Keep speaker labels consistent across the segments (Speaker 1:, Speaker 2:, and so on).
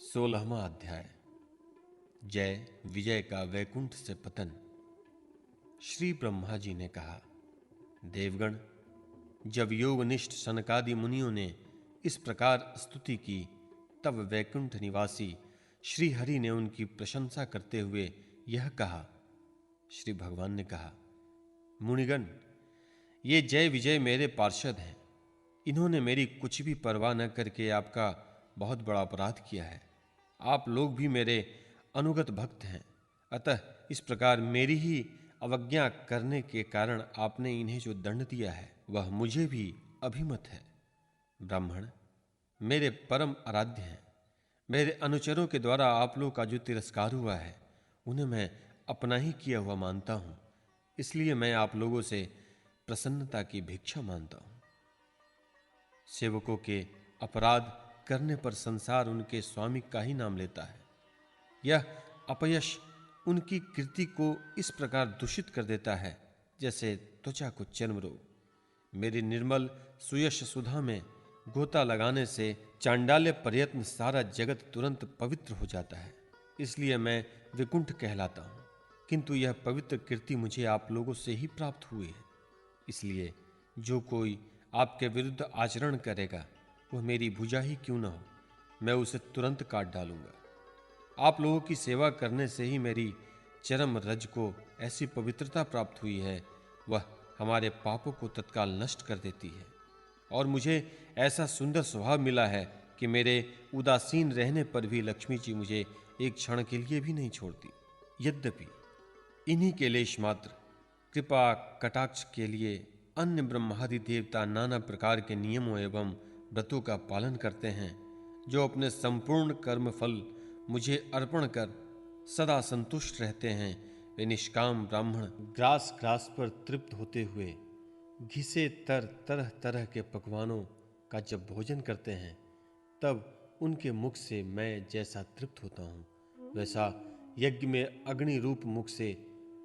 Speaker 1: 16वां अध्याय। जय विजय का वैकुंठ से पतन। श्री ब्रह्मा जी ने कहा, देवगण, जब योगनिष्ठ सनकादि मुनियों ने इस प्रकार स्तुति की, तब वैकुंठ निवासी श्री हरि ने उनकी प्रशंसा करते हुए यह कहा। श्री भगवान ने कहा, मुनिगण, ये जय विजय मेरे पार्षद हैं। इन्होंने मेरी कुछ भी परवाह न करके आपका बहुत बड़ा अपराध किया है। आप लोग भी मेरे अनुगत भक्त हैं, अतः इस प्रकार मेरी ही अवज्ञा करने के कारण आपने इन्हें जो दंड दिया है वह मुझे भी अभिमत है। ब्राह्मण मेरे परम आराध्य हैं। मेरे अनुचरों के द्वारा आप लोग का जो तिरस्कार हुआ है उन्हें मैं अपना ही किया हुआ मानता हूं, इसलिए मैं आप लोगों से प्रसन्नता की भिक्षा मांगता हूं। सेवकों के अपराध करने पर संसार उनके स्वामी का ही नाम लेता है। यह अपयश उनकी कीर्ति को इस प्रकार दूषित कर देता है जैसे त्वचा को चर्म रोग। मेरी निर्मल सुयश सुधा में गोता लगाने से चांडाल्य प्रयत्न सारा जगत तुरंत पवित्र हो जाता है, इसलिए मैं वैकुंठ कहलाता हूं। किंतु यह पवित्र कीर्ति मुझे आप लोगों से ही प्राप्त हुई है, इसलिए जो कोई आपके विरुद्ध आचरण करेगा वह मेरी भुजा ही क्यों न हो, मैं उसे तुरंत काट डालूंगा। आप लोगों की सेवा करने से ही मेरी चरम रज को ऐसी पवित्रता प्राप्त हुई है, वह हमारे पापों को तत्काल नष्ट कर देती है। और मुझे ऐसा सुंदर स्वभाव मिला है कि मेरे उदासीन रहने पर भी लक्ष्मी जी मुझे एक क्षण के लिए भी नहीं छोड़ती। यद्यपि इन्हीं के लेश मात्र कृपा कटाक्ष के लिए अन्य ब्रह्मादि देवता नाना प्रकार के नियमों एवं व्रतों का पालन करते हैं, जो अपने संपूर्ण कर्म फल मुझे अर्पण कर सदा संतुष्ट रहते हैं। वे निष्काम ब्राह्मण ग्रास ग्रास पर तृप्त होते हुए घिसे तरह तरह के पकवानों का जब भोजन करते हैं, तब उनके मुख से मैं जैसा तृप्त होता हूँ, वैसा यज्ञ में अग्नि रूप मुख से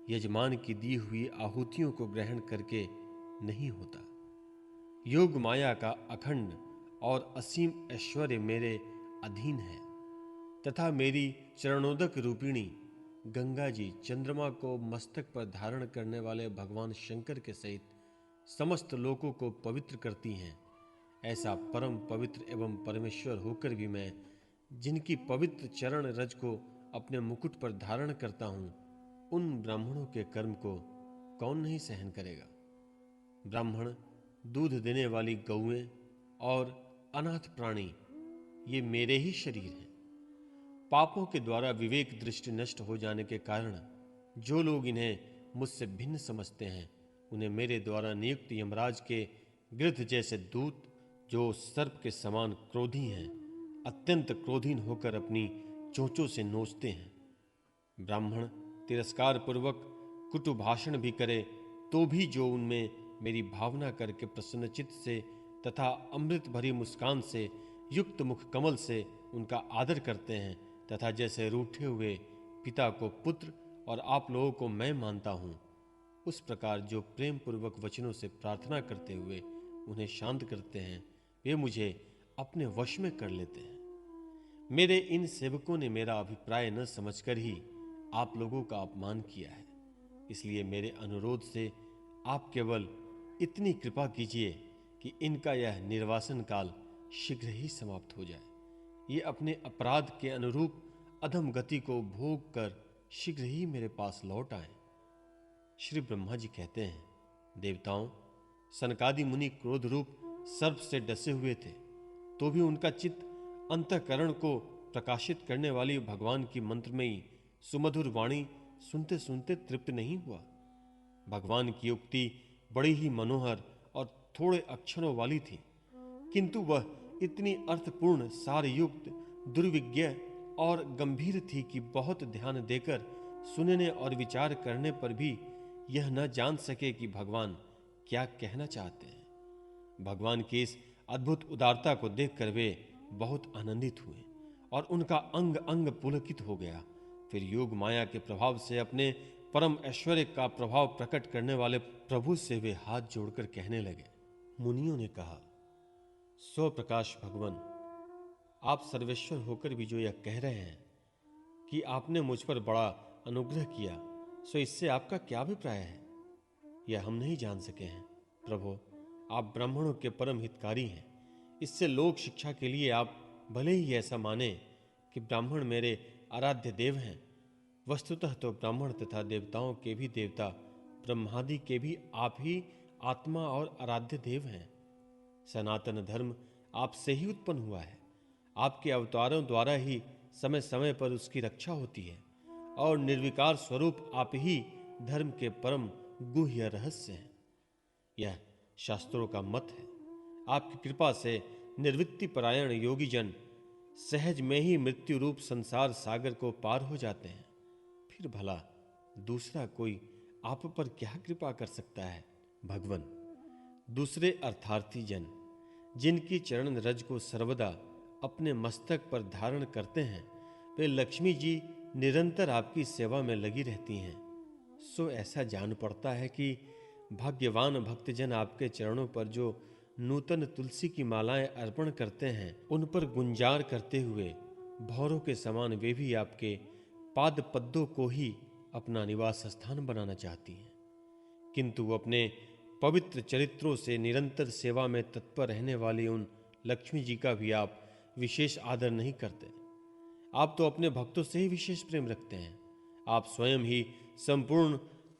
Speaker 1: यजमान की दी हुई आहुतियों को ग्रहण करके नहीं होता। योग माया का अखंड और असीम ऐश्वर्य मेरे अधीन है, तथा मेरी चरणोदक रूपिणी गंगा जी चंद्रमा को मस्तक पर धारण करने वाले भगवान शंकर के सहित समस्त लोकों को पवित्र करती हैं। ऐसा परम पवित्र एवं परमेश्वर होकर भी मैं जिनकी पवित्र चरण रज को अपने मुकुट पर धारण करता हूं, उन ब्राह्मणों के कर्म को कौन नहीं सहन करेगा। ब्राह्मण, दूध देने वाली गौएं और अनाथ प्राणी ये मेरे ही शरीर हैं। पापों के द्वारा विवेक दृष्टि नष्ट हो जाने के कारण जो लोग इन्हें मुझसे भिन्न समझते हैं, उन्हें मेरे द्वारा नियुक्त यमराज के गृध्र जैसे दूत, जो सर्प के समान क्रोधी हैं, अत्यंत क्रोधीन होकर अपनी चोंचों से नोचते हैं। ब्राह्मण तिरस्कार पूर्वक कुटु भाषण भी करे तो भी जो उनमें मेरी भावना करके प्रसन्नचित्त से तथा अमृत भरी मुस्कान से युक्त मुख कमल से उनका आदर करते हैं, तथा जैसे रूठे हुए पिता को पुत्र और आप लोगों को मैं मानता हूं, उस प्रकार जो प्रेम पूर्वक वचनों से प्रार्थना करते हुए उन्हें शांत करते हैं, वे मुझे अपने वश में कर लेते हैं। मेरे इन सेवकों ने मेरा अभिप्राय न समझकर ही आप लोगों का अपमान किया है, इसलिए मेरे अनुरोध से आप केवल इतनी कृपा कीजिए कि इनका यह निर्वासन काल शीघ्र ही समाप्त हो जाए। ये अपने अपराध के अनुरूप अधम गति को भोग कर शीघ्र ही मेरे पास लौट आए। श्री ब्रह्मा जी कहते हैं, देवताओं, सनकादि मुनि क्रोध रूप सर्प से डसे हुए थे, तो भी उनका चित्त अंतःकरण को प्रकाशित करने वाली भगवान की मंत्रमयी सुमधुर वाणी सुनते सुनते तृप्त नहीं हुआ। भगवान की उक्ति बड़ी ही मनोहर और थोड़े अक्षरों वाली थी, किंतु वह इतनी अर्थपूर्ण, सारयुक्त, दुर्विज्ञ और गंभीर थी कि बहुत ध्यान देकर सुनने और विचार करने पर भी यह न जान सके कि भगवान क्या कहना चाहते हैं। भगवान की इस अद्भुत उदारता को देखकर वे बहुत आनंदित हुए और उनका अंग अंग पुलकित हो गया। फिर योग माया के प्रभाव से अपने परम ऐश्वर्य का प्रभाव प्रकट करने वाले प्रभु से वे हाथ जोड़कर कहने लगे। मुनियों ने कहा, स्वप्रकाश भगवान, आप सर्वेश्वर होकर भी जो यह कह रहे हैं कि आपने मुझ पर बड़ा अनुग्रह किया, सो इससे आपका क्या अभिप्राय है, यह हम नहीं जान सके हैं। प्रभु, आप ब्राह्मणों के परम हितकारी हैं। इससे लोक शिक्षा के लिए आप भले ही ऐसा माने कि ब्राह्मण मेरे आराध्य देव हैं, वस्तुतः तो ब्राह्मण तथा देवताओं के भी देवता, ब्रह्मादि के भी आप ही आत्मा और आराध्य देव हैं। सनातन धर्म आपसे ही उत्पन्न हुआ है। आपके अवतारों द्वारा ही समय समय पर उसकी रक्षा होती है और निर्विकार स्वरूप आप ही धर्म के परम गुह्य रहस्य हैं। यह शास्त्रों का मत है। आपकी कृपा से निर्वृत्ति परायण योगी जन सहज में ही मृत्यु रूप संसार सागर को पार हो जाते हैं। फिर भला दूसरा कोई आप पर क्या कृपा कर सकता है? भगवन, दूसरे अर्थार्थी जन जिनकी चरण रज को सर्वदा अपने मस्तक पर धारण करते हैं, वे लक्ष्मी जी निरंतर आपकी सेवा में लगी रहती हैं। सो ऐसा जान पड़ता है कि भाग्यवान भक्तजन आपके चरणों पर जो नूतन तुलसी की मालाएं अर्पण करते हैं, उन पर गुंजार करते हुए भौरों के समान वे भी आपके पाद पद्मों को ही अपना निवास स्थान बनाना चाहती हैं। किंतु अपने पवित्र चरित्रों से निरंतर सेवा में तत्पर रहने वाली उन लक्ष्मी जी का भी आप विशेष आदर नहीं करते। आप तो अपने भक्तों से ही विशेष प्रेम रखते हैं। आप स्वयं ही संपूर्ण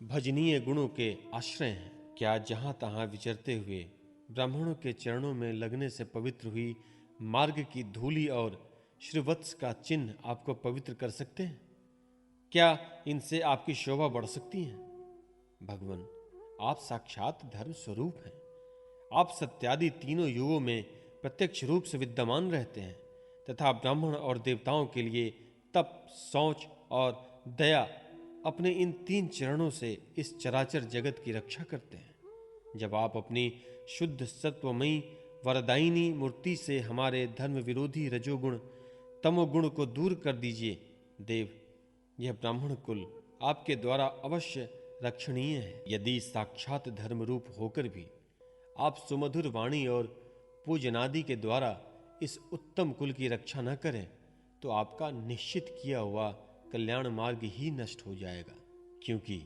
Speaker 1: भजनीय गुणों के आश्रय हैं। क्या जहां तहां विचरते हुए ब्राह्मणों के चरणों में लगने से पवित्र हुई मार्ग की धूलि और श्रीवत्स का चिन्ह आपको पवित्र कर सकते हैं? क्या इनसे आपकी शोभा बढ़ सकती है? भगवान, आप साक्षात धर्म स्वरूप हैं। आप सत्यादि तीनों युगों में प्रत्यक्ष रूप से विद्यमान रहते हैं तथा ब्राह्मण और देवताओं के लिए तप, शौच और दया अपने इन तीन चरणों से इस चराचर जगत की रक्षा करते हैं। जब आप अपनी शुद्ध सत्वमयी वरदायिनी मूर्ति से हमारे धर्म विरोधी रजोगुण तमोगुण को दूर कर दीजिए देव, यह ब्राह्मण कुल आपके द्वारा अवश्य रक्षणीय है। यदि साक्षात धर्म रूप होकर भी आप सुमधुर वाणी और पूजनादि के द्वारा इस उत्तम कुल की रक्षा न करें, तो आपका निश्चित किया हुआ कल्याण मार्ग ही नष्ट हो जाएगा। क्योंकि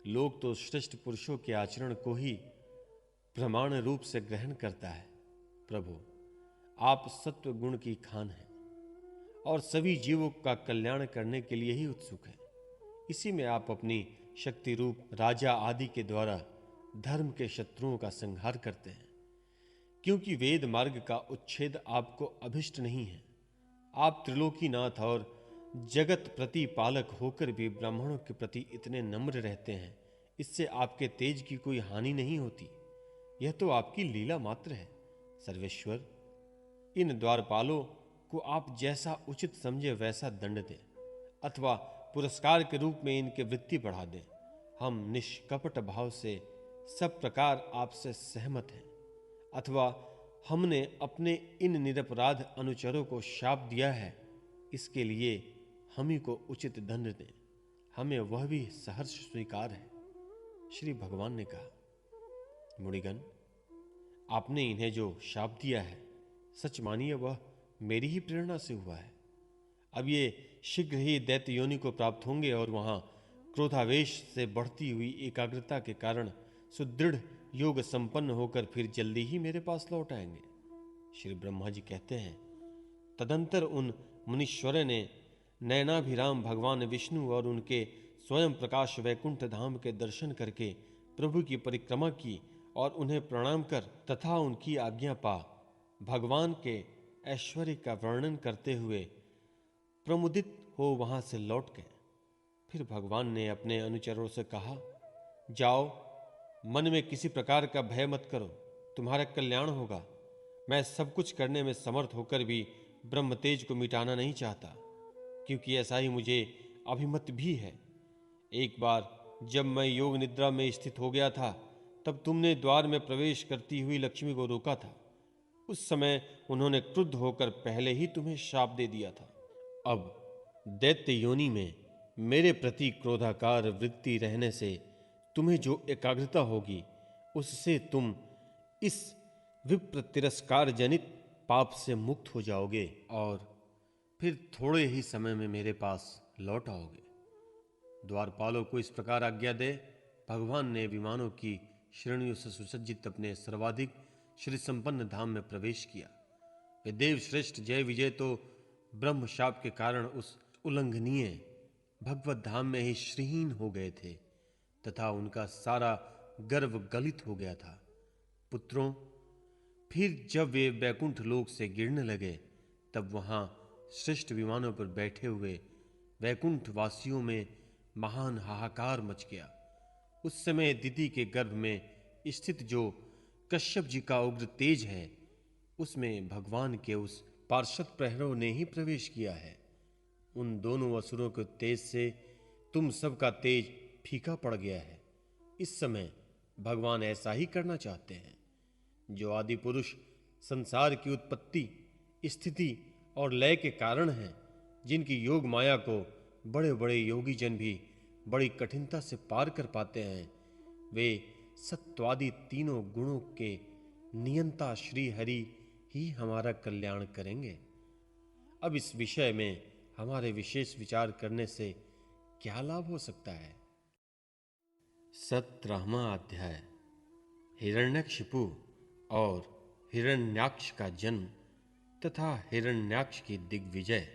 Speaker 1: लोग तो श्रेष्ठ पुरुषों के आचरण को ही प्रमाण रूप से ग्रहण करता है। प्रभु, आप सत्व गुण की खान हैं और सभी जीवों का कल्याण करने के लिए ही उत्सुक हैं। इसी में आप अपनी शक्ति रूप राजा आदि के द्वारा धर्म के शत्रुओं का संहार करते हैं। क्योंकि वेद मार्ग का उच्छेद आपको अभिष्ट नहीं है। आप त्रिलोकीनाथ और जगत प्रतिपालक होकर भी ब्राह्मणों के प्रति इतने नम्र रहते हैं, इससे आपके तेज की कोई हानि नहीं होती। यह तो आपकी लीला मात्र है। सर्वेश्वर, इन द्वारपालों को आप जैसा उचित समझे वैसा दंड दें अथवा पुरस्कार के रूप में इनकी वृत्ति बढ़ा दें। हम निष्कपट भाव से सब प्रकार आपसे सहमत हैं। अथवा हमने अपने इन निरपराध अनुचरों को शाप दिया है, इसके लिए हम ही को उचित दंड दें। हमें वह भी सहर्ष स्वीकार है। श्री भगवान ने कहा, मुनिगण, आपने इन्हें जो शाप दिया है, सच मानिए वह मेरी ही प्रेरणा से हुआ है। अब ये शीघ्र ही दैत्य योनि को प्राप्त होंगे और वहां क्रोधावेश से बढ़ती हुई एकाग्रता के कारण सुदृढ़ योग संपन्न होकर फिर जल्दी ही मेरे पास लौट आएंगे। श्री ब्रह्मा जी कहते हैं, तदंतर उन मुनीश्वरों ने नयनाभिराम भगवान विष्णु और उनके स्वयं प्रकाश वैकुंठ धाम के दर्शन करके प्रभु की परिक्रमा की और उन्हें प्रणाम कर तथा उनकी आज्ञा पा भगवान के ऐश्वर्य का वर्णन करते हुए प्रमुदित हो वहां से लौट गए। फिर भगवान ने अपने अनुचरों से कहा, जाओ, मन में किसी प्रकार का भय मत करो, तुम्हारा कल्याण होगा। मैं सब कुछ करने में समर्थ होकर भी ब्रह्म तेज को मिटाना नहीं चाहता, क्योंकि ऐसा ही मुझे अभिमत भी है। एक बार जब मैं योग निद्रा में स्थित हो गया था, तब तुमने द्वार में प्रवेश करती हुई लक्ष्मी को रोका था। उस समय उन्होंने क्रुद्ध होकर पहले ही तुम्हें शाप दे दिया था। अब दैत्य योनि में मेरे प्रति क्रोधाकार वृत्ति रहने से तुम्हें जो एकाग्रता होगी, उससे तुम इस विप्र तिरस्कार जनित पाप से मुक्त हो जाओगे और फिर थोड़े ही समय में मेरे पास लौट आओगे। द्वारपालों को इस प्रकार आज्ञा दे। भगवान ने विमानों की श्रेणियों से सुसज्जित अपने सर्वाधिक श्री संपन्न धाम में प्रवेश किया। वे देव श्रेष्ठ जय विजय तो ब्रह्म शाप के कारण उस उल्लंघनीय भगवत धाम में ही श्रीहीन हो गए थे तथा उनका सारा गर्व गलित हो गया था। पुत्रों, फिर जब वे वैकुंठ लोक से गिरने लगे तब वहां श्रेष्ठ विमानों पर बैठे हुए वैकुंठ वासियों में महान हाहाकार मच गया। उस समय दिति के गर्भ में स्थित जो कश्यप जी का उग्र तेज है, उसमें भगवान के उस पार्षद प्रहरों ने ही प्रवेश किया है। उन दोनों असुरों के तेज से तुम सबका तेज फीका पड़ गया है। इस समय भगवान ऐसा ही करना चाहते हैं। जो आदि पुरुष संसार की उत्पत्ति, स्थिति और लय के कारण हैं, जिनकी योग माया को बड़े बड़े योगी जन भी बड़ी कठिनता से पार कर पाते हैं, वे सत्वादि तीनों गुणों के नियंता श्री हरि ही हमारा कल्याण करेंगे। अब इस विषय में हमारे विशेष विचार करने से क्या लाभ हो सकता है? 17वां अध्याय हिरण्यकशिपु और हिरण्याक्ष का जन्म तथा हिरण्याक्ष की दिग्विजय।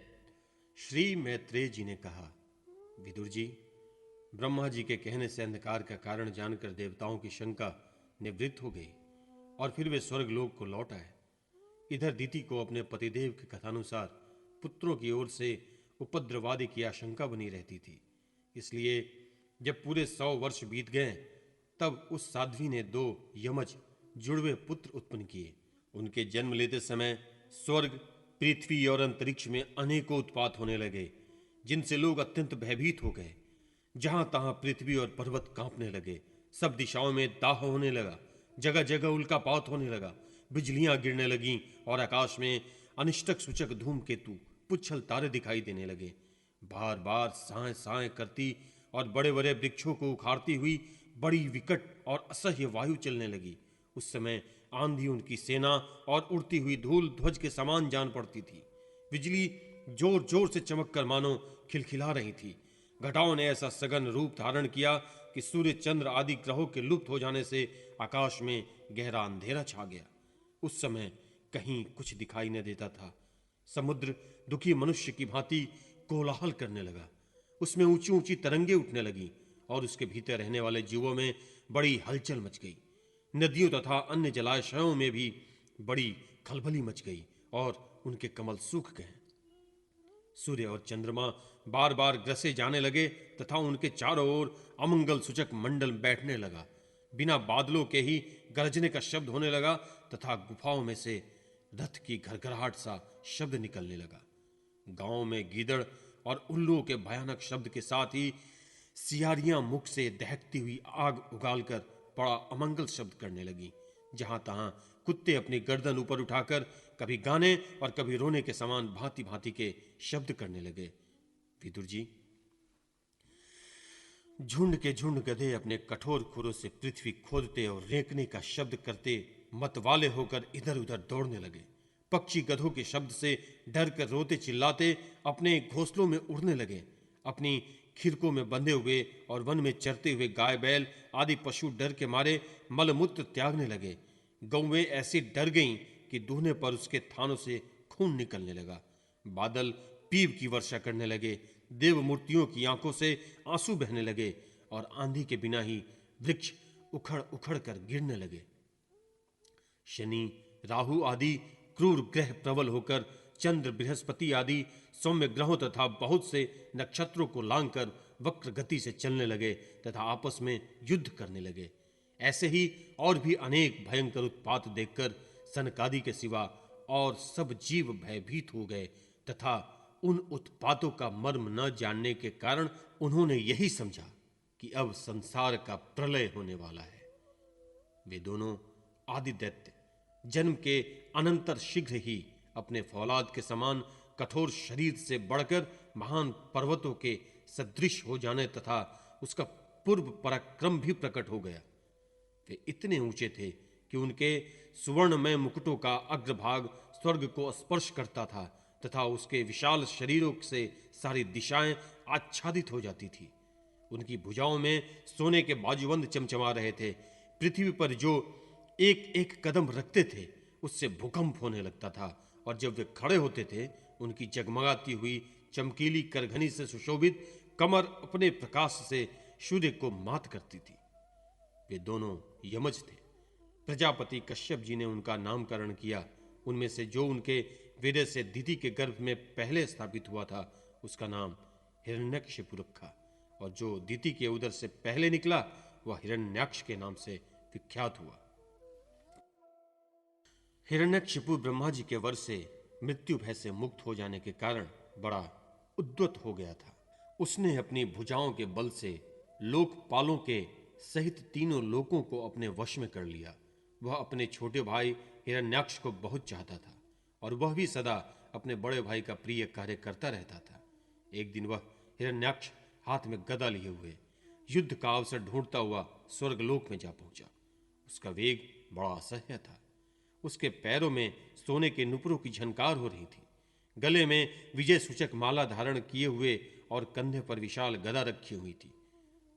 Speaker 1: श्री मैत्रेय जी ने कहा, विदुर जी, ब्रह्मा जी के कहने से अंधकार का कारण जानकर देवताओं की शंका निवृत्त हो गई और फिर वे स्वर्ग लोक को लौट आए। इधर दिति को अपने पतिदेव के कथानुसार पुत्रों की ओर से उपद्रवादी की आशंका बनी रहती थी। इसलिए जब पूरे 100 वर्ष बीत गए तब उस साध्वी ने 2 यमज जुड़वे पुत्र उत्पन्न किए। उनके जन्म लेते समय स्वर्ग, पृथ्वी और अंतरिक्ष में अनेकों उत्पात होने लगे, जिनसे लोग अत्यंत भयभीत हो गए। जहां तहां पृथ्वी और पर्वत कांपने लगे, सब दिशाओं में दाह होने लगा, जगह जगह उल्कापात होने लगा, बिजलियां गिरने लगीं और आकाश में अनिष्टक सूचक धूमकेतु, पुच्छल तारे दिखाई देने लगे। बार बार साए साए करती और बड़े बड़े वृक्षों को उखाड़ती हुई बड़ी विकट और असह्य वायु चलने लगी। उस समय आंधी उनकी सेना और उड़ती हुई धूल ध्वज के समान जान पड़ती थी। बिजली जोर जोर से चमककर मानो खिलखिला रही थी। घटाओं ने ऐसा सघन रूप धारण किया कि सूर्य, चंद्र आदि ग्रहों के लुप्त हो जाने से आकाश में गहरा अंधेरा छा गया। उस समय कहीं कुछ दिखाई न देता था। समुद्र दुखी मनुष्य की भांति कोलाहल करने लगा। उसमें ऊंची ऊंची तरंगे उठने लगी और उसके भीतर रहने वाले जीवों में बड़ी हलचल मच गई। नदियों तथा अन्य जलाशयों में भी बड़ी खलबली मच गई और उनके कमल सूख गए। सूर्य और चंद्रमा बार बार ग्रसे जाने लगे तथा उनके चारों ओर अमंगल सूचक मंडल बैठने लगा। बिना बादलों के ही गरजने का शब्द होने लगा तथा गुफाओं में से रथ की घरघराहट सा शब्द निकलने लगा। गांव में गीदड़ और उल्लुओं के भयानक शब्द के साथ ही सियारियां मुख से दहकती हुई आग उगालकर बड़ा अमंगल शब्द करने लगी। जहां तहां कुत्ते अपनी गर्दन ऊपर उठाकर कभी गाने और कभी रोने के समान भांति भांति के शब्द करने लगे। विदुर जी, झुंड के झुंड गधे अपने कठोर खुरों से पृथ्वी खोदते और रेंकने का शब्द करते मतवाले होकर इधर उधर दौड़ने लगे। पक्षी गधों के शब्द से डर कर रोते चिल्लाते अपने घोंसलों में उड़ने लगे। अपनी खिरकों में बंधे हुए और वन में चरते हुए गाय बैल आदि पशु डर के मारे मलमूत्र त्यागने लगे। गौवें ऐसी डर गईं कि दूहने पर उसके थानों से खून निकलने लगा। बादल पीव की वर्षा करने लगे। देव मूर्तियों की आंखों से आंसू बहने लगे और आंधी के बिना ही वृक्ष उखड़ उखड़ कर गिरने लगे। शनि, राहु आदि क्रूर ग्रह प्रबल होकर चंद्र, बृहस्पति आदि सौम्य ग्रहों तथा बहुत से नक्षत्रों को लांघकर वक्र गति से चलने लगे तथा आपस में युद्ध करने लगे। ऐसे ही और भी अनेक भयंकर उत्पात देखकर सनकादि के सिवा और सब जीव भयभीत हो गए तथा उन उत्पातों का मर्म न जानने के कारण उन्होंने यही समझा कि अब संसार का प्रलय होने वाला है। वे दोनों आदिदैत्य जन्म के अनंतर शीघ्र ही अपने फौलाद के समान कठोर शरीर से बढ़कर महान पर्वतों के सदृश हो जाने तथा उसका पूर्व पराक्रम भी प्रकट हो गया। वे इतने ऊंचे थे कि उनके सुवर्णमय मुकुटों का अग्रभाग स्वर्ग को स्पर्श करता था तथा उसके विशाल शरीरों से सारी दिशाएं आच्छादित हो जाती थी। उनकी भुजाओं में सोने के बाजूबंद चमचमा रहे थे। पृथ्वी पर जो एक एक कदम रखते थे उससे भूकंप होने लगता था, और जब वे खड़े होते थे उनकी जगमगाती हुई चमकीली करघनी से सुशोभित कमर अपने प्रकाश से सूर्य को मात करती थी। वे दोनों यमज थे। प्रजापति कश्यप जी ने उनका नामकरण किया। उनमें से जो उनके वीर्य से दिति के गर्भ में पहले स्थापित हुआ था उसका नाम हिरण्यकशिपु रखा, और जो दिति के उदर से पहले निकला वह हिरण्याक्ष के नाम से विख्यात हुआ। हिरण्यकशिपु ब्रह्मा जी के वर से मृत्यु भय से मुक्त हो जाने के कारण बड़ा उद्यत हो गया था। उसने अपनी भुजाओं के बल से लोकपालों के सहित तीनों लोकों को अपने वश में कर लिया। वह अपने छोटे भाई हिरण्याक्ष को बहुत चाहता था, और वह भी सदा अपने बड़े भाई का प्रिय कार्य करता रहता था। एक दिन वह हिरण्याक्ष हाथ में गदा लिए हुए युद्ध का अवसर ढूंढता हुआ स्वर्गलोक में जा पहुंचा। उसका वेग बड़ा असह्य था। उसके पैरों में सोने के नुपुरों की झनकार हो रही थी। गले में विजय सूचक माला धारण किए हुए और कंधे पर विशाल गदा रखी हुई थी।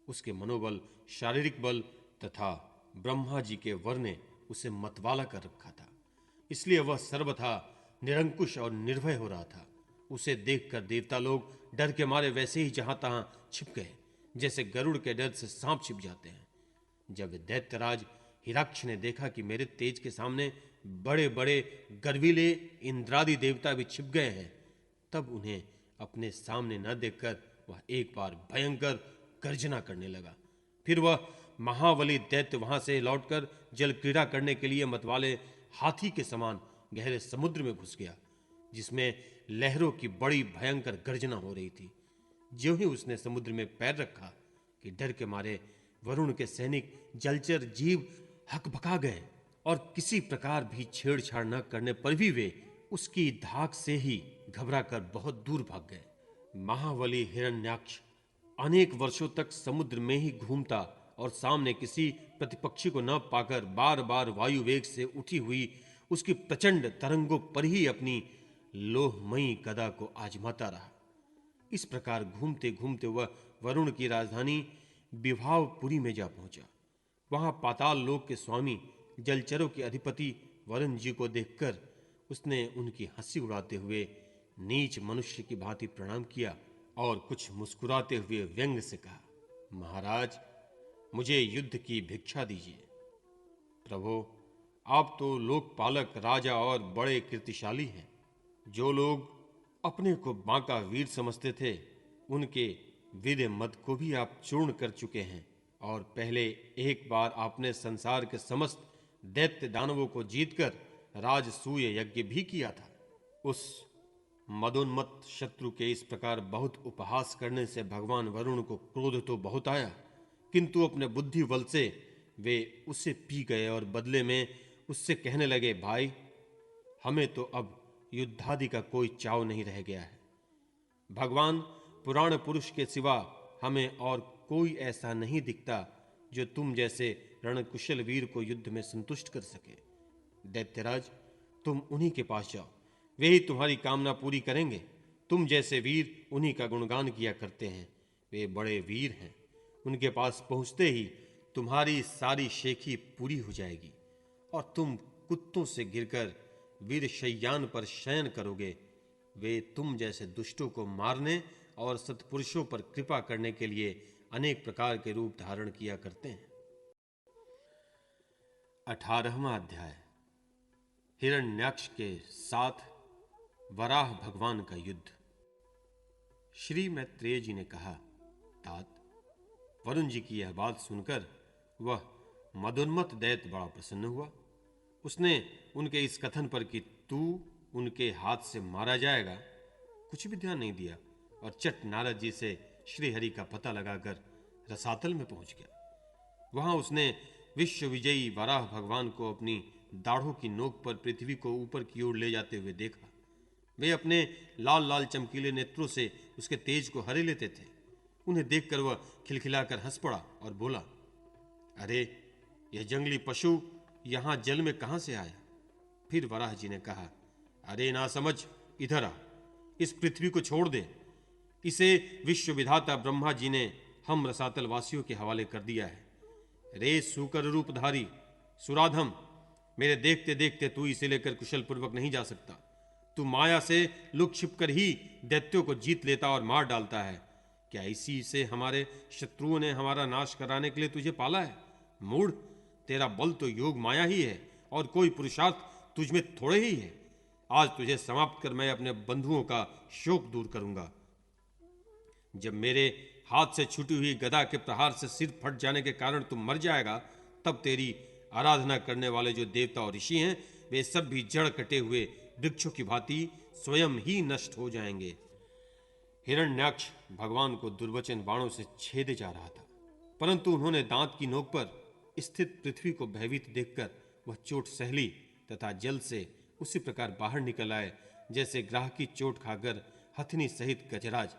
Speaker 1: उसके मनोबल, शारीरिक बल तथा ब्रह्मा जी के वर ने उसे मतवाला कर रखा था, इसलिए वह सर्वथा निरंकुश और निर्भय हो रहा था। उसे देखकर देवता लोग डर के मारे वैसे ही जहां तहां छिप गए, जैसे गरुड़ के डर से सांप छिप जाते हैं। जब दैत्यराज हिरण्यक्ष ने देखा कि मेरे तेज के सामने बड़े बड़े गर्वीले इंद्रादि देवता भी छिप गए हैं, तब उन्हें अपने सामने न देखकर वह एक बार भयंकर गर्जना करने लगा। फिर वह महाबली दैत्य वहां से लौटकर जल क्रीड़ा करने के लिए मतवाले हाथी के समान गहरे समुद्र में घुस गया, जिसमें लहरों की बड़ी भयंकर गर्जना हो रही थी। ज्यों ही उसने समुद्र में पैर रखा कि डर के मारे वरुण के सैनिक जलचर जीव हकबका गए, और किसी प्रकार भी छेड़छाड़ न करने पर भी वे उसकी धाक से ही घबराकर बहुत दूर भाग गए। महाबली हिरण्याक्ष अनेक वर्षों तक समुद्र में ही घूमता और सामने किसी प्रतिपक्षी को न पाकर बार बार वायु वेग से उठी हुई उसकी प्रचंड तरंगों पर ही अपनी लोहमयी गदा को आजमाता रहा। इस प्रकार घूमते घूमते वह वरुण की राजधानी विभावपुरी में जा पहुंचा। वहां पाताल लोक के स्वामी जलचरों के अधिपति वरुण जी को देखकर उसने उनकी हंसी उड़ाते हुए नीच मनुष्य की भांति प्रणाम किया और कुछ मुस्कुराते हुए व्यंग से कहा, महाराज, मुझे युद्ध की भिक्षा दीजिए। प्रभो, आप तो लोकपालक, राजा और बड़े कीर्तिशाली हैं। जो लोग अपने को बांका वीर समझते थे, उनके वीर मद को भी आप चूर्ण कर चुके हैं, और पहले एक बार आपने संसार के समस्त दैत्य दानवों को जीतकर राजसूय यज्ञ भी किया था। उस मदोन्मत्त शत्रु के इस प्रकार बहुत उपहास करने से भगवान वरुण को क्रोध तो बहुत आया, किंतु अपने बुद्धि बल से वे उसे पी गए और बदले में उससे कहने लगे, भाई, हमें तो अब युद्धादि का कोई चाव नहीं रह गया है। भगवान पुराण पुरुष के सिवा हमें और कोई ऐसा नहीं दिखता जो तुम जैसे रणकुशल वीर को युद्ध में संतुष्ट कर सके। दैत्यराज, तुम उन्हीं के पास जाओ, वे ही तुम्हारी कामना पूरी करेंगे। तुम जैसे वीर उन्हीं का गुणगान किया करते हैं। वे बड़े वीर हैं। उनके पास पहुंचते ही तुम्हारी सारी शेखी पूरी हो जाएगी और तुम कुत्तों से गिरकर वीर शय्यान पर शयन करोगे। वे तुम जैसे दुष्टों को मारने और सत्पुरुषों पर कृपा करने के लिए अनेक प्रकार के रूप धारण किया करते हैं। 18वां अध्याय। हिरण्याक्ष के साथ वराह भगवान का युद्ध। श्री मैत्रेय जी ने कहा, तात, वरुण जी की यह बात सुनकर वह मदोन्मत्त दैत्य बड़ा प्रसन्न हुआ। उसने उनके इस कथन पर कि तू उनके हाथ से मारा जाएगा कुछ भी ध्यान नहीं दिया और चट नारद जी से श्री हरि का पता लगाकर रसातल में पहुंच गया। वहां उसने विश्व विजयी वराह भगवान को अपनी दाढ़ों की नोक पर पृथ्वी को ऊपर की ओर ले जाते हुए देखा। वे अपने लाल लाल चमकीले नेत्रों से उसके तेज को हरे लेते थे। उन्हें देखकर वह खिलखिलाकर हंस पड़ा और बोला, अरे, यह जंगली पशु यहां जल में कहां से आया? फिर वराह जी ने कहा, अरे ना समझ, इधर आ, इस पृथ्वी को छोड़ दे। इसे विश्व विधाता ब्रह्मा जी ने हम रसातल वासियों के हवाले कर दिया है। रे सूकर रूपधारी सुराधम, मेरे देखते देखते तू इसे लेकर कुशल पूर्वक नहीं जा सकता। तू माया से लुक छिप कर ही दैत्यों को जीत लेता और मार डालता है। क्या इसी से हमारे शत्रुओं ने हमारा नाश कराने के लिए तुझे पाला है? मूढ़, तेरा बल तो योग माया ही है और कोई पुरुषार्थ तुझ में थोड़े ही है। आज तुझे समाप्त कर मैं अपने बंधुओं का शोक दूर करूंगा। जब मेरे हाथ से छूटी हुई गदा के प्रहार से सिर फट जाने के कारण तू मर जाएगा, तब तेरी आराधना करने वाले जो देवता और ऋषि हैं, वे सब भी जड़ कटे हुए वृक्षों की भांति स्वयं ही नष्ट हो जाएंगे। हिरण्याक्ष भगवान को दुर्वचन बाणों से छेदे जा रहा था, परंतु उन्होंने दांत की नोक पर स्थित पृथ्वी को भयभीत देखकर वह चोट सह ली तथा जल से उसी प्रकार बाहर निकल आए जैसे ग्राह की चोट खाकर हथनी सहित गजराज।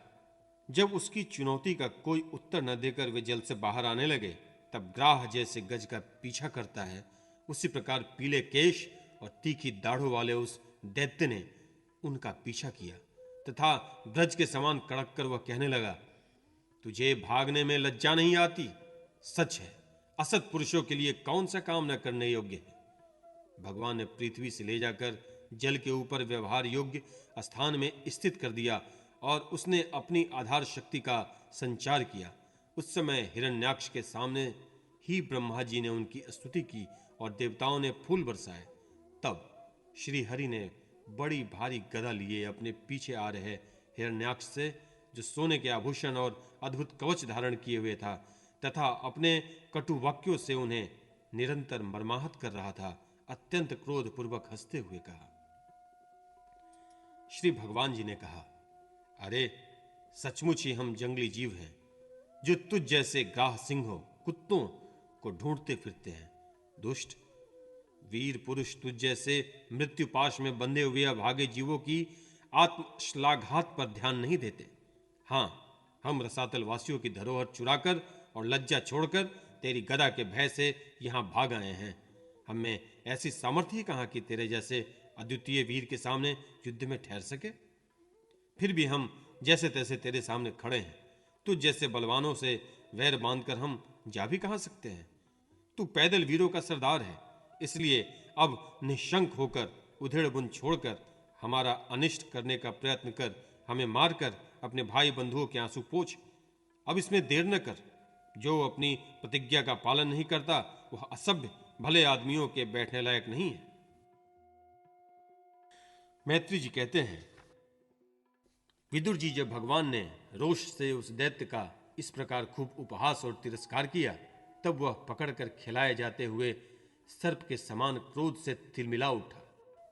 Speaker 1: जब उसकी चुनौती का कोई उत्तर न देकर वे जल से बाहर आने लगे, तब ग्राह जैसे गज का पीछा करता है, उसी प्रकार पीले केश और तीखी दाढ़ों वाले उस दैत्य ने उनका पीछा किया तथा ब्रज के समान कड़क कर वह कहने लगा, तुझे भागने में लज्जा नहीं आती? सच है, असत पुरुषों के लिए कौन सा काम न करने योग्य है। भगवान ने पृथ्वी से ले जाकर जल के ऊपर व्यवहार योग्य स्थान में स्थित कर दिया और उसने अपनी आधार शक्ति का संचार किया। उस समय हिरण्याक्ष के सामने ही ब्रह्मा जी ने उनकी स्तुति की और देवताओं ने फूल बरसाए। तब श्री हरि ने बड़ी भारी गदा लिए अपने पीछे आ रहे हिरण्याक्ष से, जो सोने के आभूषण और अद्भुत कवच धारण किए हुए था तथा अपने कटु वाक्यों से उन्हें निरंतर मर्माहत कर रहा था, अत्यंत क्रोध पूर्वक हंसते हुए कहा। श्री भगवान जी ने कहा, अरे सचमुच ही हम जंगली जीव हैं, जो तुझ जैसे ग्राह सिंहों कुत्तों को ढूंढते फिरते हैं। दुष्ट, वीर पुरुष तुझ जैसे मृत्यु पाश में बंधे हुए अभागे जीवों की आत्मश्लाघात पर ध्यान नहीं देते। हां, हम रसातल वासियों की धरोहर चुराकर और लज्जा छोड़कर तेरी गदा के भय से यहां भाग आए हैं। हमें ऐसी सामर्थ्य कहां कि तेरे जैसे अद्वितीय वीर के सामने युद्ध में ठहर सके। फिर भी हम जैसे तैसे तेरे सामने खड़े हैं। तुझ जैसे बलवानों से वैर बांधकर हम जा भी कहां सकते हैं। तू पैदल वीरों का सरदार है, इसलिए अब निशंक होकर उधेड़ बुन छोड़कर हमारा अनिष्ट करने का प्रयत्न कर, हमें मारकर अपने भाई बंधुओं के आंसू पोंछ। अब इसमें देर न कर। जो अपनी प्रतिज्ञा का पालन नहीं करता, वह असभ्य भले आदमियों के बैठने लायक नहीं है। मैत्री जी कहते हैं, विदुर जी, जब भगवान ने रोष से उस दैत्य का इस प्रकार खूब उपहास और तिरस्कार किया, तब वह पकड़कर खिलाए जाते हुए सर्प के समान क्रोध से तिलमिला उठा।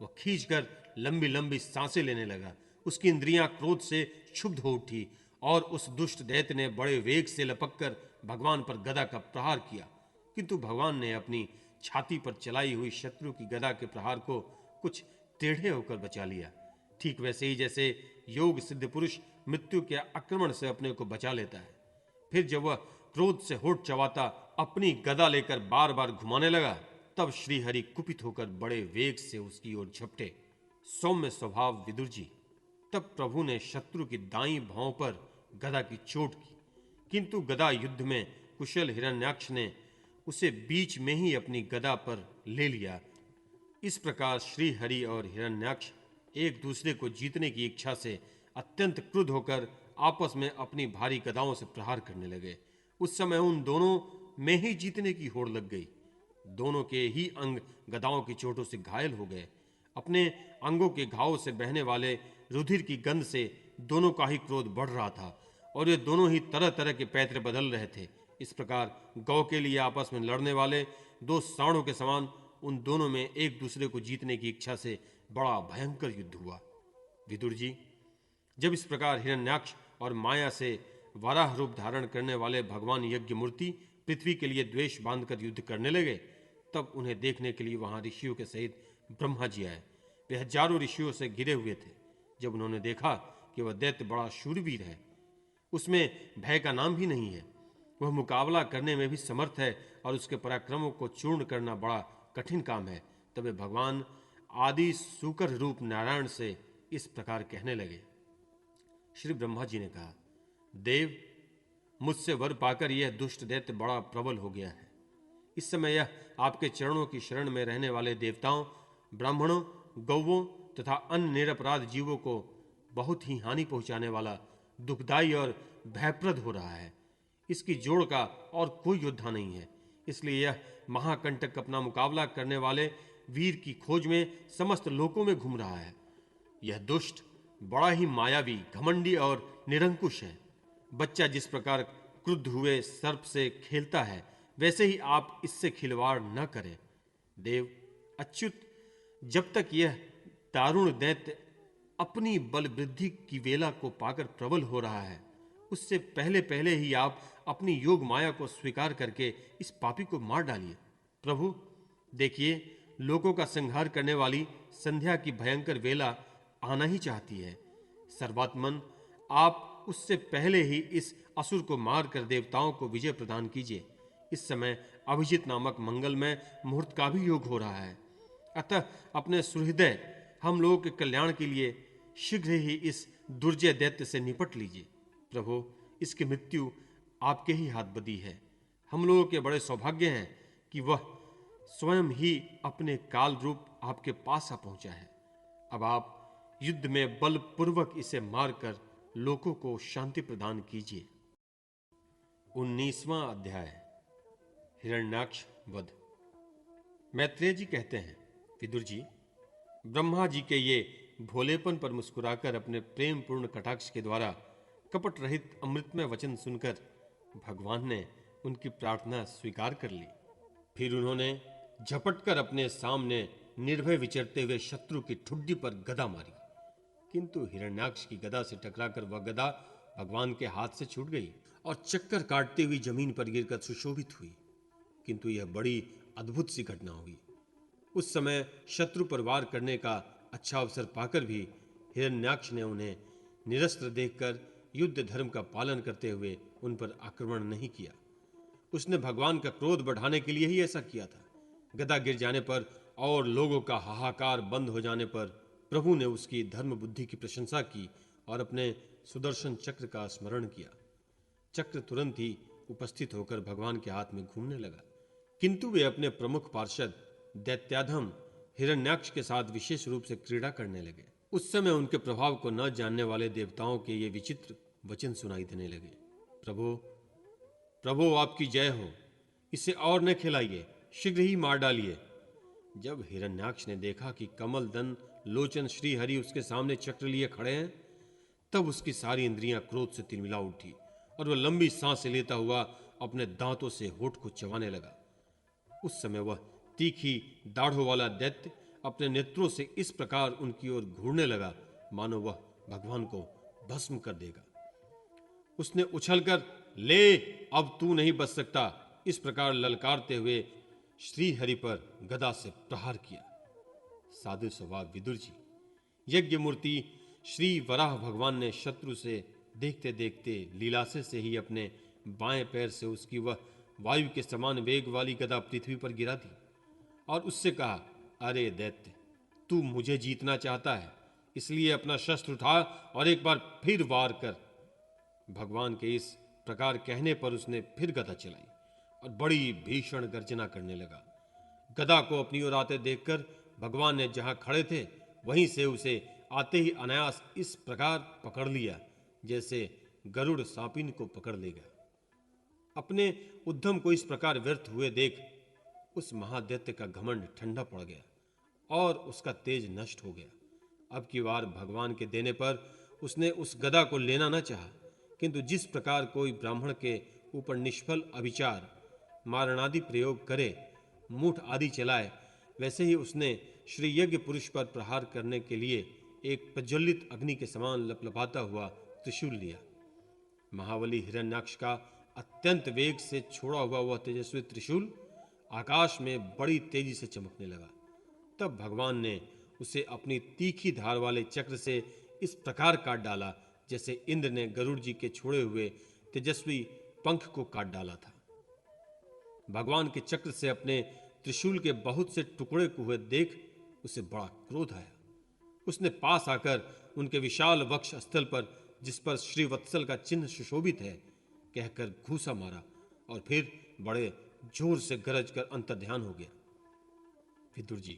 Speaker 1: वह खींचकर लंबी लंबी सांसें लेने लगा। उसकी इंद्रियां क्रोध से क्षुब्ध हो उठी और उस दुष्ट दैत्य ने बड़े वेग से लपककर भगवान पर गदा का प्रहार किया, किंतु भगवान ने अपनी छाती पर चलाई हुई शत्रु की गदा के प्रहार को कुछ टेढ़े होकर बचा लिया। ठीक वैसे ही जैसे योग सिद्ध पुरुष मृत्यु के आक्रमण से अपने को बचा लेता है। फिर जब वह क्रोध से होठ चबाता अपनी गदा लेकर बार बार घुमाने लगा, तब श्रीहरि कुपित होकर बड़े वेग से उसकी ओर झपटे। सौम्य स्वभाव विदुर जी, तब प्रभु ने शत्रु की दाईं भौं पर गदा की चोट की, किंतु गदा युद्ध में कुशल हिरण्याक्ष ने उसे बीच में ही अपनी गदा पर ले लिया। इस प्रकार श्री हरि और हिरण्याक्ष एक दूसरे को जीतने की इच्छा से अत्यंत क्रुद्ध होकर आपस में अपनी भारी गदाओं से प्रहार करने लगे। उस समय उन दोनों में ही जीतने की होड़ लग गई। दोनों के ही अंग गदाओं की चोटों से घायल हो गए। अपने अंगों के घावों से बहने वाले रुधिर की गंध से दोनों का ही क्रोध बढ़ रहा था और ये दोनों ही तरह तरह के पैतरे बदल रहे थे। इस प्रकार गौ के लिए आपस में लड़ने वाले दो सांडों के समान उन दोनों में एक दूसरे को जीतने की इच्छा से बड़ा भयंकर युद्ध हुआ। विदुर जी, जब इस प्रकार हिरण्याक्ष और माया से वराह रूप धारण करने वाले भगवान यज्ञ मूर्ति पृथ्वी के लिए द्वेष बांधकर युद्ध करने लगे, तब उन्हें देखने के लिए वहां ऋषियों के सहित ब्रह्मा जी आए। वे हजारों ऋषियों से घिरे हुए थे। जब उन्होंने देखा कि वह दैत्य बड़ा शूरवीर है, उसमें भय का नाम भी नहीं है, वह मुकाबला करने में भी समर्थ है और उसके पराक्रमों को चूर्ण करना बड़ा कठिन काम है, तब वे भगवान आदि सूकर रूप नारायण से इस प्रकार कहने लगे। श्री ब्रह्मा जी ने कहा, देव, मुझसे वर पाकर यह दुष्ट दैत्य बड़ा प्रबल हो गया है। इस समय यह आपके चरणों की शरण में रहने वाले देवताओं, ब्राह्मणों, गौवों तथा अन्य निरपराध जीवों को बहुत ही हानि पहुंचाने वाला, दुखदाई और भयप्रद हो रहा है। इसकी जोड़ का और कोई योद्धा नहीं है, इसलिए यह महाकंटक अपना मुकाबला करने वाले वीर की खोज में समस्त लोकों में घूम रहा है। यह दुष्ट बड़ा ही मायावी, घमंडी और निरंकुश है। बच्चा जिस प्रकार क्रुद्ध हुए सर्प से खेलता है, वैसे ही आप इससे खिलवाड़ न करें। देव अच्युत, जब तक यह दारुण दैत्य अपनी बल वृद्धि की वेला को पाकर प्रबल हो रहा है, उससे पहले पहले ही आप अपनी योग माया को स्वीकार करके इस पापी को मार डालिए। प्रभु देखिए, लोगों का संहार करने वाली संध्या की भयंकर वेला आना ही चाहती है। सर्वात्मन, आप उससे पहले ही इस असुर को मार कर देवताओं को विजय प्रदान कीजिए। इस समय अभिजित नामक मंगलमय मुहूर्त का भी योग हो रहा है, अतः अपने सुहृदय हम लोगों के कल्याण के लिए शीघ्र ही इस दुर्जय दैत्य से निपट लीजिए। प्रभु, इसकी मृत्यु आपके ही हाथ बदी है। हम लोगों के बड़े सौभाग्य हैं कि वह स्वयं ही अपने काल रूप आपके पास आ पहुंचा है। अब आप युद्ध में बलपूर्वक इसे मारकर लोगों को शांति प्रदान कीजिए। 19वां अध्याय, हिरण्याक्ष वध। मैत्रेय जी कहते हैं, विदुर जी, ब्रह्मा जी के ये भोलेपन पर मुस्कुराकर अपने प्रेम पूर्ण कटाक्ष के द्वारा कपट रहित अमृतमय वचन सुनकर भगवान ने उनकी प्रार्थना स्वीकार कर ली। फिर उन्होंने झपटकर अपने सामने निर्भय विचरते हुए शत्रु की ठुड्डी पर गदा मारी, किंतु हिरण्याक्ष की गदा से टकराकर वह गदा भगवान के हाथ से छूट गई और चक्कर काटते हुए जमीन पर गिरकर सुशोभित हुई। किंतु यह बड़ी अद्भुत सी घटना हुई। उस समय शत्रु पर वार करने का अच्छा अवसर पाकर भी हिरण्याक्ष ने उन्हें निरस्त्र देखकर युद्ध धर्म का पालन करते हुए उन पर आक्रमण नहीं किया। उसने भगवान का क्रोध बढ़ाने के लिए ही ऐसा किया था। गदा गिर जाने पर और लोगों का हाहाकार बंद हो जाने पर प्रभु ने उसकी धर्म बुद्धि की प्रशंसा की और अपने सुदर्शन चक्र का स्मरण किया। चक्र तुरंत ही उपस्थित होकर भगवान के हाथ में घूमने लगा, किंतु वे अपने प्रमुख पार्षद दैत्याधम हिरण्याक्ष के साथ विशेष रूप से क्रीड़ा करने लगे। उस समय उनके प्रभाव को न जानने वाले देवताओं के ये विचित्र वचन सुनाई देने लगे। प्रभु, प्रभु आपकी जय हो, इसे और न खिलाइए, शीघ्र ही मार डालिए। जब हिरण्याक्ष ने देखा कि कमल दन लोचन श्री हरि उसके सामने चक्र लिए खड़े हैं, तब उसकी सारी इंद्रियां क्रोध से तिलमिला उठी और वह लंबी सांसें लेता हुआ अपने दांतों से होठ को चबाने लगा। उस समय वह तीखी दाढ़ों वाला दैत्य अपने नेत्रों से इस प्रकार उनकी ओर घूरने लगा मानो वह भगवान को भस्म कर देगा। उसने उछलकर, ले, अब तू नहीं बच सकता, इस प्रकार ललकारते हुए श्री हरि पर गदा से प्रहार किया। साधु स्वभाव विदुर जी, यज्ञ मूर्ति श्री वराह भगवान ने शत्रु से देखते देखते लीलासे से ही अपने बाएं पैर से उसकी वह वायु के समान वेग वाली गदा पृथ्वी पर गिरा दी और उससे कहा, अरे दैत्य, तू मुझे जीतना चाहता है, इसलिए अपना शस्त्र उठा और एक बार फिर वार कर। भगवान के इस प्रकार कहने पर उसने फिर गदा चलाई और बड़ी भीषण गर्जना करने लगा। गदा को अपनी ओर आते देखकर भगवान ने जहां खड़े थे वहीं से उसे आते ही अनायास इस प्रकार पकड़ लिया जैसे गरुड़ सांपिन को पकड़ लेगा। अपने उद्यम को इस प्रकार व्यर्थ हुए देख उस महादैत्य का घमंड ठंडा पड़ गया और उसका तेज नष्ट हो गया। अब की बार भगवान के देने पर उसने उस गदा को लेना न चाहा, किंतु जिस प्रकार कोई ब्राह्मण के ऊपर निष्फल अभिचार, मारणादि प्रयोग करे, मूठ आदि चलाए, वैसे ही उसने श्री यज्ञ पुरुष पर प्रहार करने के लिए एक प्रज्वलित अग्नि के समान लपलपाता हुआ त्रिशूल लिया। महाबली हिरण्याक्ष का अत्यंत वेग से छोड़ा हुआ वह तेजस्वी त्रिशूल आकाश में बड़ी तेजी से चमकने लगा। तब भगवान ने उसे अपनी तीखी धार वाले चक्र से इस प्रकार काट डाला जैसे इंद्र ने गरुड़ जी के छोड़े हुए तेजस्वी पंख को काट डाला था। भगवान के चक्र से अपने त्रिशूल के बहुत से टुकड़े हुए देख उसे बड़ा क्रोध आया। उसने पास आकर उनके विशाल वक्ष स्थल पर, जिस पर श्री वत्सल का चिन्ह सुशोभित है, कहकर घूसा मारा और फिर बड़े जोर से गरज कर अंतर्ध्यान हो गया। विदुर जी,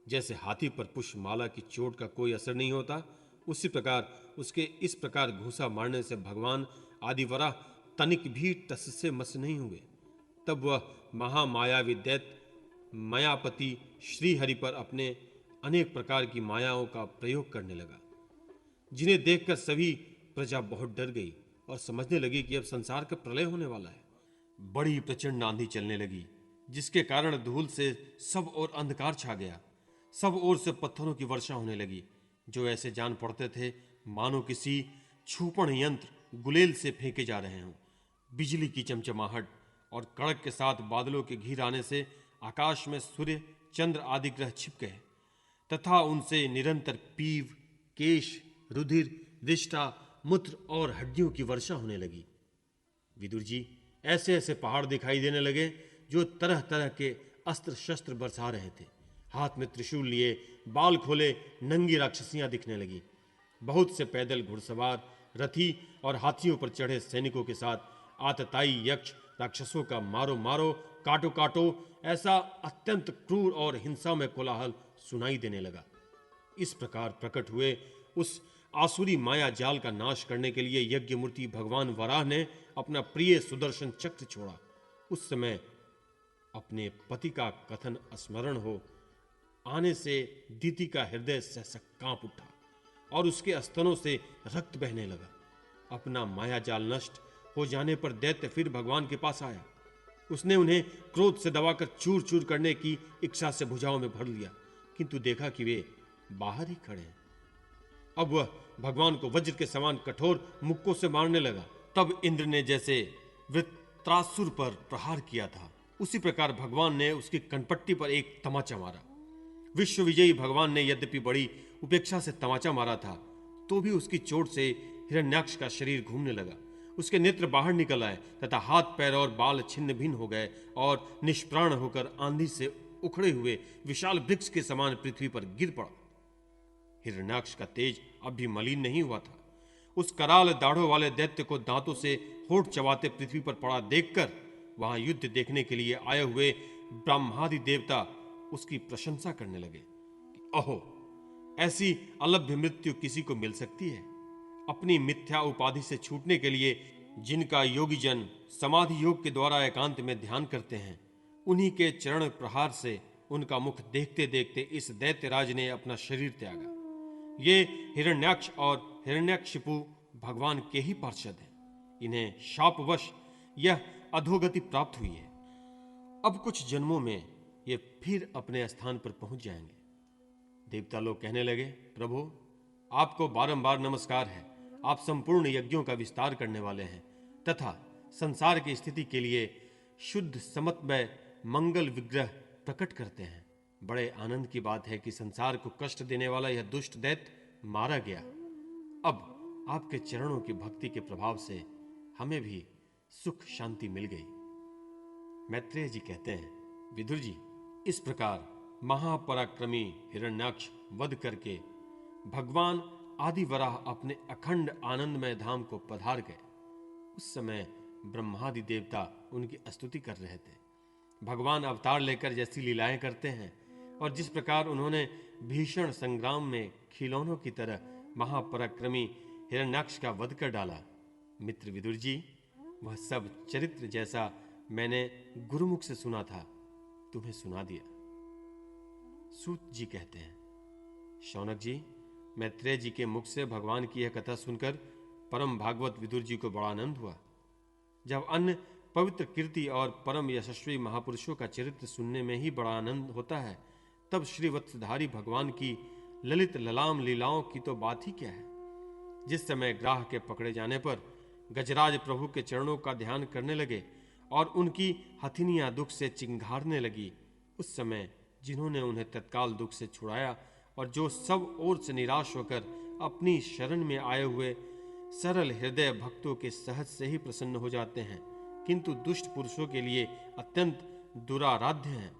Speaker 1: जैसे हाथी पर पुष्प माला की चोट का कोई असर नहीं होता, उसी प्रकार उसके इस प्रकार घूसा मारने से भगवान आदिवराह तनिक भी टस से मस नहीं हुए। तब वह महामायावी दैत्य मायापति श्रीहरि पर अपने अनेक प्रकार की मायाओं का प्रयोग करने लगा, जिन्हें देखकर सभी प्रजा बहुत डर गई और समझने लगी कि अब संसार का प्रलय होने वाला है। बड़ी प्रचंड आंधी चलने लगी, जिसके कारण धूल से सब ओर अंधकार छा गया। सब ओर से पत्थरों की वर्षा होने लगी, जो ऐसे जान पड़ते थे मानो किसी छूपण यंत्र गुलेल से फेंके जा रहे हों। बिजली की चमचमाहट और कड़क के साथ बादलों के घिर आने से आकाश में सूर्य, चंद्र आदि ग्रह छिप गए तथा उनसे निरंतर पीव, केश, रुधिर, रिष्टा, मूत्र और हड्डियों की वर्षा होने लगी। विदुर जी, ऐसे ऐसे पहाड़ दिखाई देने लगे जो तरह तरह के अस्त्र शस्त्र बरसा रहे थे। हाथ में त्रिशूल लिए, बाल खोले नंगी राक्षसियां दिखने लगी। बहुत से पैदल घुड़सवार, रथी और हाथियों पर चढ़े सैनिकों के साथ आतताई यक्ष राक्षसों का मारो मारो, काटो काटो, ऐसा अत्यंत क्रूर और हिंसा में कोलाहल सुनाई देने लगा। इस प्रकार प्रकट हुए उस आसुरी माया जाल का नाश करने के लिए यज्ञ मूर्ति भगवान वराह ने अपना प्रिय सुदर्शन चक्र छोड़ा। उस समय अपने पति का कथन स्मरण हो आने से दीति का हृदय सहसा कांप उठा और उसके स्तनों से रक्त बहने लगा। अपना माया जाल नष्ट हो जाने पर दैत्य फिर भगवान के पास आया। उसने उन्हें क्रोध से दबाकर चूर चूर करने की इच्छा से भुजाओं में भर लिया, किंतु देखा कि वे बाहर ही खड़े हैं। अब वह भगवान को वज्र के समान कठोर मुक्कों से मारने लगा। तब इंद्र ने जैसे वृत्रासुर पर प्रहार किया था, उसी प्रकार भगवान ने उसकी कनपट्टी पर एक तमाचा मारा। विश्व विजयी भगवान ने यद्यपि बड़ी उपेक्षा से तमाचा मारा था, तो भी उसकी चोट से हिरण्याक्ष का शरीर घूमने लगा। उसके नेत्र बाहर निकल आए तथा हाथ, पैर और बाल छिन्न भिन्न हो गए और निष्प्राण होकर आंधी से उखड़े हुए विशाल वृक्ष के समान पृथ्वी पर गिर पड़ा। हिरण्याक्ष का तेज अब भी मलिन नहीं हुआ था। उस कराल दाढ़ों वाले दैत्य को दांतों से होठ चबाते पृथ्वी पर पड़ा देखकर वहां युद्ध देखने के लिए आए हुए ब्रह्मादि देवता उसकी प्रशंसा करने लगे कि अहो, ऐसी अलभ्य मृत्यु किसी को मिल सकती है। अपनी मिथ्या उपाधि से छूटने के लिए जिनका योगी जन समाधि योग के द्वारा एकांत में ध्यान करते हैं, उन्हीं के चरण प्रहार से उनका मुख देखते देखते इस दैत्यराज ने अपना शरीर त्यागा। ये हिरण्याक्ष और हिरण्यकशिपु भगवान के ही पार्षद हैं। इन्हें शापवश यह अधोगति प्राप्त हुई है। अब कुछ जन्मों में ये फिर अपने स्थान पर पहुंच जाएंगे। देवता लोग कहने लगे, प्रभु, आपको बारंबार नमस्कार है। आप संपूर्ण यज्ञों का विस्तार करने वाले हैं तथा संसार की स्थिति के लिए शुद्ध समत्वय मंगल विग्रह प्रकट करते हैं। बड़े आनंद की बात है कि संसार को कष्ट देने वाला यह दुष्ट दैत्य मारा गया। अब आपके चरणों की भक्ति के प्रभाव से हमें भी सुख शांति मिल गई। मैत्रेय जी कहते हैं, विदुर जी, इस प्रकार महापराक्रमी हिरण्याक्ष वध करके भगवान आदिवराह अपने अखंड आनंदमय धाम को पधार गए। उस समय ब्रह्मादि देवता उनकी स्तुति कर रहे थे। भगवान अवतार लेकर जैसी लीलाएं करते हैं और जिस प्रकार उन्होंने भीषण संग्राम में खिलौनों की तरह महापराक्रमी हिरण्याक्ष का वध कर डाला, मित्र विदुर जी, वह सब चरित्र जैसा मैंने गुरुमुख से सुना था, तुम्हें सुना दिया। सूत जी कहते हैं, शौनक जी, मैत्रेय जी के मुख से भगवान की यह कथा सुनकर परम भागवत विदुर जी को बड़ा आनंद हुआ। जब अन्य पवित्र कीर्ति और परम यशस्वी महापुरुषों का चरित्र सुनने में ही बड़ा आनंद होता है, तब श्री वत्सधारी भगवान की ललित ललाम लीलाओं की तो बात ही क्या है। जिस समय ग्राह के पकड़े जाने पर गजराज प्रभु के चरणों का ध्यान करने लगे और उनकी हथिनियां दुख से चिंघारने लगी, उस समय जिन्होंने उन्हें तत्काल दुख से छुड़ाया और जो सब ओर से निराश होकर अपनी शरण में आए हुए सरल हृदय भक्तों के सहज से ही प्रसन्न हो जाते हैं, किंतु दुष्ट पुरुषों के लिए अत्यंत दुराराध्य हैं,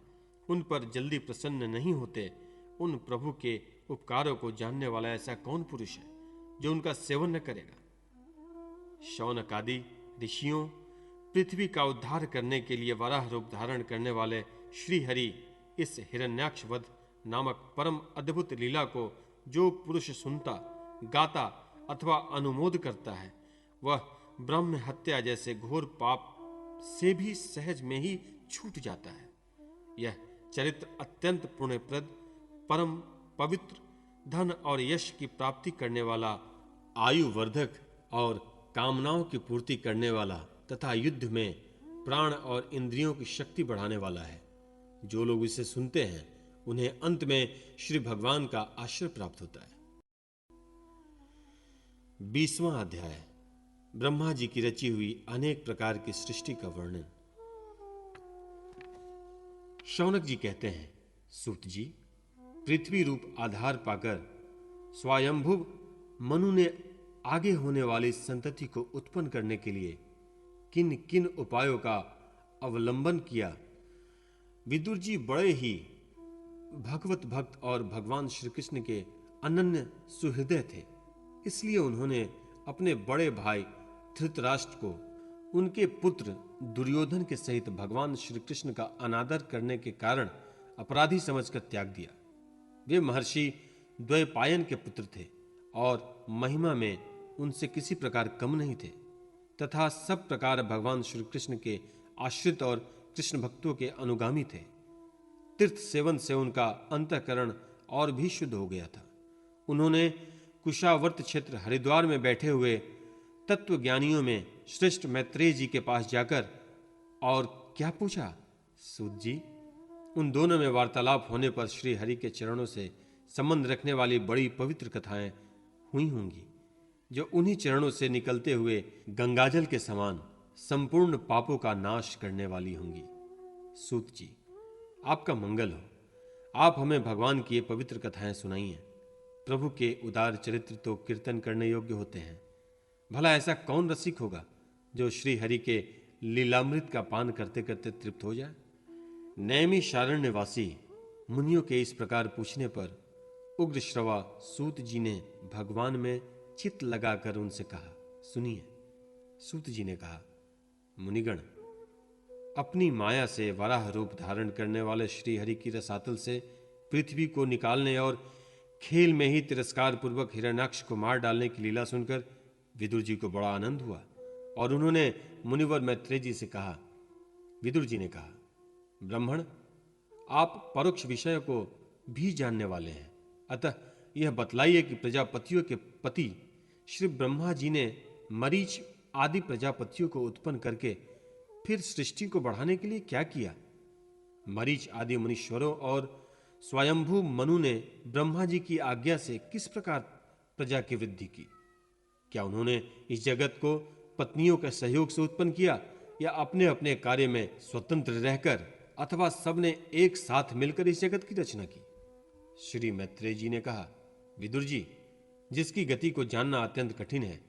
Speaker 1: उन पर जल्दी प्रसन्न नहीं होते, उन प्रभु के उपकारों को जानने वाला ऐसा कौन पुरुष है जो उनका सेवन न करेगा? शौनक आदि ऋषियों पृथ्वी का उद्धार करने के लिए वराह रूप धारण करने वाले श्री हरि इस हिरण्याक्ष वध नामक परम अद्भुत लीला को जो पुरुष सुनता, गाता अथवा अनुमोद करता है, वह ब्रह्म हत्या जैसे घोर पाप से भी सहज में ही छूट जाता है। यह चरित्र अत्यंत पुण्यप्रद, परम पवित्र, धन और यश की प्राप्ति करने वाला, आयु वर्धक और कामनाओं की पूर्ति करने वाला तथा युद्ध में प्राण और इंद्रियों की शक्ति बढ़ाने वाला है। जो लोग इसे सुनते हैं उन्हें अंत में श्री भगवान का आश्रय प्राप्त होता है। 20वां अध्याय, ब्रह्मा जी की रची हुई अनेक प्रकार की सृष्टि का वर्णन। शौनक जी कहते हैं, सूत जी, पृथ्वी रूप आधार पाकर स्वयंभुव मनु ने आगे होने वाली संतति को उत्पन्न करने के लिए किन किन उपायों का अवलंबन किया। विदुर जी बड़े ही भगवत भक्त और भगवान श्री कृष्ण के अनन्य सुहृदय थे, इसलिए उन्होंने अपने बड़े भाई धृतराष्ट्र को उनके पुत्र दुर्योधन के सहित भगवान श्री कृष्ण का अनादर करने के कारण अपराधी समझकर त्याग दिया। वे महर्षि द्वैपायन के पुत्र थे और महिमा में उनसे किसी प्रकार कम नहीं थे तथा सब प्रकार भगवान श्री कृष्ण के आश्रित और कृष्ण भक्तों के अनुगामी थे। तीर्थ सेवन से उनका अंतःकरण और भी शुद्ध हो गया था। उन्होंने कुशावर्त क्षेत्र हरिद्वार में बैठे हुए तत्व ज्ञानियों में श्रेष्ठ मैत्रेय जी के पास जाकर और क्या पूछा? सूत जी, उन दोनों में वार्तालाप होने पर श्री हरि के चरणों से संबंध रखने वाली बड़ी पवित्र कथाएं हुई होंगी, जो उन्हीं चरणों से निकलते हुए गंगाजल के समान संपूर्ण पापों का नाश करने वाली होंगी। सूत जी, आपका मंगल हो। आप हमें भगवान की ये पवित्र कथाएं सुनाइए। प्रभु के उदार चरित्र तो कीर्तन करने योग्य होते हैं। भला ऐसा कौन रसिक होगा जो श्री हरि के लीलामृत का पान करते करते तृप्त हो जाए? नैमी शारण्यवासी मुनियों के इस प्रकार पूछने पर उग्र श्रवा सूत जी ने भगवान में चित्त लगाकर उनसे कहा, सुनिए। सूत जी ने कहा, मुनिगण, अपनी माया से वराह रूप धारण करने वाले श्री हरि की रसातल से पृथ्वी को निकालने और खेल में ही तिरस्कार पूर्वक हिरण्याक्ष को मार डालने की लीला सुनकर विदुर जी को बड़ा आनंद हुआ और उन्होंने मुनिवर मैत्रेय जी से कहा। विदुर जी ने कहा, ब्राह्मण, आप परोक्ष विषय को भी जानने वाले हैं, अतः यह बतलाइए कि प्रजापतियों के पति श्री ब्रह्मा जी ने मरीच आदि प्रजापतियों को उत्पन्न करके फिर सृष्टि को बढ़ाने के लिए क्या किया? मरीच आदि मुनीश्वरों और स्वयंभू मनु ने ब्रह्मा जी की आज्ञा से किस प्रकार प्रजा की वृद्धि की? क्या उन्होंने इस जगत को पत्नियों के सहयोग से उत्पन्न किया या अपने अपने कार्य में स्वतंत्र रहकर, अथवा सबने एक साथ मिलकर इस जगत की रचना की? श्री मैत्रेय जी ने कहा, विदुर जी, जिसकी गति को जानना अत्यंत कठिन है,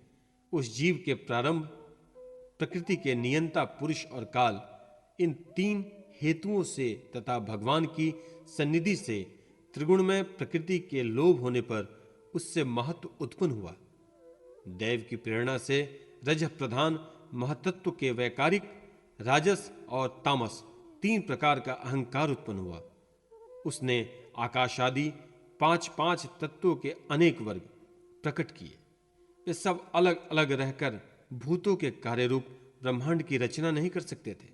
Speaker 1: उस जीव के प्रारंभ, प्रकृति के नियंता पुरुष और काल, इन तीन हेतुओं से तथा भगवान की सन्निधि से त्रिगुणमय प्रकृति के लोभ होने पर उससे महत्व उत्पन्न हुआ। दैव की प्रेरणा से रज प्रधान महतत्व के वैकारिक, राजस और तामस तीन प्रकार का अहंकार उत्पन्न हुआ। उसने आकाशादि पांच पांच तत्वों के अनेक वर्ग प्रकट किए। वे सब अलग अलग रहकर भूतों के कार्य रूप ब्रह्मांड की रचना नहीं कर सकते थे,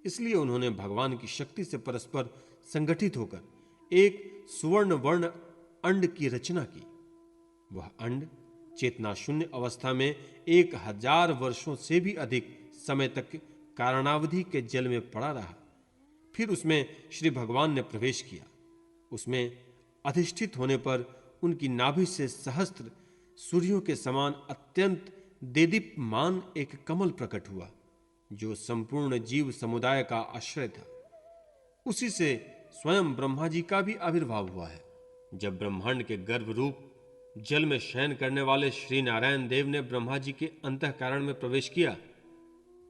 Speaker 1: इसलिए उन्होंने भगवान की शक्ति से परस्पर संगठित होकर एक सुवर्ण वर्ण अंड की रचना की। वह अंड चेतना शून्य अवस्था में 1000 वर्षों से भी अधिक समय तक कारणावधि के जल में पड़ा रहा। फिर उसमें श्री भगवान ने प्रवेश किया। उसमें अधिष्ठित होने पर उनकी नाभि से सहस्त्र सूर्यों के समान अत्यंत देदीप्यमान एक कमल प्रकट हुआ, जो संपूर्ण जीव समुदाय का आश्रय था। उसी से स्वयं ब्रह्मा जी का भी आविर्भाव हुआ है। जब ब्रह्मांड के गर्भ रूप जल में शयन करने वाले श्री नारायण देव ने ब्रह्मा जी के अंतःकरण में प्रवेश किया,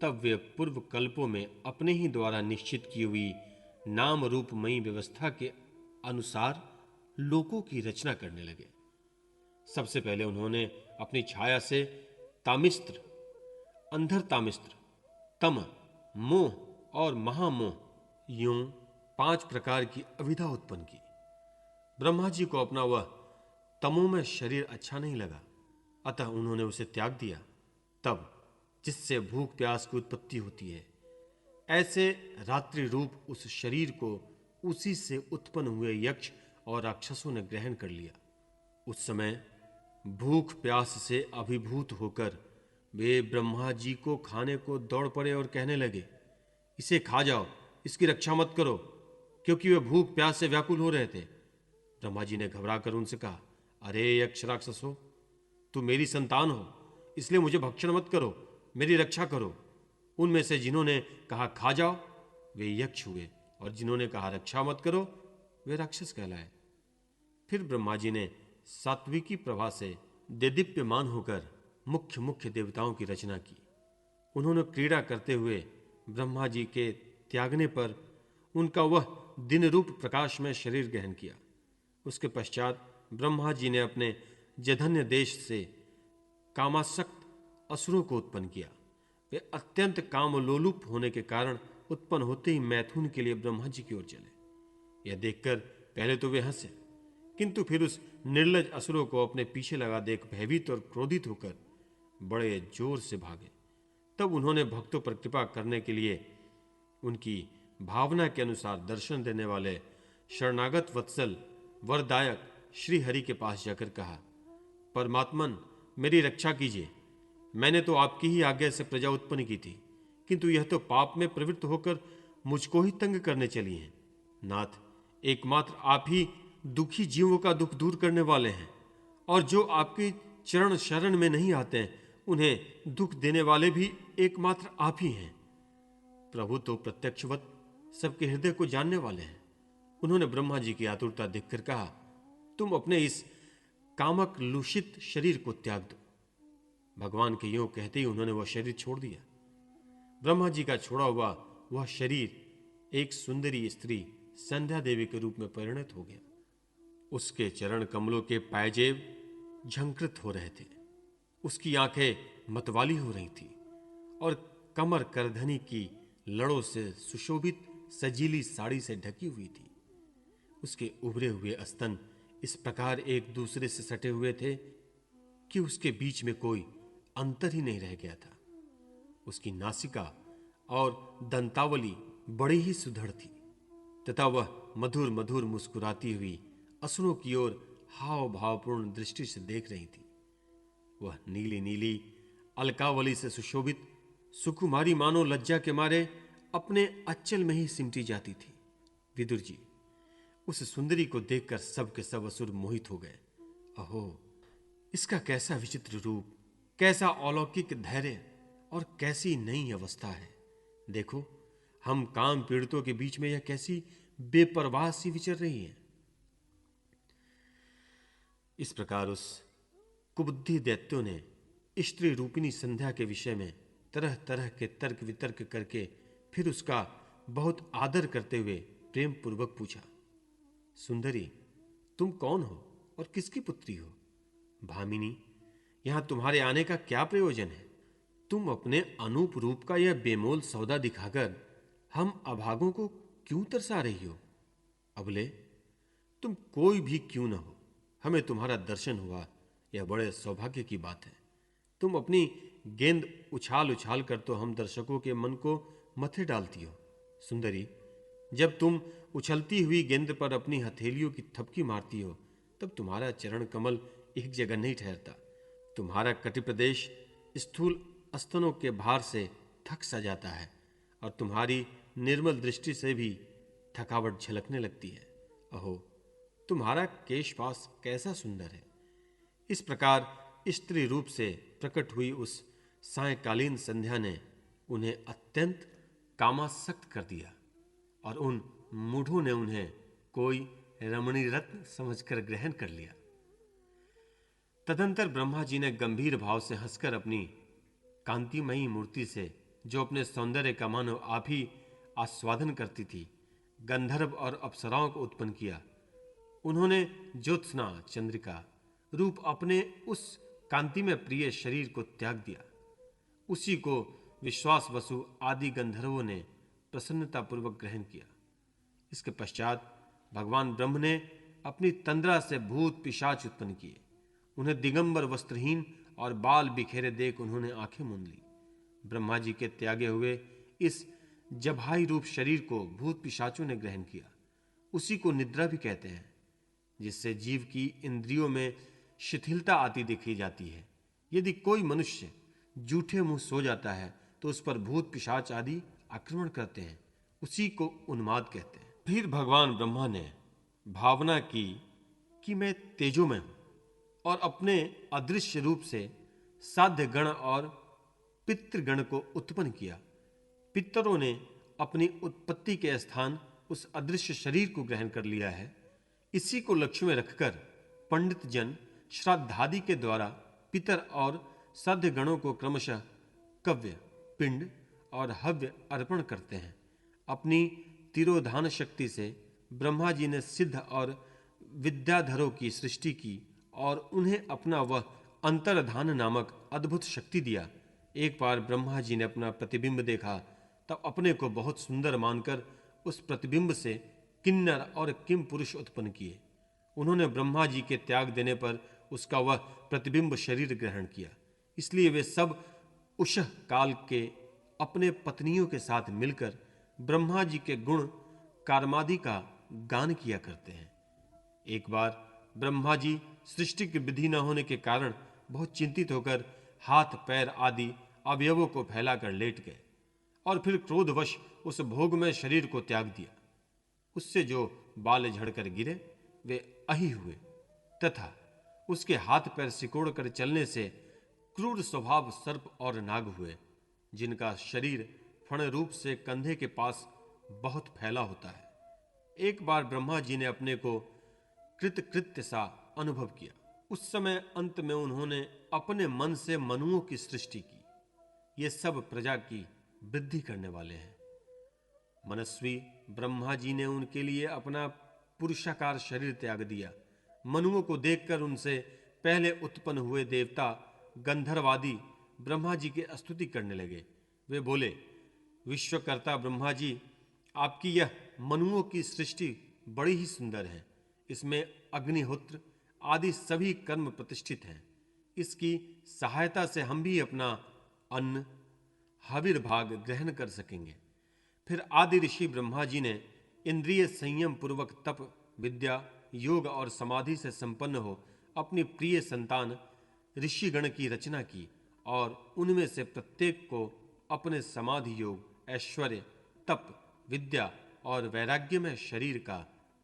Speaker 1: तब वे पूर्व कल्पों में अपने ही द्वारा निश्चित की हुई नाम रूपमयी व्यवस्था के अनुसार लोकों की रचना करने लगे। सबसे पहले उन्होंने अपनी छाया से तामिस्त्र, अंधर तामिस्त्र, तम, मोह और महामोह यूं 5 प्रकार की अविधा उत्पन्न की। ब्रह्मा जी को अपना वह तमोमय शरीर अच्छा नहीं लगा, अतः उन्होंने उसे त्याग दिया। तब जिससे भूख प्यास की उत्पत्ति होती है, ऐसे रात्रि रूप उस शरीर को उसी से उत्पन्न हुए यक्ष और राक्षसों ने ग्रहण कर लिया। उस समय भूख प्यास से अभिभूत होकर वे ब्रह्मा जी को खाने को दौड़ पड़े और कहने लगे, इसे खा जाओ, इसकी रक्षा मत करो, क्योंकि वे भूख प्यास से व्याकुल हो रहे थे। ब्रह्मा जी ने घबराकर उनसे कहा, अरे यक्ष राक्षसों, तुम मेरी संतान हो, इसलिए मुझे भक्षण मत करो, मेरी रक्षा करो। उनमें से जिन्होंने कहा खा जाओ वे यक्ष हुए, और जिन्होंने कहा रक्षा मत करो वे राक्षस कहलाए। फिर ब्रह्मा जी ने सात्विकी प्रभा से देदीप्यमान होकर मुख्य मुख्य देवताओं की रचना की। उन्होंने क्रीड़ा करते हुए ब्रह्मा जी के त्यागने पर उनका वह दिन रूप प्रकाश में शरीर ग्रहण किया। उसके पश्चात ब्रह्मा जी ने अपने जधन्य देश से कामासक्त असुरों को उत्पन्न किया। वे अत्यंत कामलोलुप होने के कारण उत्पन्न होते ही मैथुन के लिए ब्रह्मा जी की ओर चले। यह देखकर पहले तो वे हंसे, किंतु फिर उस निर्लज असुरों को अपने पीछे लगा देख भयभीत और क्रोधित होकर बड़े जोर से भागे। तब उन्होंने भक्तों पर कृपा करने के लिए उनकी भावना के अनुसार दर्शन देने वाले शरणागत वत्सल वरदायक श्री हरि के पास जाकर कहा, परमात्मन मेरी रक्षा कीजिए। मैंने तो आपकी ही आज्ञा से प्रजा उत्पन्न की थी, किंतु यह तो पाप में प्रवृत्त होकर मुझको ही तंग करने चली हैं। नाथ, एकमात्र आप ही दुखी जीवों का दुख दूर करने वाले हैं, और जो आपकी चरण शरण में नहीं आते उन्हें दुख देने वाले भी एकमात्र आप ही हैं। प्रभु तो प्रत्यक्षवत सबके हृदय को जानने वाले हैं। उन्होंने ब्रह्मा जी की आतुरता देखकर कहा, तुम अपने इस कामक लूषित शरीर को त्याग दो। भगवान के यूं कहते ही उन्होंने वह शरीर छोड़ दिया। ब्रह्मा जी का छोड़ा हुआ वह शरीर एक सुंदरी स्त्री संध्या देवी के रूप में परिणत हो गया। उसके चरण कमलों के पायजेब झंकृत हो रहे थे, उसकी आंखें मतवाली हो रही थी और कमर करधनी की लड़ों से सुशोभित सजीली साड़ी से ढकी हुई थी। उसके उभरे हुए स्तन इस प्रकार एक दूसरे से सटे हुए थे कि उसके बीच में कोई अंतर ही नहीं रह गया था। उसकी नासिका और दंतावली बड़ी ही सुदृढ़ थी तथा वह मधुर मधुर मुस्कुराती हुई असुरों की ओर हाव भावपूर्ण दृष्टि से देख रही थी। वह नीली नीली अलकावली से सुशोभित सुकुमारी मानो लज्जा के मारे अपने अच्चल में ही सिमटी जाती थी। विदुर जी, उस सुंदरी को देखकर सब के सब असुर मोहित हो गए। अहो, इसका कैसा विचित्र रूप, कैसा अलौकिक धैर्य और कैसी नई अवस्था है। देखो, हम काम पीड़ितों के बीच में यह कैसी बेपरवाह सी विचर रही है। इस प्रकार उस कुबुद्धि दैत्यों ने स्त्री रूपिणी संध्या के विषय में तरह तरह के तर्क वितर्क करके फिर उसका बहुत आदर करते हुए प्रेम पूर्वक पूछा, सुंदरी, तुम कौन हो और किसकी पुत्री हो? भामिनी, यहां तुम्हारे आने का क्या प्रयोजन है? तुम अपने अनूप रूप का यह बेमोल सौदा दिखाकर हम अभागों को क्यों तरसा रही हो? अबले, तुम कोई भी क्यों न हो, हमें तुम्हारा दर्शन हुआ, यह बड़े सौभाग्य की बात है। तुम अपनी गेंद उछाल उछाल कर तो हम दर्शकों के मन को मथे डालती हो। सुंदरी, जब तुम उछलती हुई गेंद पर अपनी हथेलियों की थपकी मारती हो, तब तुम्हारा चरण कमल एक जगह नहीं ठहरता। तुम्हारा कटि प्रदेश स्थूल स्तनों के भार से थक सा जाता है और तुम्हारी निर्मल दृष्टि से भी थकावट झलकने लगती है। अहो, तुम्हारा केशपास कैसा सुंदर है। इस प्रकार स्त्री रूप से प्रकट हुई उस सायकालीन संध्या ने उन्हें अत्यंत कामासक्त कर दिया और उन मूढ़ों ने उन्हें कोई रमणी रत्न समझकर ग्रहण कर लिया। तदंतर ब्रह्मा जी ने गंभीर भाव से हंसकर अपनी कांतिमयी मूर्ति से, जो अपने सौंदर्य का मानो आप ही आस्वादन करती थी, गंधर्व और अप्सराओं को उत्पन्न किया उन्होंने ज्योत्सना चंद्रिका रूप अपने उस कांति में प्रिय शरीर को त्याग दिया। उसी को विश्वास वसु आदि गंधर्वों ने प्रसन्नतापूर्वक ग्रहण किया। इसके पश्चात भगवान ब्रह्म ने अपनी तंद्रा से भूत पिशाच उत्पन्न किए। उन्हें दिगंबर वस्त्रहीन और बाल बिखेरे देख उन्होंने आंखें मूंद ली। ब्रह्मा जी के त्यागे हुए इस जभाई रूप शरीर को भूत पिशाचों ने ग्रहण किया। उसी को निद्रा भी कहते हैं, जिससे जीव की इंद्रियों में शिथिलता आती देखी जाती है। यदि कोई मनुष्य जूठे मुंह सो जाता है तो उस पर भूत पिशाच आदि आक्रमण करते हैं। उसी को उन्माद कहते हैं। फिर भगवान ब्रह्मा ने भावना की कि मैं तेजोमय हूं और अपने अदृश्य रूप से साध्य गण और पितृगण को उत्पन्न किया। पितरों ने अपनी उत्पत्ति के स्थान उस अदृश्य शरीर को ग्रहण कर लिया है। इसी को लक्ष्य में रखकर पंडित जन श्राद्धादि के द्वारा पितर और साध्य गणों को क्रमशः कव्य, पिंड और हव्य अर्पण करते हैं। अपनी तिरोधान शक्ति से ब्रह्मा जी ने सिद्ध और विद्याधरों की सृष्टि की और उन्हें अपना वह अंतर्धान नामक अद्भुत शक्ति दिया। एक बार ब्रह्मा जी ने अपना प्रतिबिंब देखा, तब अपने को बहुत सुंदर मानकर उस प्रतिबिंब से किन्नर और किम पुरुष उत्पन्न किए। उन्होंने ब्रह्मा जी के त्याग देने पर उसका वह प्रतिबिंब शरीर ग्रहण किया। इसलिए वे सब उषः काल के अपने पत्नियों के साथ मिलकर ब्रह्मा जी के गुण कार्मादि का गान किया करते हैं। एक बार ब्रह्मा जी सृष्टि की विधि न होने के कारण बहुत चिंतित होकर हाथ पैर आदि अवयवों को फैलाकर लेट गए और फिर क्रोधवश उस भोगमय शरीर को त्याग दिया। उससे जो बाल झड़कर गिरे वे अहि हुए तथा उसके हाथ पैर सिकोड़ कर चलने से क्रूर स्वभाव सर्प और नाग हुए, जिनका शरीर फण रूप से कंधे के पास बहुत फैला होता है। एक बार ब्रह्मा जी ने अपने को कृतकृत्य सा अनुभव किया। उस समय अंत में उन्होंने अपने मन से मनुओं की सृष्टि की। ये सब प्रजा की वृद्धि करने वाले हैं। मनस्वी ब्रह्मा जी ने उनके लिए अपना पुरुषाकार शरीर त्याग दिया। मनुओं को देखकर उनसे पहले उत्पन्न हुए देवता गंधर्वादी ब्रह्मा जी की स्तुति करने लगे। वे बोले, विश्वकर्ता ब्रह्मा जी, आपकी यह मनुओं की सृष्टि बड़ी ही सुंदर है। इसमें अग्निहोत्र आदि सभी कर्म प्रतिष्ठित हैं। इसकी सहायता से हम भी अपना अन्न हविर्भाग ग्रहण कर सकेंगे। फिर आदि ऋषि ब्रह्मा जी ने इंद्रिय संयम पूर्वक तप, विद्या, योग और समाधि से संपन्न हो अपनी प्रिय संतान ऋषिगण की रचना की और उनमें से प्रत्येक को अपने समाधि योग, ऐश्वर्य, तप, विद्या और वैराग्य में शरीर का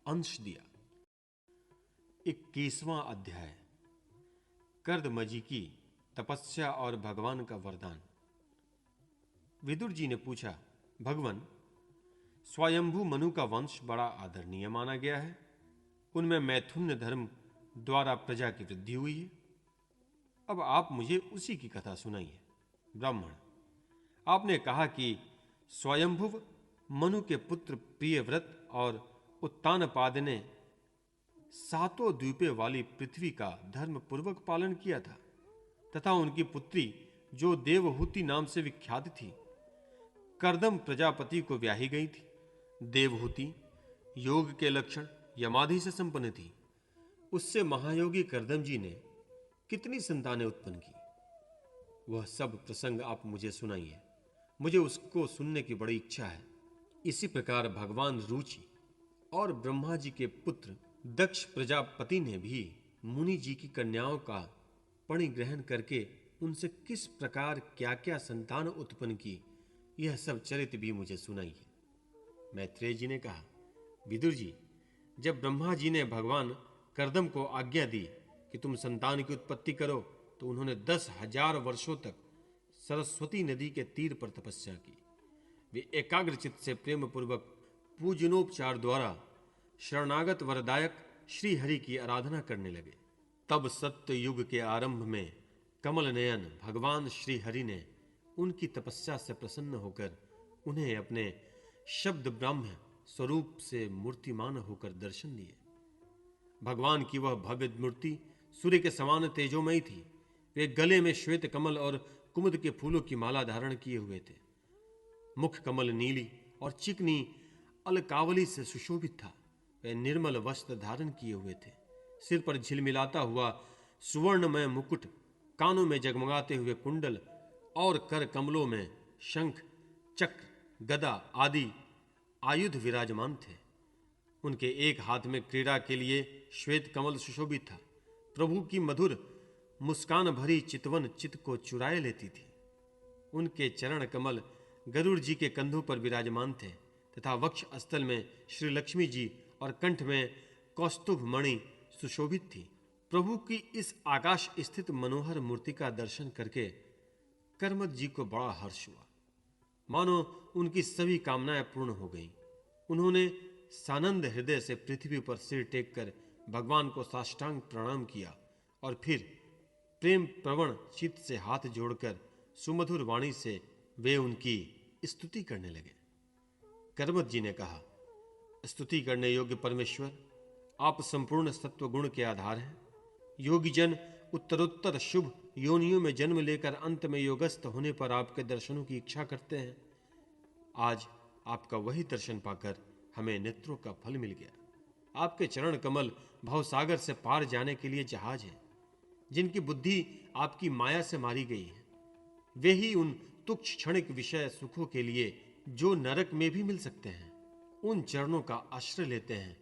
Speaker 1: अंश दिया। 21वां अध्याय। कर्दमजी की तपस्या और भगवान का वरदान। विदुर जी ने पूछा, भगवान, स्वयंभू मनु का वंश बड़ा आदरणीय माना गया है। उनमें मैथुन्य धर्म द्वारा प्रजा की वृद्धि हुई है। अब आप मुझे उसी की कथा सुनाइए। ब्राह्मण, आपने कहा कि स्वयंभुव मनु के पुत्र प्रियव्रत और उत्तानपाद ने 7 द्वीपे वाली पृथ्वी का धर्म पूर्वक पालन किया था तथा उनकी पुत्री जो देवहूति नाम से विख्यात थी, कर्दम प्रजापति को ब्याही गई थी। देवहूति योग के लक्षण यमादि से संपन्न थी। उससे महायोगी कर्दम जी ने कितनी संतानें उत्पन्न की, वह सब प्रसंग आप मुझे सुनाइए। मुझे उसको सुनने की बड़ी इच्छा है। इसी प्रकार भगवान रुचि और ब्रह्मा जी के पुत्र दक्ष प्रजापति ने भी मुनि जी की कन्याओं का परिग्रहण करके उनसे किस प्रकार क्या क्या संतान उत्पन्न की, यह सब चरित्र भी मुझे सुनाइए। मैत्रेय जी ने कहा, विदुर जी, जब ब्रह्मा जी ने भगवान कर्दम को आज्ञा दी कि तुम संतान की उत्पत्ति करो, तो उन्होंने 10,000 वर्षों तक सरस्वती नदी के तीर पर तपस्या की। वे एकाग्रचित्त से प्रेम पूर्वक पूजनोपचार द्वारा शरणागत वरदायक श्री हरि की आराधना करने लगे। तब सत्य युग के आरंभ में कमल नयन भगवान श्री हरि ने उनकी तपस्या से प्रसन्न होकर उन्हें अपने शब्द ब्रह्म स्वरूप से मूर्तिमान होकर दर्शन दिए। भगवान की वह भव्य मूर्ति सूर्य के समान तेजोमयी थी। वे गले में श्वेत कमल और कुमुद के फूलों की माला धारण किए हुए थे। मुख कमल नीली और चिकनी अलकावली से सुशोभित था। वे निर्मल वस्त्र धारण किए हुए थे। सिर पर झिलमिलाता हुआ सुवर्णमय मुकुट, कानों में जगमगाते हुए कुंडल और कर कमलों में शंख, चक्र, गदा आदि आयुध विराजमान थे। उनके एक हाथ में क्रीड़ा के लिए श्वेत कमल सुशोभित था। प्रभु की मधुर मुस्कान भरी चितवन चित्त को चुराए लेती थी। उनके चरण कमल गरुड़ जी के कंधों पर विराजमान थे तथा वक्ष स्थल में श्री लक्ष्मी जी और कंठ में कौस्तुभ मणि सुशोभित थी। प्रभु की इस आकाश स्थित मनोहर मूर्ति का दर्शन करके करमत जी को बड़ा हर्ष हुआ, मानो उनकी सभी कामनाएं पूर्ण हो गईं। उन्होंने सानंद हृदय से पृथ्वी पर सिर टेक कर भगवान को साष्टांग प्रणाम किया और फिर प्रेम प्रवण चित्त से हाथ जोड़कर सुमधुर वाणी से वे उनकी स्तुति करने लगे। करमत जी ने कहा, स्तुति करने योग्य परमेश्वर, आप संपूर्ण सत्व गुण के आधार हैं। योगी जन उत्तरोत्तर शुभ योनियों में जन्म लेकर अंत में योगस्थ होने पर आपके दर्शनों की इच्छा करते हैं। आज आपका वही दर्शन पाकर हमें नेत्रों का फल मिल गया। आपके चरण कमल भवसागर से पार जाने के लिए जहाज है। जिनकी बुद्धि आपकी माया से मारी गई है, वे ही उन तुच्छ क्षणिक विषय सुखों के लिए जो नरक में भी मिल सकते हैं, उन चरणों का आश्रय लेते हैं।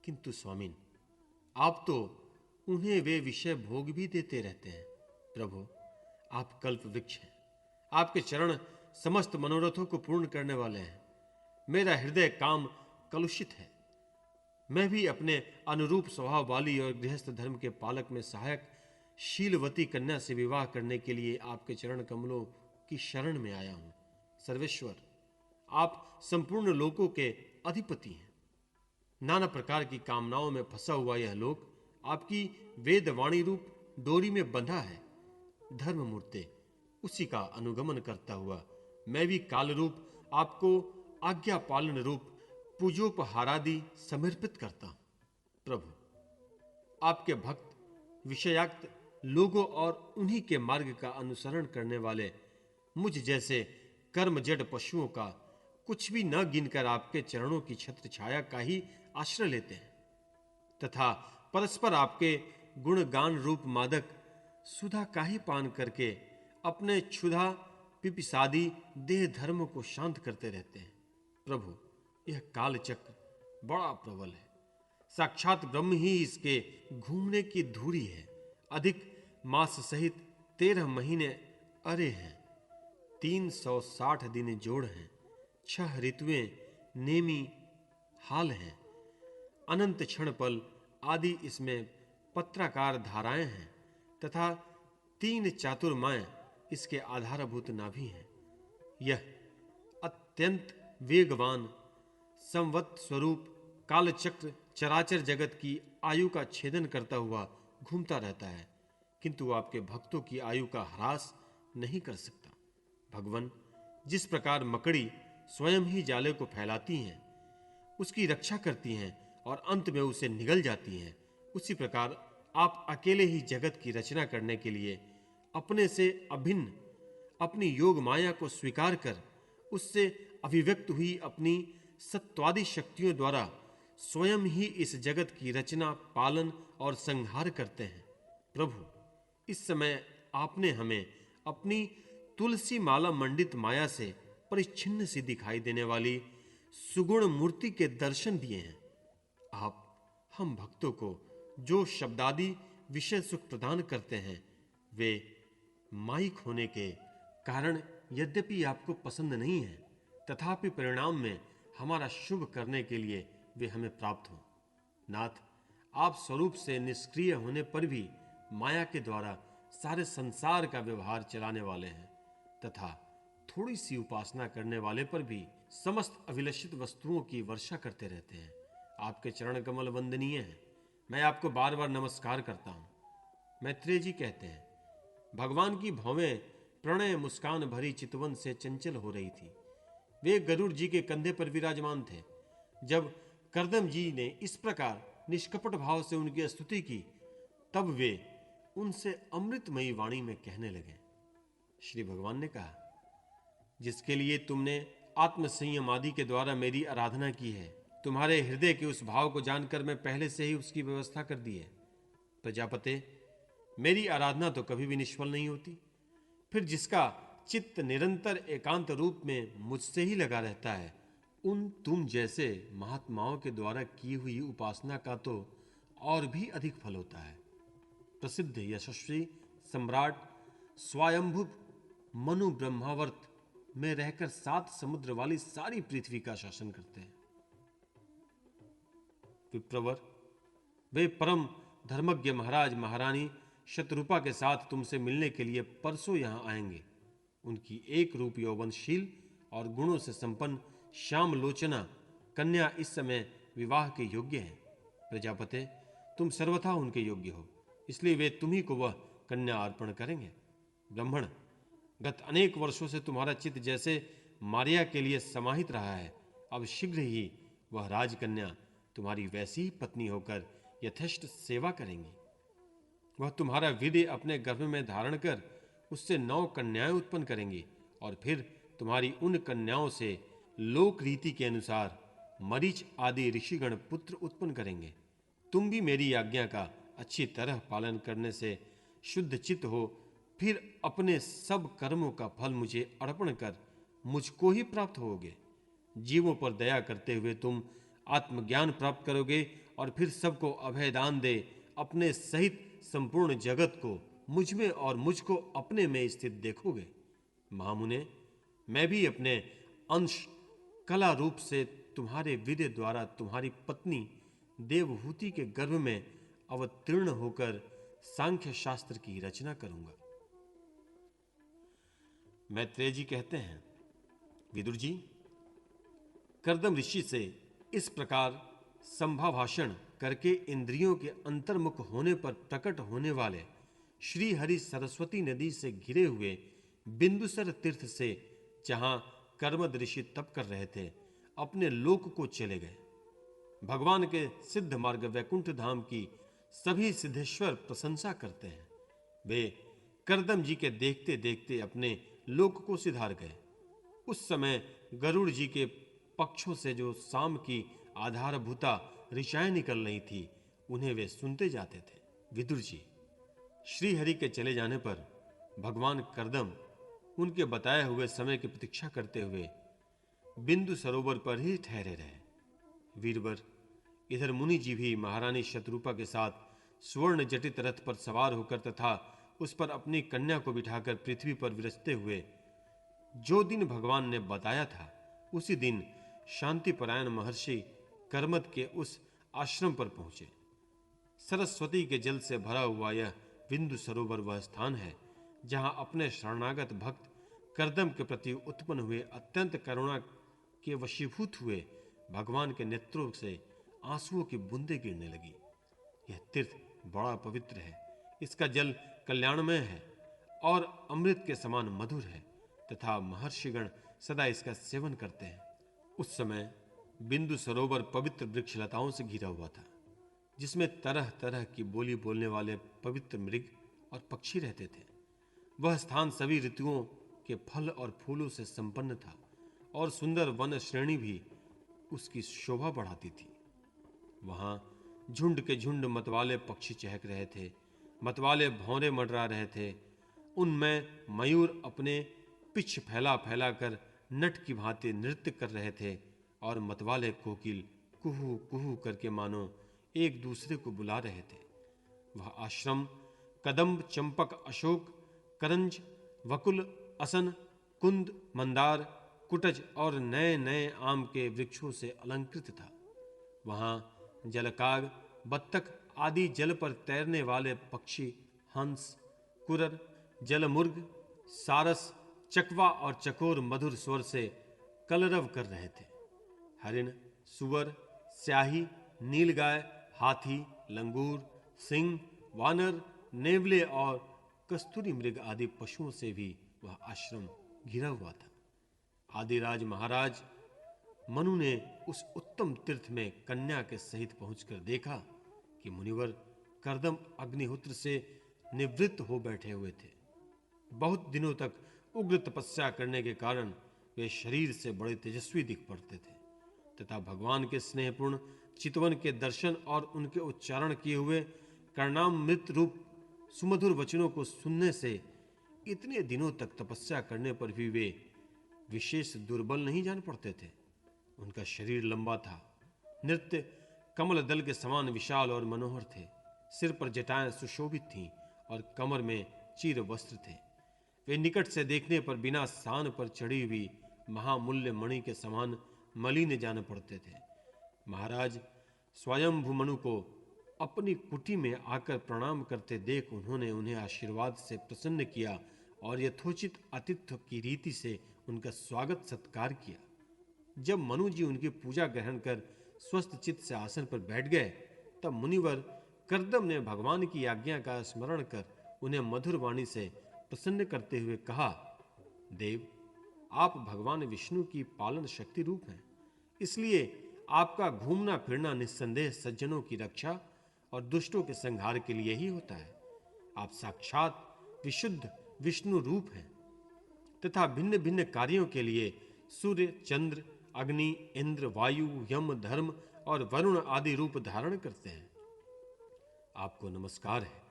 Speaker 1: किंतु स्वामिन, आप तो उन्हें वे विषय भोग भी देते रहते हैं। प्रभु, आप कल्प वृक्ष हैं। आपके चरण समस्त मनोरथों को पूर्ण करने वाले हैं। मेरा हृदय काम कलुषित है। मैं भी अपने अनुरूप स्वभाव वाली और गृहस्थ धर्म के पालक में सहायक शीलवती कन्या से विवाह करने के लिए आपके चरण कमलों की शरण में आया हूं। सर्वेश्वर, आप संपूर्ण लोकों के अधिपति हैं। नाना प्रकार की कामनाओं में फंसा हुआ यह लोक आपकी वेदवाणी रूप डोरी में बंधा है। धर्म मूर्ते, उसी का अनुगमन करता हुआ मैं भी काल रूप आपको आज्ञा पालन रूप पूजोपहारादि समर्पित करता हूं। प्रभु, आपके भक्त विषयाक्त लोगों और उन्हीं के मार्ग का अनुसरण करने वाले मुझ जैसे कर्मजड पशुओं का कुछ भी न गिनकर आपके चरणों की छत्र छाया का ही आश्रय लेते हैं तथा परस्पर आपके गुणगान रूप मादक सुधा का ही पान करके अपने क्षुधा पिपिसादी देह धर्म को शांत करते रहते हैं। प्रभु, यह काल चक्र बड़ा प्रबल है। साक्षात ब्रह्म ही इसके घूमने की धुरी है। अधिक मास सहित 13 महीने अरे हैं, 360 दिन जोड़ हैं, 6 ऋतुएं नेमी हाल हैं, अनंत क्षण पल आदि इसमें पत्राकार धाराएं हैं तथा 3 चातुर्माय इसके आधारभूत नाभि हैं। यह अत्यंत वेगवान संवत् स्वरूप कालचक्र चराचर जगत की आयु का छेदन करता हुआ घूमता रहता है, किंतु आपके भक्तों की आयु का ह्रास नहीं कर सकता। भगवान, जिस प्रकार मकड़ी स्वयं ही जाले को फैलाती हैं, उसकी रक्षा करती हैं और अंत में उसे निगल जाती हैं, उसी प्रकार आप अकेले ही जगत की रचना करने के लिए अपने से अभिन्न अपनी योग माया को स्वीकार कर उससे अभिव्यक्त हुई अपनी सत्वादि शक्तियों द्वारा स्वयं ही इस जगत की रचना, पालन और संहार करते हैं। प्रभु, इस समय आपने हमें अपनी तुलसी माला मंडित माया से परिच्छिन्न सी दिखाई देने वाली सुगुण मूर्ति के दर्शन दिए हैं। आप हम भक्तों को जो शब्दादि विषय सुख प्रदान करते हैं, वे माइक होने के कारण यद्यपि आपको पसंद नहीं है, तथापि परिणाम में हमारा शुभ करने के लिए वे हमें प्राप्त हो। नाथ, आप स्वरूप से निष्क्रिय होने पर भी माया के द्वारा सारे संसार का व्यवहार चलाने वाले हैं तथा थोड़ी सी उपासना करने वाले पर भी समस्त अभिलषित वस्तुओं की वर्षा करते रहते हैं। आपके चरण कमल वंदनीय हैं। मैं आपको बार बार नमस्कार करता हूं। मैत्रेय जी कहते हैं, भगवान की भौवें प्रणय मुस्कान भरी चितवन से चंचल हो रही थी। वे गरुड़ जी के कंधे पर विराजमान थे। जब करदम जी ने इस प्रकार निष्कपट भाव से उनकी स्तुति की, तब वे उनसे अमृतमयी वाणी में कहने लगे। श्री भगवान ने कहा, जिसके लिए तुमने आत्म संयम आदि के द्वारा मेरी आराधना की है, तुम्हारे हृदय के उस भाव को जानकर मैं पहले से ही उसकी व्यवस्था कर दी है। प्रजापते, मेरी आराधना तो कभी भी निष्फल नहीं होती। फिर जिसका चित्त निरंतर एकांत रूप में मुझसे ही लगा रहता है, उन तुम जैसे महात्माओं के द्वारा की हुई उपासना का तो और भी अधिक फल होता है। प्रसिद्ध यशस्वी सम्राट स्वयंभु मनु ब्रह्मावर्त में रहकर 7 समुद्र वाली सारी पृथ्वी का शासन करते हैं। विप्रवर, वे परम धर्मज्ञ महाराज महारानी शतरूपा के साथ तुमसे मिलने के लिए परसों यहां आएंगे। उनकी एक रूप यौवनशील और गुणों से संपन्न श्याम लोचना कन्या इस समय विवाह के योग्य है। प्रजापते, तुम सर्वथा उनके योग्य हो, इसलिए वे तुम्ही को वह कन्या अर्पण करेंगे। ब्राह्मण, गत अनेक वर्षों से तुम्हारा चित्त जैसे मारिया के लिए समाहित रहा है, अब शीघ्र ही वह राजकन्या तुम्हारी वैसी ही पत्नी होकर यथेष्ट सेवा करेंगी। वह तुम्हारा वीर्य अपने गर्भ में धारण कर उससे 9 कन्याएं उत्पन्न करेंगी और फिर तुम्हारी उन कन्याओं से लोक रीति के अनुसार मरीच आदि ऋषिगण पुत्र उत्पन्न करेंगे। तुम भी मेरी आज्ञा का अच्छी तरह पालन करने से शुद्ध चित्त हो, फिर अपने सब कर्मों का फल मुझे अर्पण कर मुझको ही प्राप्त होगे। जीवों पर दया करते हुए तुम आत्मज्ञान प्राप्त करोगे और फिर सबको अभय दान दे अपने सहित संपूर्ण जगत को मुझ में और मुझको अपने में स्थित देखोगे। महामुने, मैं भी अपने अंश कला रूप से तुम्हारे वीर्य द्वारा तुम्हारी पत्नी देवहूति के गर्भ में अवतीर्ण होकर सांख्य शास्त्र की रचना करूंगा। मैत्रेय जी कहते हैं, विदुर जी, कर्दम ऋषि से इस प्रकार संभाभाषण करके इंद्रियों के अंतर्मुख होने पर प्रकट होने वाले श्री हरि सरस्वती नदी से घिरे हुए बिंदुसर तीर्थ से, जहां कर्मद ऋषि तप कर रहे थे, अपने लोक को चले गए। भगवान के सिद्ध मार्ग वैकुंठ धाम की सभी सिद्धेश्वर प्रशंसा करते हैं। वे कर्दम जी के देखते देखते अपने लोक को सिधार गए। उस समय गरुड़ जी के पक्षों से जो शाम की आधारभूता ऋचाएं निकल रही थी, उन्हें वे सुनते जाते थे। विदुर जी, श्री हरि के चले जाने पर भगवान कर्दम उनके बताए हुए समय की प्रतीक्षा करते हुए बिंदु सरोवर पर ही ठहरे रहे। वीरवर, इधर मुनि जी भी महारानी शतरूपा के साथ स्वर्ण जटित रथ पर सवार होकर तथा उस पर अपनी कन्या को बिठाकर पृथ्वी पर विराजते हुए जो दिन भगवान ने बताया था, उसी दिन शांतिपरायण महर्षि कर्मद के उस आश्रम पर पहुंचे। सरस्वती के जल से भरा हुआ यह बिंदु सरोवर वह स्थान है जहां अपने शरणागत भक्त कर्दम के प्रति उत्पन्न हुए अत्यंत करुणा के वशीभूत हुए भगवान के नेत्रों से आंसुओं की बूंदें गिरने लगी। यह तीर्थ बड़ा पवित्र है, इसका जल कल्याणमय है और अमृत के समान मधुर है तथा महर्षिगण सदा इसका सेवन करते हैं। उस समय बिंदु सरोवर पवित्र वृक्षलताओं से घिरा हुआ था, जिसमें तरह तरह की बोली बोलने वाले पवित्र मृग और पक्षी रहते थे। वह स्थान सभी ऋतुओं के फल और फूलों से संपन्न था और सुंदर वन श्रेणी भी उसकी शोभा बढ़ाती थी। वहां झुंड के झुंड मतवाले पक्षी चहक रहे थे, मतवाले भौरे मंडरा रहे थे। उनमें मयूर अपने पिछ फैला फैला कर नट की भांति नृत्य कर रहे थे और मतवाले कोकिल कुहू कुहू करके मानो एक दूसरे को बुला रहे थे। वह आश्रम कदम्ब, चंपक, अशोक, करंज, वकुल, असन, कुंद, मंदार, कुटज और नए नए आम के वृक्षों से अलंकृत था। वहां जलकाग, बत्तख आदि जल पर तैरने वाले पक्षी, हंस, कुरर, जलमुर्ग, सारस, चकवा और चकोर मधुर स्वर से कलरव कर रहे थे। हरिण, सुअर, स्याही, नीलगाय, हाथी, लंगूर, सिंह, वानर, नेवले और कस्तूरी मृग आदि पशुओं से भी वह आश्रम घिरा हुआ था। आदिराज महाराज मनु ने उस उत्तम तीर्थ में कन्या के सहित पहुंचकर देखा कि मुनिवर कर्दम अग्निहोत्र से निवृत्त हो बैठे हुए थे। बहुत दिनों तक उग्र तपस्या करने के कारण वे शरीर से बड़े तेजस्वी दिख पड़ते थे तथा भगवान के स्नेहपूर्ण चितवन के दर्शन और उनके उच्चारण किए हुए कर्णामृत रूप सुमधुर वचनों को सुनने से इतने दिनों तक तपस्या करने पर भी वे विशेष दुर्बल नहीं जान पड़ते थे। उनका शरीर लंबा था, नृत्य कमल दल के समान विशाल और मनोहर थे। सिर पर जटाएं सुशोभित थीं और कमर में चीर वस्त्र थे। वे निकट से देखने पर बिना सान पर चढ़ी हुई महामूल्य मणि के समान मलिन जान पड़ते थे। महाराज स्वयंभू मनु को अपनी कुटी में आकर प्रणाम करते देख उन्होंने उन्हें आशीर्वाद से प्रसन्न किया और यथोचित आतिथ्य की रीति से उनका स्वागत सत्कार किया। जब मनु जी उनकी पूजा ग्रहण कर स्वस्थ चित्त से आसन पर बैठ गए, तब मुनिवर कर्दम ने भगवान की आज्ञा का स्मरण कर उन्हें मधुर वाणी से प्रसन्न करते हुए कहा, देव, आप भगवान विष्णु की पालन शक्ति रूप हैं, इसलिए आपका घूमना फिरना निस्संदेह सज्जनों की रक्षा और दुष्टों के संहार के लिए ही होता है। आप साक्षात विशुद्ध विष्णु रूप हैं तथा भिन्न भिन्न कार्यों के लिए सूर्य, चंद्र, अग्नि, इंद्र, वायु, यम, धर्म और वरुण आदि रूप धारण करते हैं। आपको नमस्कार है।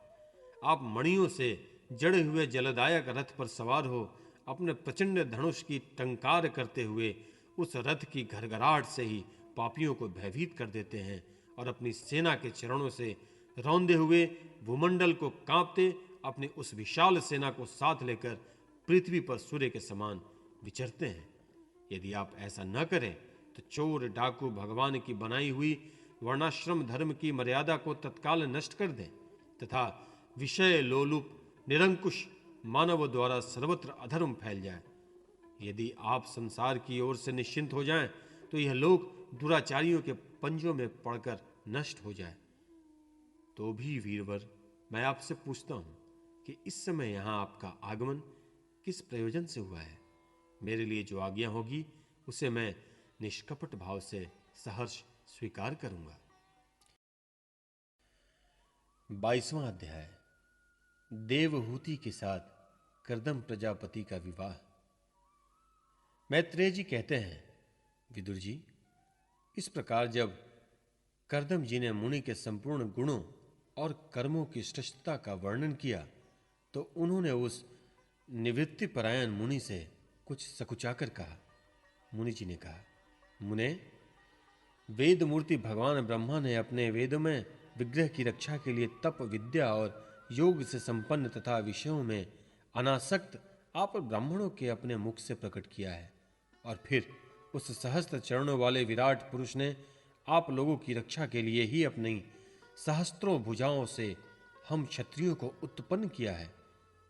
Speaker 1: आप मणियों से जड़े हुए जलदायक रथ पर सवार हो अपने प्रचंड धनुष की टंकार करते हुए उस रथ की घरघराहट से ही पापियों को भयभीत कर देते हैं और अपनी सेना के चरणों से रौंदे हुए भूमंडल को कांपते अपनी उस विशाल सेना को साथ लेकर पृथ्वी पर सूर्य के समान विचरते हैं। यदि आप ऐसा न करें तो चोर डाकू भगवान की बनाई हुई वर्णाश्रम धर्म की मर्यादा को तत्काल नष्ट कर दें तथा विषय लोलुप निरंकुश मानव द्वारा सर्वत्र अधर्म फैल जाए। यदि आप संसार की ओर से निश्चिंत हो जाएं तो यह लोक दुराचारियों के पंजों में पड़कर नष्ट हो जाए। तो भी वीरवर, मैं आपसे पूछता हूं कि इस समय यहां आपका आगमन किस प्रयोजन से हुआ है? मेरे लिए जो आज्ञा होगी उसे मैं निष्कपट भाव से सहर्ष स्वीकार करूंगा। 22वां अध्याय। देवहूति के साथ कर्दम प्रजापति का विवाह। मैत्रेय जी कहते हैं, विदुर जी, इस प्रकार जब कर्दम जी ने मुनि के संपूर्ण गुणों और कर्मों की श्रेष्ठता का वर्णन किया तो उन्होंने उस निवृत्ति परायण मुनि से कुछ सकुचाकर कहा। मुनि जी ने कहा, मुने, वेद मूर्ति भगवान ब्रह्मा ने अपने वेदमय विग्रह की रक्षा के लिए तप, विद्या और योग से संपन्न तथा विषयों में अनासक्त आप ब्राह्मणों के अपने मुख से प्रकट किया है और फिर उस सहस्त्र चरणों वाले विराट पुरुष ने आप लोगों की रक्षा के लिए ही अपनी सहस्त्रों भुजाओं से हम क्षत्रियों को उत्पन्न किया है।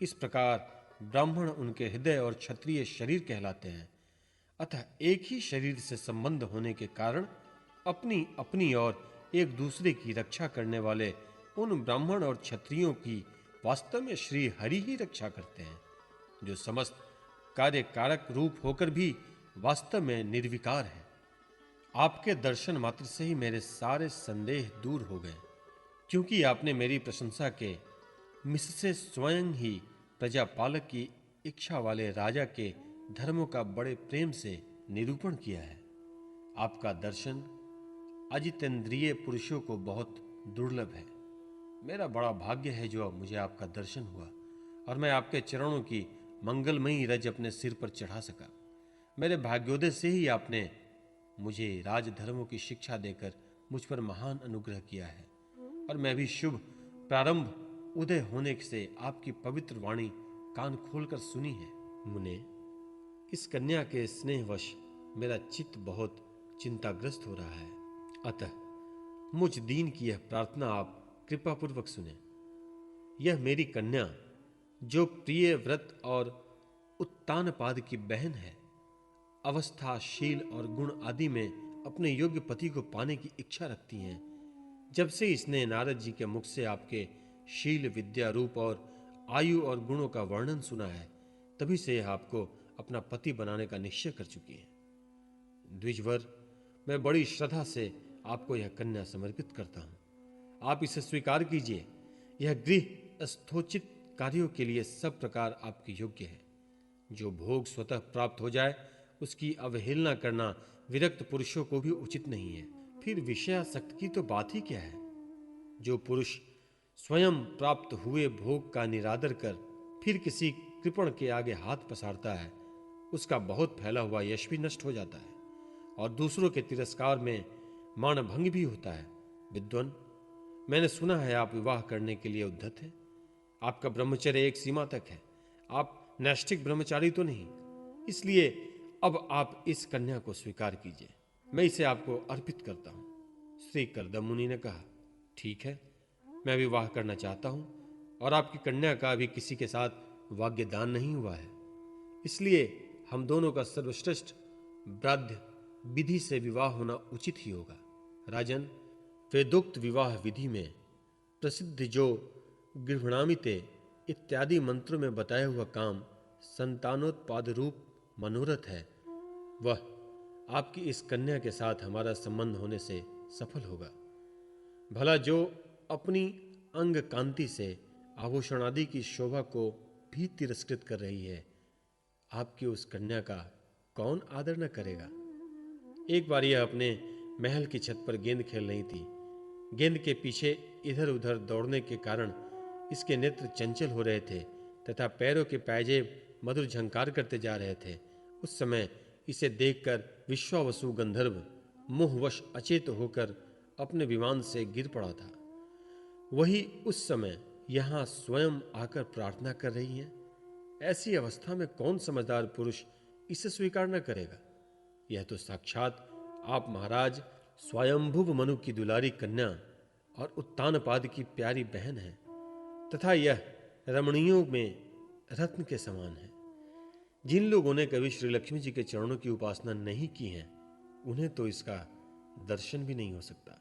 Speaker 1: इस प्रकार ब्राह्मण उनके हृदय और क्षत्रिय शरीर कहलाते हैं। अतः एक ही शरीर से संबंध होने के कारण अपनी अपनी और एक दूसरे की रक्षा करने वाले उन ब्राह्मण और क्षत्रियों की वास्तव में श्री हरि ही रक्षा करते हैं, जो समस्त कार्य कारक रूप होकर भी वास्तव में निर्विकार है। आपके दर्शन मात्र से ही मेरे सारे संदेह दूर हो गए, क्योंकि आपने मेरी प्रशंसा के मुझसे स्वयं ही प्रजापालक की इच्छा वाले राजा के धर्मों का बड़े प्रेम से निरूपण किया है। आपका दर्शन अजितेंद्रिय पुरुषों को बहुत दुर्लभ है। मेरा बड़ा भाग्य है जो अब मुझे आपका दर्शन हुआ और मैं आपके चरणों की मंगलमयी रज अपने सिर पर चढ़ा सका। मेरे भाग्योदय से ही आपने मुझे राजधर्मों की शिक्षा देकर मुझ पर महान अनुग्रह किया है और मैं भी शुभ प्रारंभ उदय होने से आपकी पवित्र वाणी कान खोलकर सुनी है। मुने, इस कन्या के स्नेहवश मेरा चित्त बहुत चिंताग्रस्त हो रहा है, अतः मुझ दीन की यह प्रार्थना आप कृपा पूर्वक सुने। यह मेरी कन्या, जो प्रिय व्रत और उत्तानपाद की बहन है, अवस्था, शील और गुण आदि में अपने योग्य पति को पाने की इच्छा रखती हैं। जब से इसने नारद जी के मुख से आपके शील, विद्या, रूप और आयु और गुणों का वर्णन सुना है, तभी से यह आपको अपना पति बनाने का निश्चय कर चुकी है। द्विजवर, मैं बड़ी श्रद्धा से आपको यह कन्या समर्पित करता हूं। आप इसे स्वीकार कीजिए। यह गृह स्थोचित कार्यों के लिए सब प्रकार आपके योग्य है। जो भोग स्वतः प्राप्त हो जाए उसकी अवहेलना करना विरक्त पुरुषों को भी उचित नहीं है। फिर विषयासक्त की तो बात ही क्या है। जो पुरुष स्वयं प्राप्त हुए भोग का निरादर कर फिर किसी कृपण के आगे हाथ पसारता है, उसका बहुत फैला हुआ यश भी नष्ट हो जाता है और दूसरों के तिरस्कार में मानभंग भी होता है। विद्वान, मैंने सुना है आप विवाह करने के लिए उद्यत हैं। आपका ब्रह्मचर्य एक सीमा तक है। आप नैष्ठिक ब्रह्मचारी तो नहीं, इसलिए अब आप इस कन्या को स्वीकार कीजिए। मैं इसे आपको अर्पित करता हूं। श्री कर्दम मुनि ने कहा, ठीक है, मैं विवाह करना चाहता हूं और आपकी कन्या का अभी किसी के साथ वाग्यदान नहीं हुआ है, इसलिए हम दोनों का सर्वश्रेष्ठ ब्राध्य विधि से विवाह होना उचित ही होगा। राजन, वेदोक्त विवाह विधि में प्रसिद्ध जो गृहणामिते इत्यादि मंत्रों में बताया हुआ काम संतानोत्पाद रूप मनोरथ है, वह आपकी इस कन्या के साथ हमारा संबंध होने से सफल होगा। भला जो अपनी अंग कांति से आभूषण आदि की शोभा को भी तिरस्कृत कर रही है, आपकी उस कन्या का कौन आदर न करेगा। एक बार यह अपने महल की छत पर गेंद खेल रही थी। गेंद के पीछे इधर उधर दौड़ने के कारण इसके नेत्र चंचल हो रहे थे तथा पैरों के पैजेब मधुर झंकार करते जा रहे थे। उस समय इसे देखकर विश्वावसु गंधर्व मोहवश अचेत होकर अपने विमान से गिर पड़ा था। वही उस समय यहां स्वयं आकर प्रार्थना कर रही हैं। ऐसी अवस्था में कौन समझदार पुरुष इसे स्वीकार न करेगा। यह तो साक्षात आप महाराज स्वयंभुव मनु की दुलारी कन्या और उत्तानपाद की प्यारी बहन है तथा यह रमणियों में रत्न के समान है। जिन लोगों ने कभी श्री लक्ष्मी जी के चरणों की उपासना नहीं की है, उन्हें तो इसका दर्शन भी नहीं हो सकता।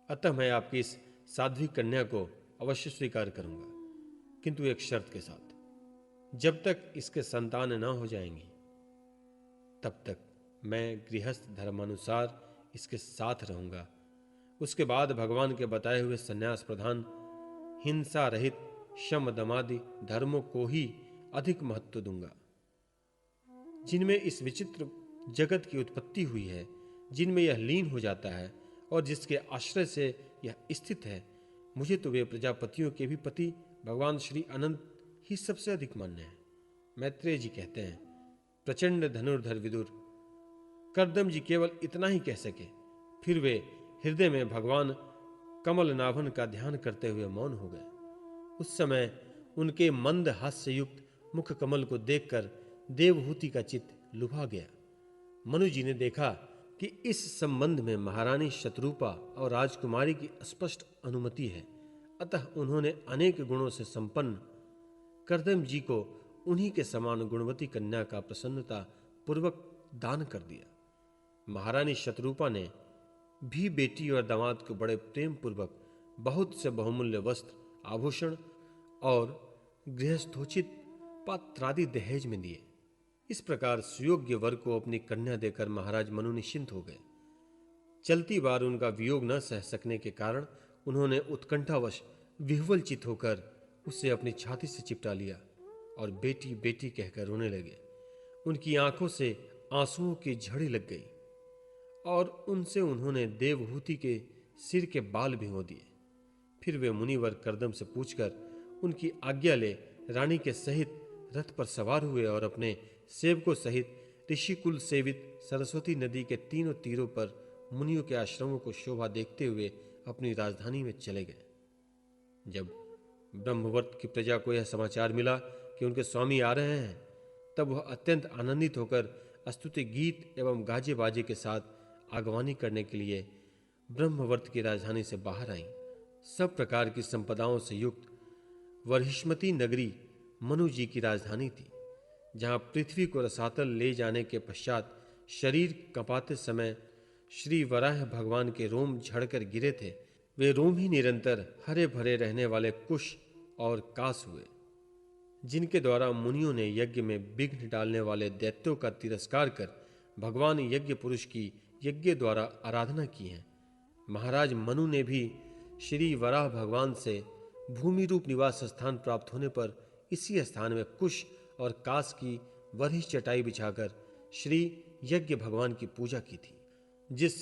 Speaker 1: अतः मैं आपकी इस साध्वी कन्या को अवश्य स्वीकार करूंगा, किंतु एक शर्त के साथ। जब तक इसके संतान न हो जाएंगी, तब तक मैं गृहस्थ धर्मानुसार इसके साथ रहूंगा। उसके बाद भगवान के बताए हुए संन्यास प्रधान हिंसा रहित शम दमादि धर्मों को ही अधिक महत्व दूंगा, जिनमें इस विचित्र जगत की उत्पत्ति हुई है, जिनमें यह लीन हो जाता है और जिसके आश्रय से यह स्थित है। मुझे तो वे प्रजापतियों के भी पति भगवान श्री अनंत ही सबसे अधिक मान्य है। मैत्रेय जी कहते हैं, प्रचंड धनुर्धर विदुर कर्दम जी केवल इतना ही कह सके, फिर वे हृदय में भगवान कमल नाभन का ध्यान करते हुए मौन हो गए। उस समय उनके मंद हास्य युक्त मुख कमल को देखकर देवहूति का चित्त लुभा गया। मनु जी ने देखा कि इस संबंध में महारानी शत्रुपा और राजकुमारी की स्पष्ट अनुमति है, अतः उन्होंने अनेक गुणों से संपन्न कर्दम जी को उन्हीं के समान गुणवती कन्या का प्रसन्नता पूर्वक दान कर दिया। महारानी शत्रुपा ने भी बेटी और दामाद को बड़े प्रेम पूर्वक बहुत से बहुमूल्य वस्त्र, आभूषण और गृहस्थोचित पात्रादि दहेज में दिए। इस प्रकार सुयोग्य वर को अपनी कन्या देकर महाराज मनु निश्चिंत हो गए। चलती बार उनका वियोग न सह सकने के कारण उन्होंने उत्कंठावश विह्वलचित होकर उसे अपनी छाती से चिपटा लिया और बेटी बेटी कहकर रोने लगे। उनकी आंखों से आंसुओं की झड़ी लग गई और उनसे उन्होंने देवहूति के सिर के बाल भिगो दिए। फिर वे मुनिवर कर्दम से पूछकर उनकी आज्ञा ले रानी के सहित रथ पर सवार हुए और अपने सेवकों सहित ऋषिकुल सेवित सरस्वती नदी के तीनों तीरों पर मुनियों के आश्रमों को शोभा देखते हुए अपनी राजधानी में चले गए। जब ब्रह्मवर्त की प्रजा को यह समाचार मिला कि उनके स्वामी आ रहे हैं, तब वह अत्यंत आनंदित होकर स्तुति गीत एवं गाजे बाजे के साथ आगवानी करने के लिए ब्रह्मवर्त की राजधानी से बाहर आई। सब प्रकार की संपदाओं से युक्त वर्हिष्मती नगरी मनु जी की राजधानी थी, जहां पृथ्वी को रसातल ले जाने के पश्चात शरीर कपाते समय श्री वराह भगवान के रोम झड़कर गिरे थे। वे रोम ही निरंतर हरे भरे रहने वाले कुश और कास हुए, जिनके द्वारा मुनियों ने यज्ञ में विघ्न डालने वाले दैत्यों का तिरस्कार कर भगवान यज्ञ पुरुष की यज्ञ द्वारा आराधना की है। महाराज मनु ने भी श्री वराह भगवान से भूमि रूप निवास स्थान प्राप्त होने पर इसी स्थान में कुश और कास की वरिष्ठ चटाई बिछाकर श्री यज्ञ भगवान की पूजा की थी। जिस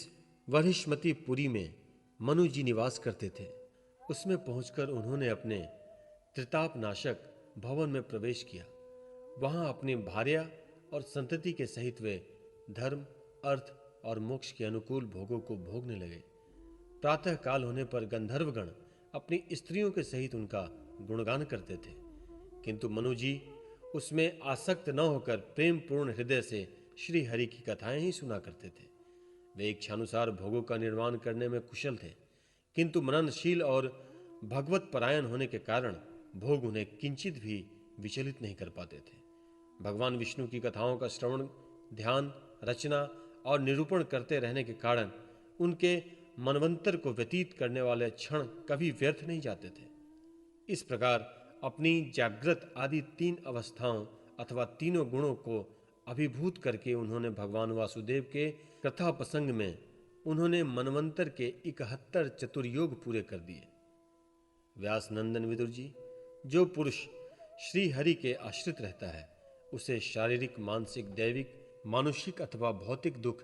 Speaker 1: वरिष्ठमती पुरी में मनु जी निवास करते थे, उसमें पहुंचकर उन्होंने अपने त्रिताप नाशक भवन में प्रवेश किया। वहां अपनी भार्या और संतति के सहित वे धर्म, अर्थ और मोक्ष के अनुकूल भोगों को भोगने लगे। प्रातः काल होने पर गंधर्वगण अपनी स्त्रियों के सहित उनका गुणगान करते थे, किंतु मनु जी उसमें आसक्त न होकर प्रेम पूर्ण हृदय से श्री हरि की कथाएं ही सुना करते थे। वे इच्छानुसार भोगों का निर्माण करने में कुशल थे, किंतु मननशील और भगवत परायण होने के कारण भोग उन्हें किंचित भी विचलित नहीं कर पाते थे। भगवान विष्णु की कथाओं का श्रवण, ध्यान, रचना और निरूपण करते रहने के कारण उनके मनवंतर को व्यतीत करने वाले क्षण कभी व्यर्थ नहीं जाते थे। इस प्रकार अपनी जागृत आदि 3 अवस्थाओं अथवा तीनों गुणों को अभिभूत करके उन्होंने भगवान वासुदेव के कथा प्रसंग में उन्होंने मनवंतर के 71 चतुर्योग पूरे कर दिए। व्यास नंदन विदुर जी, जो पुरुष श्री हरि के आश्रित रहता है, उसे शारीरिक, मानसिक, दैविक, मानुषिक अथवा भौतिक दुख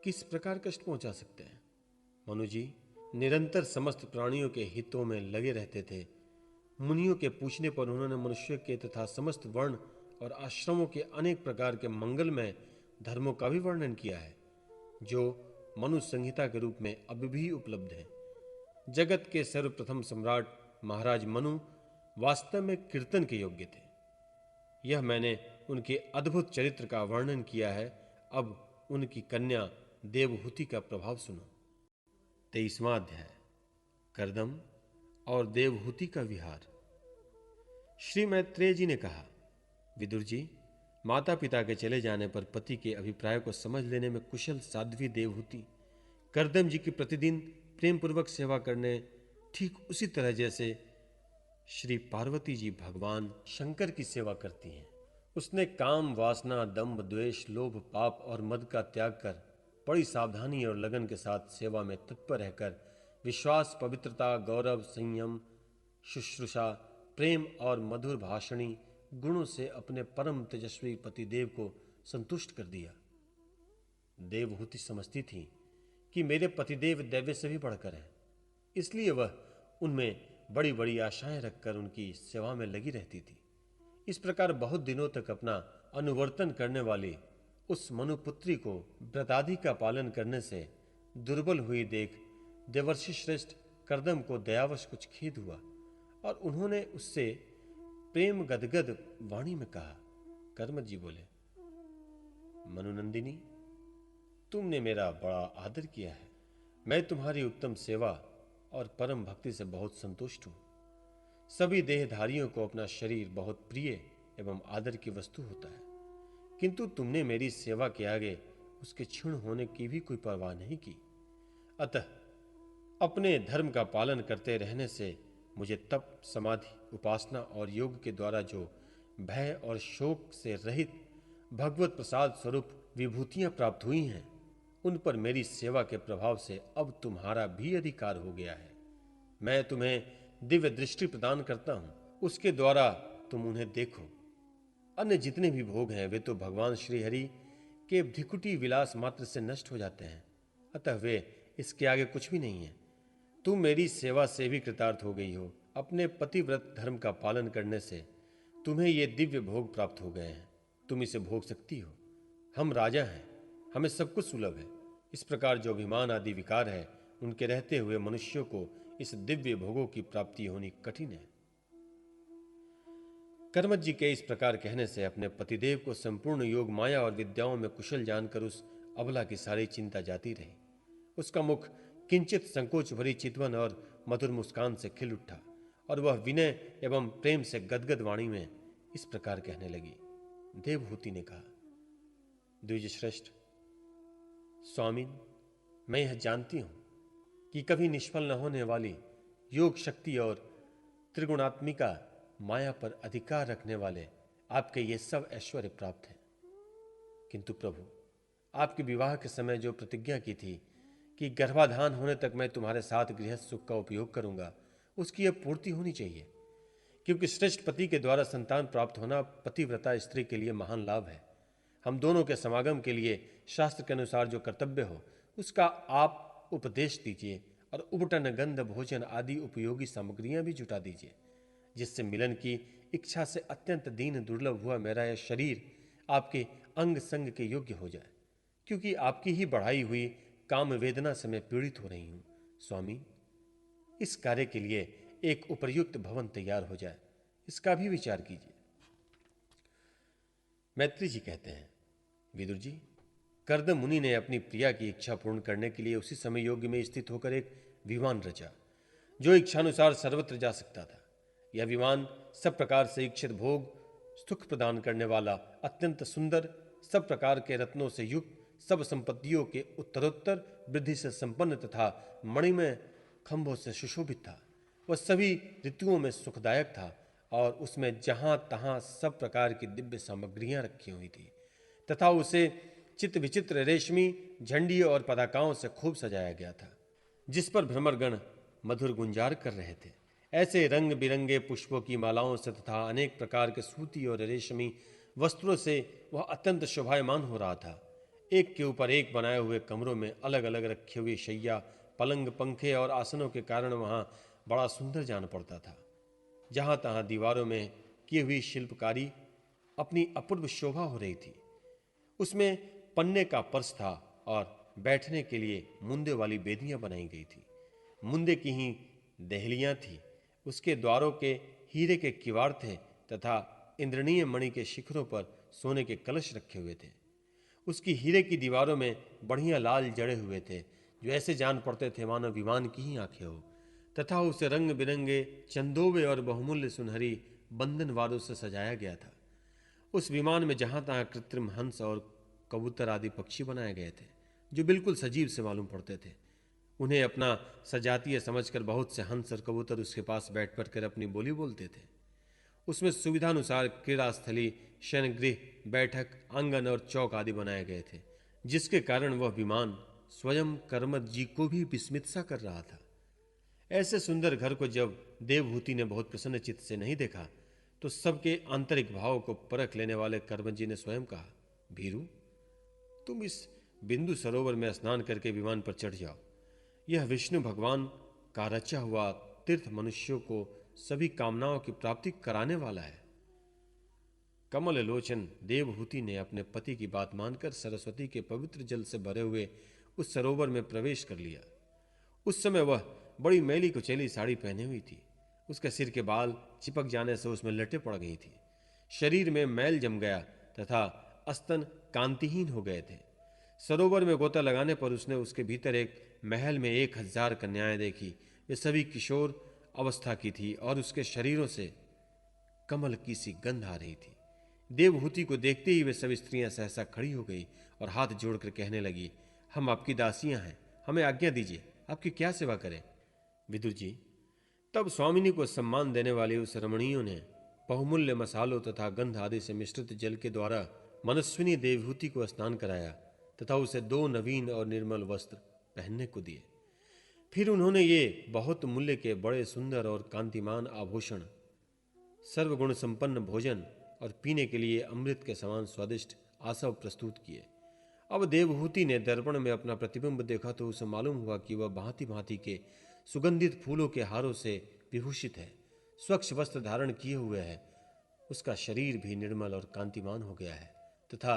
Speaker 1: किस प्रकार कष्ट पहुंचा सकते हैं? मनु जी निरंतर समस्त प्राणियों के हितों में लगे रहते थे। मुनियों के पूछने पर उन्होंने मनुष्य के तथा समस्त वर्ण और आश्रमों के अनेक प्रकार के मंगलमय धर्मों का भी वर्णन किया है, जो मनु संहिता के रूप में अभी भी उपलब्ध है। जगत के सर्वप्रथम सम्राट महाराज मनु वास्तव में कीर्तन के योग्य थे। यह मैंने उनके अद्भुत चरित्र का वर्णन किया है। अब उनकी कन्या देवहूति का प्रभाव सुनो। 23वां अध्याय, कर्दम और देवहूति का विहार। श्री मैत्रेय जी ने कहा, विदुर जी, माता पिता के चले जाने पर पति के अभिप्राय को समझ लेने में कुशल साध्वी देवहूति कर्दम जी की प्रतिदिन प्रेम पूर्वक सेवा करने ठीक उसी तरह जैसे श्री पार्वती जी भगवान शंकर की सेवा करती हैं। उसने काम, वासना, दंभ, द्वेष, लोभ, पाप और मद का त्याग कर बड़ी सावधानी और लगन के साथ सेवा में तत्पर रहकर विश्वास, पवित्रता, गौरव, संयम, शुश्रूषा, प्रेम और मधुर भाषणी गुणों से अपने परम तेजस्वी पतिदेव को संतुष्ट कर दिया। देवहूति समझती थी कि मेरे पतिदेव दैव्य से भी बढ़कर हैं, इसलिए वह उनमें बड़ी बड़ी आशाएं रखकर उनकी सेवा में लगी रहती थी। इस प्रकार बहुत दिनों तक अपना अनुवर्तन करने वाली उस मनुपुत्री को व्रतादि का पालन करने से दुर्बल हुई देख देवर्षि श्रेष्ठ कर्दम को दयावश कुछ खेद हुआ और उन्होंने उससे प्रेम गदगद वाणी में कहा। कर्मठ जी बोले, मनुनंदिनी, तुमने मेरा बड़ा आदर किया है। मैं तुम्हारी उत्तम सेवा और परम भक्ति से बहुत संतुष्ट हूं। सभी देहधारियों को अपना शरीर बहुत प्रिय एवं आदर की वस्तु होता है, किंतु तुमने मेरी सेवा के आगे उसके क्षीण होने की भी कोई परवाह नहीं की। अतः अपने धर्म का पालन करते रहने से मुझे तप, समाधि, उपासना और योग के द्वारा जो भय और शोक से रहित भगवत प्रसाद स्वरूप विभूतियां प्राप्त हुई हैं, उन पर मेरी सेवा के प्रभाव से अब तुम्हारा भी अधिकार हो गया है। मैं तुम्हें दिव्य दृष्टि प्रदान करता हूं, उसके द्वारा तुम उन्हें देखो। अन्य जितने भी भोग हैं वे तो भगवान श्री हरि के धिकुटी विलास मात्र से नष्ट हो जाते हैं, अतः वे इसके आगे कुछ भी नहीं है। तुम मेरी सेवा से भी कृतार्थ हो गई हो। अपने पतिव्रत धर्म का पालन करने से तुम्हें ये दिव्य भोग प्राप्त हो गए हैं, तुम इसे भोग सकती हो। हम राजा हैं, हमें सब कुछ सुलभ है। इस प्रकार जो अभिमान आदि विकार है, उनके रहते हुए मनुष्यों को इस दिव्य भोगों की प्राप्ति होनी कठिन है। कर्मठ जी के इस प्रकार कहने से अपने पतिदेव को संपूर्ण योग, माया और विद्याओं में कुशल जानकर उस अबला की सारी चिंता जाती रही। उसका मुख किंचित संकोच भरी चितवन और मधुर मुस्कान से खिल उठा और वह विनय एवं प्रेम से गदगद वाणी में इस प्रकार कहने लगी। देवहूति ने कहा, द्विज श्रेष्ठ स्वामिन, मैं यह जानती हूं कि कभी निष्फल न होने वाली योग शक्ति और त्रिगुणात्मिका माया पर अधिकार रखने वाले आपके ये सब ऐश्वर्य प्राप्त हैं, किंतु प्रभु, आपके विवाह के समय जो प्रतिज्ञा की थी कि गर्भाधान होने तक मैं तुम्हारे साथ गृहस्थ सुख का उपयोग करूंगा, उसकी अब पूर्ति होनी चाहिए, क्योंकि श्रेष्ठ पति के द्वारा संतान प्राप्त होना पतिव्रता स्त्री के लिए महान लाभ है। हम दोनों के समागम के लिए शास्त्र के अनुसार जो कर्तव्य हो उसका आप उपदेश दीजिए और उपटन, गंध, भोजन आदि उपयोगी सामग्रियां भी जुटा दीजिए, जिससे मिलन की इच्छा से अत्यंत दीन दुर्लभ हुआ मेरा यह शरीर आपके अंग संग के योग्य हो जाए, क्योंकि आपकी ही बढ़ाई हुई काम वेदना से मैं पीड़ित हो रही हूं। स्वामी, इस कार्य के लिए एक उपयुक्त भवन तैयार हो जाए, इसका भी विचार कीजिए। मैत्री जी कहते हैं, विदुर जी, कर्द मुनि ने अपनी प्रिया की इच्छा पूर्ण करने के लिए उसी समय योग्य में स्थित होकर एक विमान रचा, जो इच्छानुसार सर्वत्र जा सकता था। यह विमान सब प्रकार से इच्छित भोग सुख प्रदान करने वाला, अत्यंत सुंदर, सब प्रकार के रत्नों से युक्त, सब संपत्तियों के उत्तरोत्तर वृद्धि से संपन्न तथा मणिमय खंभों से सुशोभित था। वह सभी ऋतुओं में सुखदायक था और उसमें जहां तहां सब प्रकार की दिव्य सामग्रियां रखी हुई थी तथा उसे चित्र विचित्र रेशमी झंडी और पताकाओं से खूब सजाया गया था, जिस पर भ्रमरगण मधुर गुंजार कर रहे थे। ऐसे रंग बिरंगे पुष्पों की मालाओं से तथा अनेक प्रकार के सूती और रेशमी वस्त्रों से वह अत्यंत शोभायमान हो रहा था। एक के ऊपर एक बनाए हुए कमरों में अलग अलग रखी हुई शैया, पलंग, पंखे और आसनों के कारण वहां बड़ा सुंदर जान पड़ता था। जहां तहां दीवारों में की हुई शिल्पकारी अपनी अपूर्व शोभा हो रही थी। उसमें पन्ने का पर्स था और बैठने के लिए मुंदे वाली बेदियां बनाई गई थी। मुंदे की ही देहलियां थी। उसके द्वारों के हीरे के किवाड़ थे तथा इंद्रणीय मणि के शिखरों पर सोने के कलश रखे हुए थे। उसकी हीरे की दीवारों में बढ़िया लाल जड़े हुए थे, जो ऐसे जान पड़ते थे मानो विमान की ही आंखें हो, तथा उसे रंग बिरंगे चंदोवे और बहुमूल्य सुनहरी बंधन वारों से सजाया गया था। उस विमान में जहां तहां कृत्रिम हंस और कबूतर आदि पक्षी बनाए गए थे, जो बिल्कुल सजीव से मालूम पड़ते थे। उन्हें अपना सजातीय समझकर बहुत से हंस और कबूतर उसके पास बैठ कर अपनी बोली बोलते थे। उसमें सुविधानुसार क्रीड़ा स्थली, शयनगृह, बैठक, आंगन और चौक आदि बनाए गए थे, जिसके कारण वह विमान स्वयं कर्मद जी को भी विस्मित सा कर रहा था। ऐसे सुंदर घर को जब देवहूति ने बहुत प्रसन्न चित्त से नहीं देखा, तो सबके आंतरिक भाव को परख लेने वाले कर्मद जी ने स्वयं कहा, भीरू, तुम इस बिंदु सरोवर में स्नान करके विमान पर चढ़ जाओ। यह विष्णु भगवान का रचा हुआ तीर्थ मनुष्यों को सभी कामनाओं की प्राप्ति कराने वाला है। कमल लोचन देवहूति ने अपने पति की बात मानकर सरस्वती के पवित्र जल से भरे हुए उस सरोवर में प्रवेश कर लिया। उस समय वह बड़ी मैली कुचैली साड़ी पहने हुई थी। उसके सिर के बाल चिपक जाने से उसमें लटें पड़ गई थी। शरीर में मैल जम गया तथा स्तन कांतिहीन हो गए थे। सरोवर में गोता लगाने पर उसने उसके भीतर एक महल में 1000 कन्याएं देखी। वे सभी किशोर अवस्था की थी और उसके शरीरों से कमल की सी गंध आ रही थी। देवहूति को देखते ही वे सभी स्त्रियां सहसा खड़ी हो गई और हाथ जोड़कर कहने लगी, हम आपकी दासियां हैं, हमें आज्ञा दीजिए, आपकी क्या सेवा करें। विदुर जी, तब स्वामिनी को सम्मान देने वाली उस रमणियों ने बहुमूल्य मसालों तथा गंध आदि से मिश्रित जल के द्वारा मनस्विनी देवहूति को स्नान कराया तथा उसे 2 नवीन और निर्मल वस्त्र पहनने को दिए। फिर उन्होंने ये बहुत मूल्य के बड़े सुंदर और कांतिमान आभूषण, सर्वगुण संपन्न भोजन और पीने के लिए अमृत के समान स्वादिष्ट आसव प्रस्तुत किए। अब देवहूति ने दर्पण में अपना प्रतिबिंब देखा तो उसे मालूम हुआ कि वह भांति भांति के सुगंधित फूलों के हारों से विभूषित है, स्वच्छ वस्त्र धारण किए हुए है। उसका शरीर भी निर्मल और कांतिमान हो गया है तथा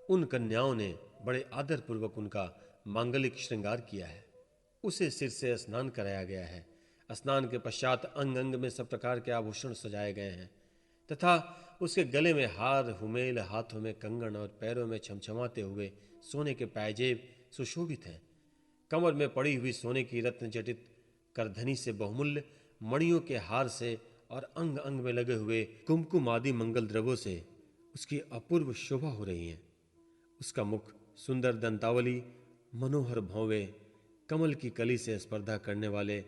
Speaker 1: उन कन्याओं ने बड़े आदर पूर्वक उनका मांगलिक श्रृंगार किया है। उसे सिर से स्नान कराया गया है। स्नान के पश्चात अंग अंग में सब प्रकार के आभूषण सजाए गए हैं तथा उसके गले में हार, हुमेल, हाथों में कंगन और पैरों में छमछमाते हुए सोने के पायजेब सुशोभित हैं। कमर में पड़ी हुई सोने की रत्न जटित करधनी से बहुमूल्य मणियों के हार से और अंग अंग में लगे हुए कुमकुम आदि मंगल द्रव्यों से उसकी अपूर्व शोभा हो रही है। उसका मुख सुंदर दंतावली, मनोहर भौवे, कमल की कली से स्पर्धा करने वाले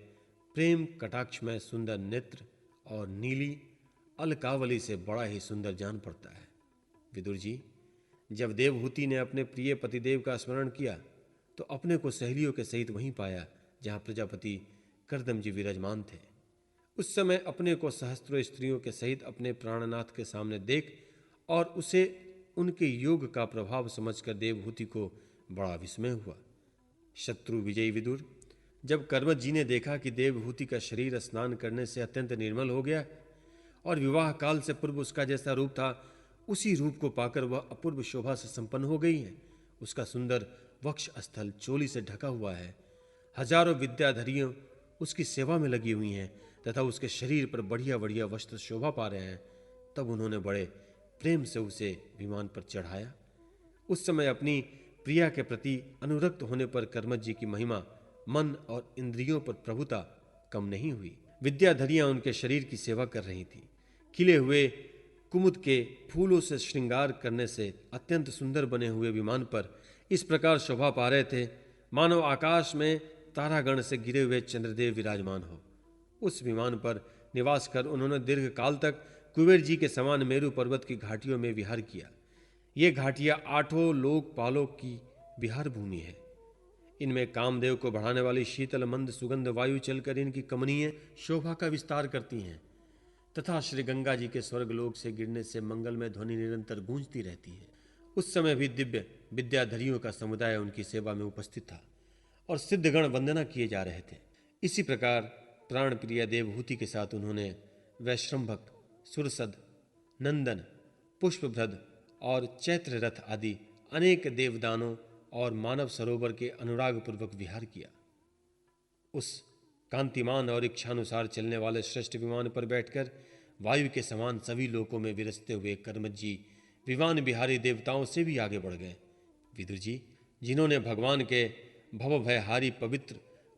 Speaker 1: प्रेम कटाक्ष में सुंदर नेत्र और नीली अलकावली से बड़ा ही सुंदर जान पड़ता है। विदुर जी, जब देवहूति ने अपने प्रिय पतिदेव का स्मरण किया तो अपने को सहेलियों के सहित वहीं पाया जहां प्रजापति कर्दम जी विराजमान थे। उस समय अपने को सहस्त्रों स्त्रियों के सहित अपने प्राणनाथ के सामने देख और उसे उनके योग का प्रभाव समझकर देवहूति को बड़ा विस्मय हुआ। शत्रु विजयी विदुर, जब कर्मज जी ने देखा कि देवहूति का शरीर स्नान करने से अत्यंत निर्मल हो गया और विवाह काल से पूर्व उसका जैसा रूप था उसी रूप को पाकर वह अपूर्व शोभा से संपन्न हो गई है, उसका सुंदर वक्ष स्थल चोली से ढका हुआ है, हजारों विद्याधरियों उसकी सेवा में लगी हुई हैं तथा उसके शरीर पर बढ़िया बढ़िया वस्त्र शोभा पा रहे हैं, तब उन्होंने बड़े प्रेम से उसे विमान पर चढ़ाया। उस समय अपनी प्रिया के प्रति अनुरक्त होने पर कर्मज जी की महिमा मन और इंद्रियों पर प्रभुता कम नहीं हुई। विद्याधरियां उनके शरीर की सेवा कर रही थीं। खिले हुए कुमुद के फूलों से श्रृंगार करने से अत्यंत सुंदर बने हुए विमान पर इस प्रकार शोभा पा रहे थे मानो आकाश में तारागण से गिरे हुए चंद्रदेव विराजमान हो। उस विमान पर निवास कर उन्होंने दीर्घ काल तक कुबेर जी के समान मेरु पर्वत की घाटियों में विहार किया। ये घाटियां 8 लोकपालों की विहार भूमि है। इनमें कामदेव को बढ़ाने वाली शीतल मंद सुगंध वायु चलकर इनकी कमनीय शोभा का विस्तार करती हैं तथा श्री गंगा जी के स्वर्गलोक से गिरने से मंगलमय ध्वनि निरंतर गूंजती रहती है। उस समय भी दिव्य विद्याधरियों का समुदाय उनकी सेवा में उपस्थित था और सिद्धगण वंदना किए जा रहे थे। इसी प्रकार प्राण प्रिय देवहूति के साथ उन्होंने वैश्रम्भक, सुरसद, नंदन, पुष्पभ्रद और चैत्र रथ आदि अनेक देवदानों और मानव सरोवर के अनुराग पूर्वक विहार किया। उस कांतिमान और इच्छानुसार चलने वाले श्रेष्ठ विमान पर बैठकर वायु के समान सभी लोकों में विरसते हुए कर्मज जी विमान बिहारी देवताओं से भी आगे बढ़ गए। विदुर जी, जिन्होंने भगवान के भवभयहारी पवित्र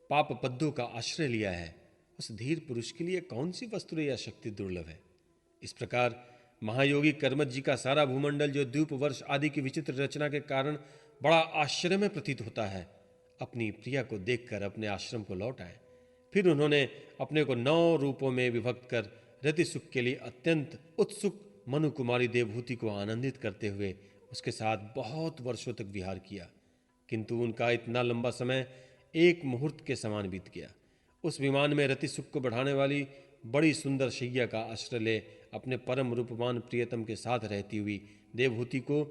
Speaker 1: पाप पद्दों का आश्रय लिया है, उस धीर पुरुष के लिए कौन सी वस्तु या शक्ति दुर्लभ है। इस प्रकार महायोगी कर्मज जी का सारा भूमंडल, जो द्वीप वर्ष आदि की विचित्र रचना के कारण बड़ा आश्चर्य में प्रतीत होता है, अपनी प्रिया को देखकर अपने आश्रम को लौट आए। फिर उन्होंने अपने को 9 रूपों में विभक्त कर रति सुख के लिए अत्यंत उत्सुक मनु कुमारी देवहूति को आनंदित करते हुए उसके साथ बहुत वर्षों तक विहार किया, किंतु उनका इतना लंबा समय एक मुहूर्त के समान बीत गया। उस विमान में रति सुख को बढ़ाने वाली बड़ी सुंदर शैया का आश्रय ले अपने परम रूपवान प्रियतम के साथ रहती हुई देवहूति को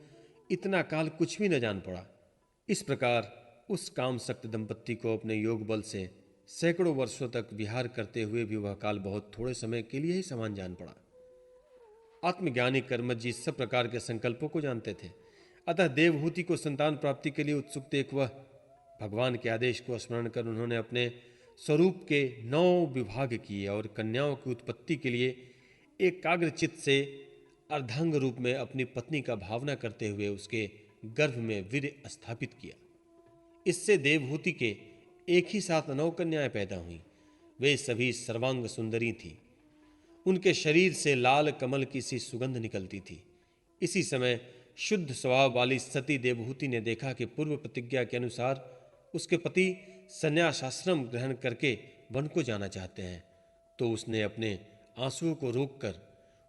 Speaker 1: इतना काल कुछ भी न जान पड़ा। इस प्रकार उस कामशक्त दंपत्ति को अपने योग बल से सैकड़ों वर्षों तक विहार करते हुए भी वह काल बहुत थोड़े समय के लिए ही समान जान पड़ा। आत्मज्ञानी कर्मज जी सब प्रकार के संकल्पों को जानते थे, अतः देवहूति को संतान प्राप्ति के लिए उत्सुक देख वह भगवान के आदेश को स्मरण कर उन्होंने अपने स्वरूप के 9 विभाग किए और कन्याओं की उत्पत्ति के लिए एकाग्रचित्त से अर्धांग रूप में अपनी पत्नी का भावना करते हुए उसके गर्भ में वीर्य स्थापित किया। इससे देवहूति के एक ही साथ 9 कन्याएं पैदा हुईं। वे सभी सर्वांग सुंदरी थीं। उनके शरीर से लाल कमल की सी सुगंध निकलती थी। इसी समय शुद्ध स्वभाव वाली सती देवहूति ने देखा कि पूर्व प्रतिज्ञा के अनुसार उसके पति संन्यासाश्रम ग्रहण करके वन को जाना चाहते हैं, तो उसने अपने आंसुओं को रोककर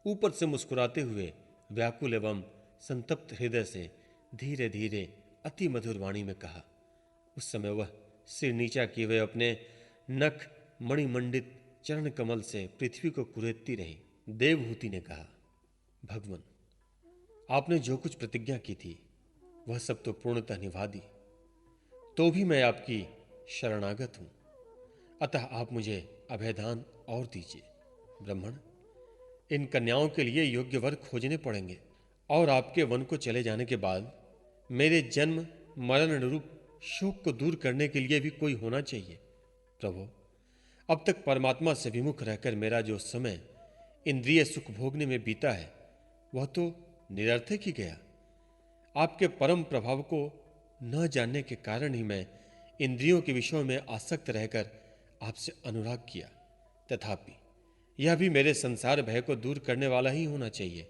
Speaker 1: ऊपर से मुस्कुराते हुए व्याकुल एवं संतप्त हृदय से धीरे धीरे अति मधुर वाणी में कहा। उस समय वह सिर नीचा किए हुए अपने नख मणिमंडित चरण कमल से पृथ्वी को कुरेदती रही। देवहूति ने कहा, भगवान, आपने जो कुछ प्रतिज्ञा की थी वह सब तो पूर्णतः निभा दी, तो भी मैं आपकी शरणागत हूं, अतः आप मुझे अभयदान और दीजिए। ब्राह्मण, इन कन्याओं के लिए योग्य वर खोजने पड़ेंगे और आपके वन को चले जाने के बाद मेरे जन्म मरण रूप शोक को दूर करने के लिए भी कोई होना चाहिए। प्रभु, अब तक परमात्मा से विमुख रहकर मेरा जो समय इंद्रिय सुख भोगने में बीता है वह तो निरर्थक ही गया। आपके परम प्रभाव को न जानने के कारण ही मैं इंद्रियों के विषयों में आसक्त रहकर आपसे अनुराग किया। तथापि यह भी मेरे संसार भय को दूर करने वाला ही होना चाहिए।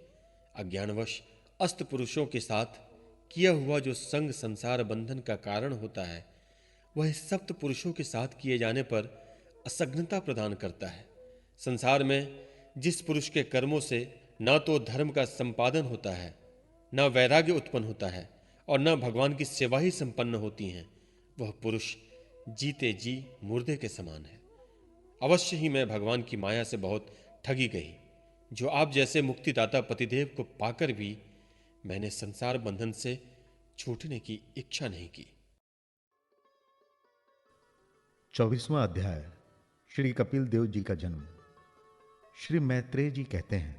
Speaker 1: अज्ञानवश अस्त पुरुषों के साथ किया हुआ जो संग संसार बंधन का कारण होता है, वह सप्त पुरुषों के साथ किए जाने पर असग्नता प्रदान करता है। संसार में जिस पुरुष के कर्मों से न तो धर्म का संपादन होता है, न वैराग्य उत्पन्न होता है और न भगवान की सेवा ही संपन्न होती है, वह पुरुष जीते जी मुर्दे के समान है। अवश्य ही मैं भगवान की माया से बहुत ठगी गई, जो आप जैसे मुक्तिदाता पतिदेव को पाकर भी मैंने संसार बंधन से छूटने की इच्छा नहीं की।
Speaker 2: 24वां अध्याय। श्री कपिल देव जी का जन्म। श्री मैत्रेय जी कहते हैं,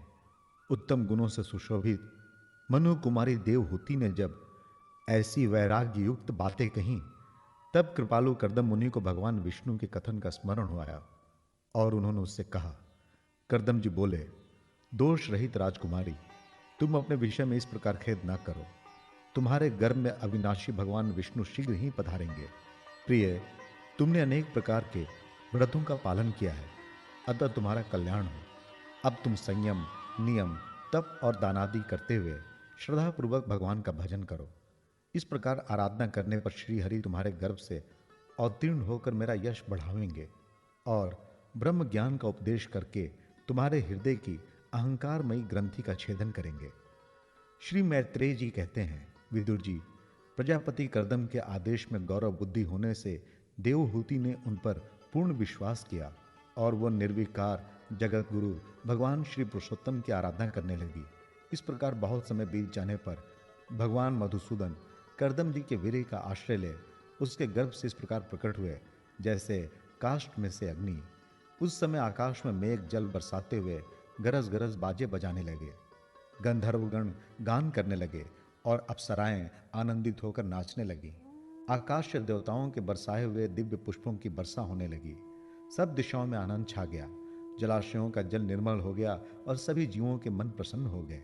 Speaker 2: उत्तम गुणों से सुशोभित मनु कुमारी देवहूति ने जब ऐसी वैराग्य युक्त बातें कहीं, तब कृपालु कर्दम मुनि को भगवान विष्णु के कथन का स्मरण हुआ और उन्होंने उससे कहा। कर्दम जी बोले, दोष रहित राजकुमारी, तुम अपने विषय में इस प्रकार खेद ना करो। तुम्हारे गर्भ में अविनाशी भगवान विष्णु शीघ्र ही पधारेंगे। प्रिय, तुमने अनेक प्रकार के व्रतों का पालन किया है, अतः तुम्हारा कल्याण हो। अब तुम संयम, नियम, तप और दानादि करते हुए श्रद्धापूर्वक भगवान का भजन करो। इस प्रकार आराधना करने पर श्री हरि तुम्हारे गर्भ से अवतीर्ण होकर मेरा यश बढ़ावेंगे और ब्रह्म ज्ञान का उपदेश करके तुम्हारे हृदय की अहंकारमयी ग्रंथि का छेदन करेंगे। श्री मैत्रेय जी कहते हैं, विदुर जी, प्रजापति कर्दम के आदेश में गौरव बुद्धि होने से देवहूति ने उन पर पूर्ण विश्वास किया और वह निर्विकार जगत गुरु भगवान श्री पुरुषोत्तम की आराधना करने लगी। इस प्रकार बहुत समय बीत जाने पर भगवान मधुसूदन कर्दम जी के वीर्य का आश्रय ले उसके गर्भ से इस प्रकार प्रकट हुए जैसे काष्ठ में से अग्नि। उस समय आकाश में मेघ जल बरसाते हुए गरज गरज बाजे बजाने लगे, गंधर्वगण गान करने लगे और अप्सराएं आनंदित होकर नाचने लगी। आकाश से देवताओं के बरसाए हुए दिव्य पुष्पों की वर्षा होने लगी। सब दिशाओं में आनंद छा गया, जलाशयों का जल निर्मल हो गया और सभी जीवों के मन प्रसन्न हो गए।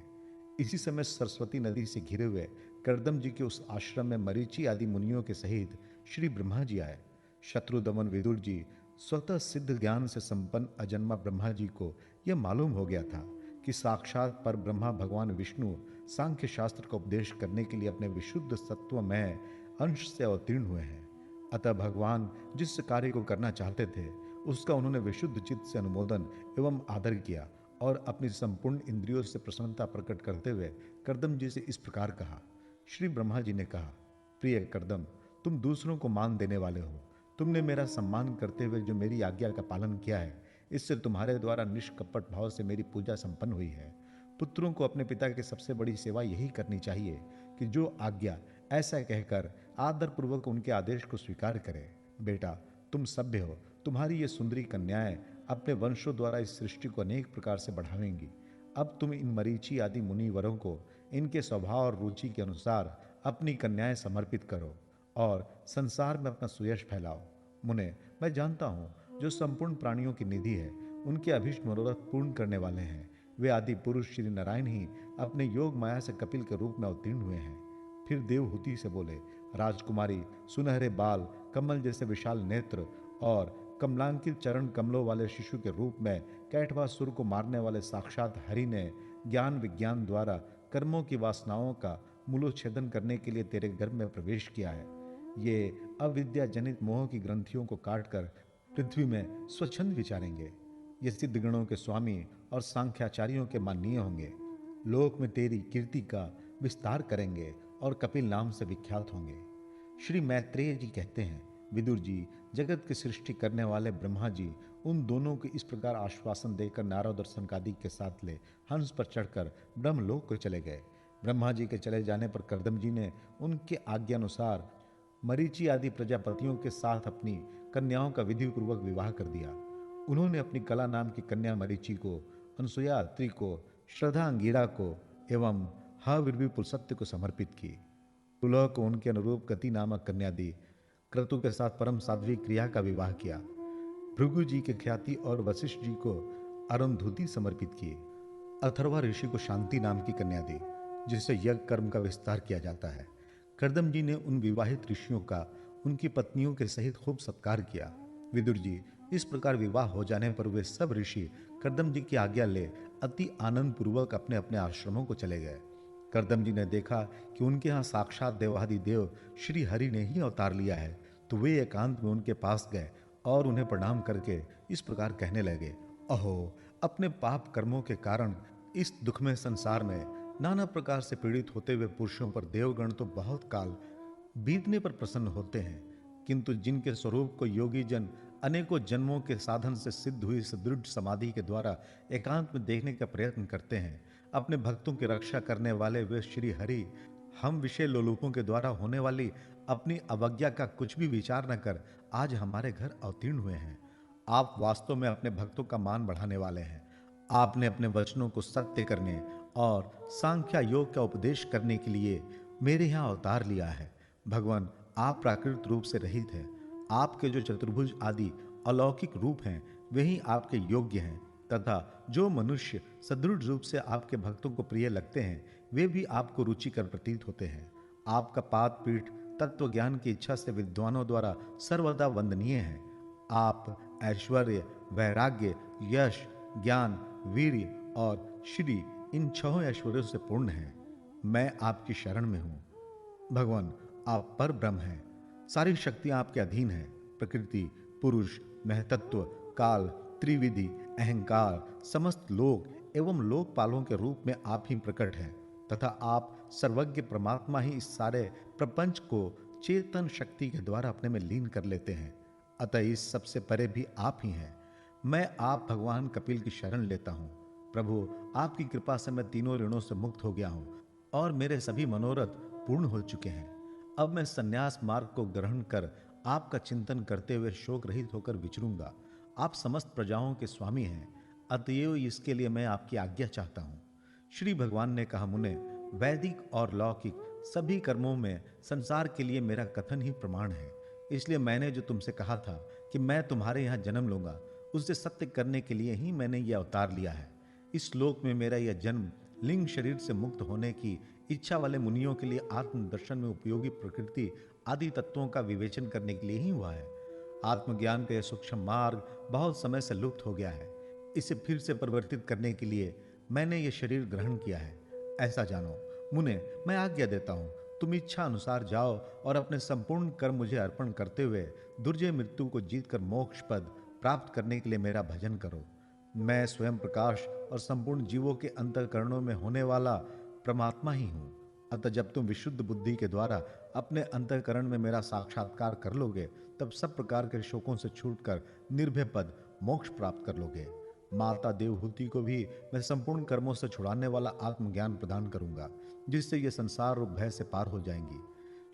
Speaker 2: इसी समय सरस्वती नदी से घिरे हुए कर्दम जी के उस आश्रम में मरीचि आदि मुनियों के सहित श्री ब्रह्मा जी आए। शत्रुदमन विदुर जी स्वतः सिद्ध ज्ञान से संपन्न अजन्मा ब्रह्मा जी को यह मालूम हो गया था कि साक्षात पर ब्रह्मा भगवान विष्णु सांख्य शास्त्र का उपदेश करने के लिए अपने विशुद्ध सत्वमय अंश से अवतीर्ण हुए हैं। अतः भगवान जिस कार्य को करना चाहते थे उसका उन्होंने विशुद्ध चित्त से अनुमोदन एवं आदर किया और अपनी संपूर्ण इंद्रियों से प्रसन्नता प्रकट करते हुए कर्दम जी से इस प्रकार कहा। श्री ब्रह्मा जी ने कहा, प्रिय कर्दम, तुम दूसरों को मान देने वाले हो। तुमने मेरा सम्मान करते हुए जो मेरी आज्ञा का पालन किया है, इससे तुम्हारे द्वारा निष्कपट भाव से मेरी पूजा संपन्न हुई है। पुत्रों को अपने पिता की सबसे बड़ी सेवा यही करनी चाहिए कि जो आज्ञा ऐसा कहकर आदर पूर्वक उनके आदेश को स्वीकार करे। बेटा, तुम सभ्य हो, तुम्हारी ये सुंदरी कन्याएं अपने वंशों द्वारा इस सृष्टि को अनेक प्रकार से बढ़ावेंगी। अब तुम इन मरीचि आदि मुनिवरों को इनके स्वभाव और रुचि के अनुसार अपनी कन्याएं समर्पित करो और संसार में अपना सुयश फैलाओ। मुने, मैं जानता हूँ जो संपूर्ण प्राणियों की निधि है, उनके अभीष्ट मनोरथ पूर्ण करने वाले हैं, वे आदि पुरुष श्री नारायण ही अपने योग माया से कपिल के रूप में अवतीर्ण हुए हैं। फिर देवहूति से बोले, राजकुमारी, सुनहरे बाल, कमल जैसे विशाल नेत्र और कमलांकित चरण कमलों वाले शिशु के रूप में कैटवासुर को मारने वाले साक्षात हरि ने ज्ञान विज्ञान द्वारा कर्मों की वासनाओं का मूलोच्छेदन करने के लिए तेरे गर्भ में प्रवेश किया है। ये अविद्या जनित मोह की ग्रंथियों को काटकर पृथ्वी में स्वच्छंद विचारेंगे। ये सिद्ध गणों के स्वामी और सांख्याचार्यों के माननीय होंगे। लोक में तेरी कीर्ति का विस्तार करेंगे और कपिल नाम से विख्यात होंगे। श्री मैत्रेय जी कहते हैं, विदुर जी, जगत की सृष्टि करने वाले ब्रह्मा जी उन दोनों को इस प्रकार आश्वासन देकर नारद और सनकादिक के साथ ले हंस पर चढ़कर ब्रह्मलोक को चले गए। ब्रह्मा जी के चले जाने पर कर्दम जी ने उनके आज्ञा अनुसार मरीचि आदि प्रजापतियों के साथ अपनी कन्याओं का विधि पूर्वक विवाह कर दिया। उन्होंने अपनी कला नाम की कन्या मरीचि को, अनसुया अत्रि को, श्रद्धा अंगीरा को एवं हविर्विपुल सत्य को समर्पित की। पुलह को उनके अनुरूप गति नामक कन्या दी। क्रतु के साथ परम साध्वी क्रिया का विवाह किया। भृगु जी के ख्याति और वशिष्ठ जी को अरुंधुति समर्पित की। अथर्वा ऋषि को शांति नाम की कन्या दी, जिससे यज्ञ कर्म का विस्तार किया जाता है। कर्दम जी ने उन विवाहित ऋषियों का उनकी पत्नियों के सहित खूब सत्कार किया। विदुर जी, इस प्रकार विवाह हो जाने पर वे सब ऋषि कर्दम जी की आज्ञा ले अति आनंद पूर्वक अपने अपने आश्रमों को चले गए। कर्दम जी ने देखा कि उनके यहाँ साक्षात देवादि देव श्री हरि ने ही अवतार लिया है, तो वे एकांत में उनके पास गए और उन्हें प्रणाम करके इस प्रकार कहने लगे, अहो, अपने पाप कर्मों के कारण इस दुखमय संसार में नाना प्रकार से पीड़ित होते हुए पुरुषों पर देवगण तो बहुत काल बीतने पर प्रसन्न होते हैं, किंतु जिनके स्वरूप को योगी जन अनेकों जन्मों के साधन से सिद्ध हुई सुदृढ़ समाधि के द्वारा एकांत में देखने का प्रयत्न करते हैं, अपने भक्तों की रक्षा करने वाले वे श्री हरि हम विषय लोलुपों के द्वारा होने वाली अपनी अवज्ञा का कुछ भी विचार न कर आज हमारे घर अवतीर्ण हुए हैं। आप वास्तव में अपने भक्तों का मान बढ़ाने वाले हैं। आपने अपने वचनों को सत्य करने और सांख्या योग का उपदेश करने के लिए मेरे यहाँ अवतार लिया है। भगवान, आप प्राकृतिक रूप से रहित हैं। आपके जो चतुर्भुज आदि अलौकिक रूप हैं वे ही आपके योग्य हैं, तथा जो मनुष्य सदृढ़ रूप से आपके भक्तों को प्रिय लगते हैं वे भी आपको रुचिकर प्रतीत होते हैं। आपका पाद पीठ तत्व ज्ञान की इच्छा से विद्वानों द्वारा सर्वदा वंदनीय है। आप ऐश्वर्य, वैराग्य, यश, ज्ञान, वीर्य और श्री इन छहों ऐश्वर्यों से पूर्ण हैं। मैं आपकी शरण में हूं। भगवान, आप पर ब्रह्म हैं। सारी शक्तियां आपके अधीन हैं। प्रकृति, पुरुष, महतत्व, काल, त्रिविधि, अहंकार, समस्त लोक एवं लोकपालों के रूप में आप ही प्रकट हैं, तथा आप सर्वज्ञ परमात्मा ही इस सारे प्रपंच को चेतन शक्ति के द्वारा अपने में लीन कर लेते हैं। अतः इस सबसे परे भी आप ही हैं। मैं आप भगवान कपिल की शरण लेता हूँ। प्रभु, आपकी कृपा से मैं तीनों ऋणों से मुक्त हो गया हूँ और मेरे सभी मनोरथ पूर्ण हो चुके हैं। अब मैं संन्यास मार्ग को ग्रहण कर आपका चिंतन करते हुए शोक रहित होकर विचरूंगा। आप समस्त प्रजाओं के स्वामी हैं, अतएव इसके लिए मैं आपकी आज्ञा चाहता हूँ। श्री भगवान ने कहा, मुने, वैदिक और लौकिक सभी कर्मों में संसार के लिए मेरा कथन ही प्रमाण है। इसलिए मैंने जो तुमसे कहा था कि मैं तुम्हारे यहाँ जन्म लूंगा, उसे सत्य करने के लिए ही मैंने यह अवतार लिया है। इस श्लोक में मेरा यह जन्म लिंग शरीर से मुक्त होने की इच्छा वाले मुनियों के लिए आत्मदर्शन में उपयोगी प्रकृति आदि तत्वों का विवेचन करने के लिए ही हुआ है। आत्मज्ञान का यह सूक्ष्म मार्ग बहुत समय से लुप्त हो गया है। इसे फिर से परिवर्तित करने के लिए मैंने ये शरीर ग्रहण किया है। ऐसा जानो मुने, मैं आज्ञा देता हूँ, तुम इच्छा अनुसार जाओ और अपने संपूर्ण कर्म मुझे अर्पण करते हुए दुर्जय मृत्यु को जीतकर मोक्ष पद प्राप्त करने के लिए मेरा भजन करो। मैं स्वयं प्रकाश और संपूर्ण जीवों के अंतःकरणों में होने वाला परमात्मा ही हूँ। अतः जब तुम विशुद्ध बुद्धि के द्वारा अपने अंतःकरण में मेरा साक्षात्कार कर लोगे, तब सब प्रकार के शोकों से छूटकर निर्भय पद मोक्ष प्राप्त कर लोगे। माता देवहूति को भी मैं संपूर्ण कर्मों से छुड़ाने वाला आत्मज्ञान प्रदान करूंगा, जिससे ये संसार रूप भय से पार हो जाएंगी।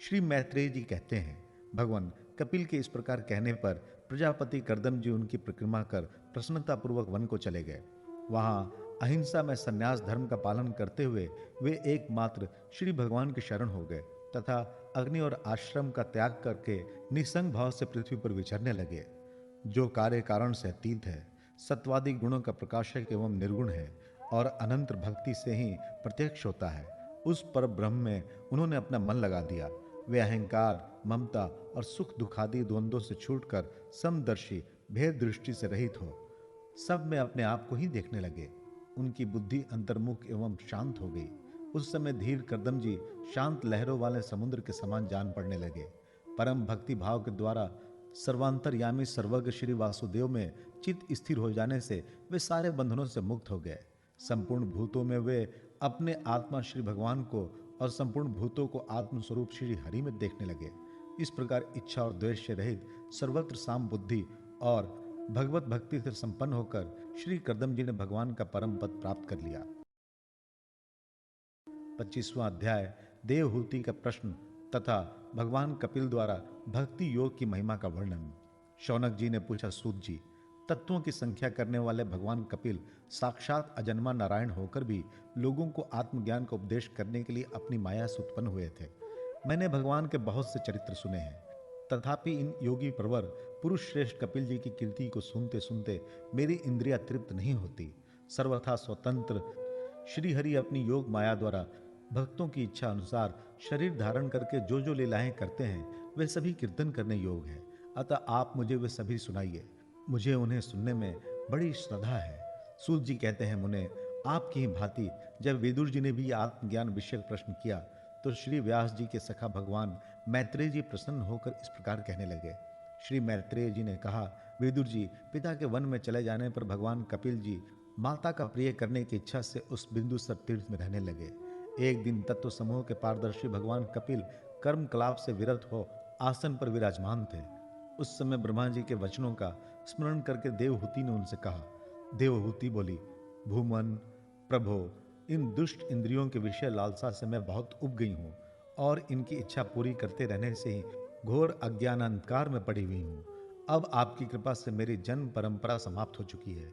Speaker 2: श्री मैत्रेय जी कहते हैं, भगवान कपिल के इस प्रकार कहने पर प्रजापति कर्दम जी उनकी परिक्रमा कर प्रसन्नतापूर्वक वन को चले गए। वहां अहिंसा में संन्यास धर्म का पालन करते हुए वे एकमात्र श्री भगवान की शरण हो गए तथा अग्नि और आश्रम का त्याग करके निसंग भाव से पृथ्वी पर विचरने लगे। जो कार्य कारण से अतीत है, सत्वादी गुणों का प्रकाशक एवं निर्गुण है और अनंत भक्ति से ही प्रत्यक्ष होता है, उस पर ब्रह्म में उन्होंने अपना मन लगा दिया। वे अहंकार, ममता और सुख दुखादि द्वंद्वों से छूटकर समदर्शी, भेद दृष्टि से रहित हो सब में अपने आप को ही देखने लगे। उनकी बुद्धि अंतर्मुख एवं शांत हो गई। उस समय धीर कर्दम जी शांत लहरों वाले समुद्र के समान जान पड़ने लगे। परम भक्ति भाव के द्वारा सर्वांतरयामी सर्वज्ञ श्री वासुदेव में चित्त स्थिर हो जाने से वे सारे बंधनों से मुक्त हो गए। संपूर्ण भूतों में वे अपने आत्मा श्री भगवान को और संपूर्ण भूतों को आत्मस्वरूप श्री हरि में देखने लगे। इस प्रकार इच्छा और द्वेष से रहित सर्वत्र साम बुद्धि और भगवत भक्ति से संपन्न होकर श्री कर्दम जी ने भगवान का परम पद प्राप्त कर लिया। 25वां अध्याय देवहूति का प्रश्न तथा भगवान कपिल द्वारा भक्ति योग की महिमा का वर्णन। शौनक जी ने पूछा, सूत जी, तत्वों की संख्या करने वाले भगवान कपिल साक्षात अजन्मा नारायण होकर भी लोगों को आत्मज्ञान का उपदेश करने के लिए अपनी माया से उत्पन्न हुए थे। मैंने भगवान के बहुत से चरित्र सुने हैं, तथापि इन योगी प्रवर पुरुष श्रेष्ठ कपिल जी की कीर्ति को सुनते सुनते मेरी इंद्रियां तृप्त नहीं होती। सर्वथा स्वतंत्र श्री हरि अपनी योग माया द्वारा भक्तों की इच्छा अनुसार शरीर धारण करके जो जो लीलाएं करते हैं वे सभी कीर्तन करने योग है। अतः आप मुझे वे सभी सुनाइए, मुझे उन्हें सुनने में बड़ी श्रद्धा है। सूत जी कहते हैं, मुने, आपकी ही भांति जब विदुर जी ने भी आत्मज्ञान विषय प्रश्न किया तो श्री व्यास जी के सखा भगवान मैत्रेय जी प्रसन्न होकर इस प्रकार कहने लगे। श्री मैत्रेय जी ने कहा, विदुर जी, पिता के वन में चले जाने पर भगवान कपिल जी माता का प्रिय करने की इच्छा से उस बिंदुसर तीर्थ में रहने लगे। एक दिन तत्व समूह के पारदर्शी भगवान कपिल कर्म कलाप से विरत हो आसन पर विराजमान थे। उस समय ब्रह्मा जी के वचनों का स्मरण करके देवहूति ने उनसे कहा। देवहूति बोली, भूमन प्रभो, इन दुष्ट इंद्रियों के विषय लालसा से मैं बहुत उब गई हूँ और इनकी इच्छा पूरी करते रहने से ही घोर अज्ञान अंधकार में पड़ी हुई हूँ। अब आपकी कृपा से मेरी जन्म परंपरा समाप्त हो चुकी है।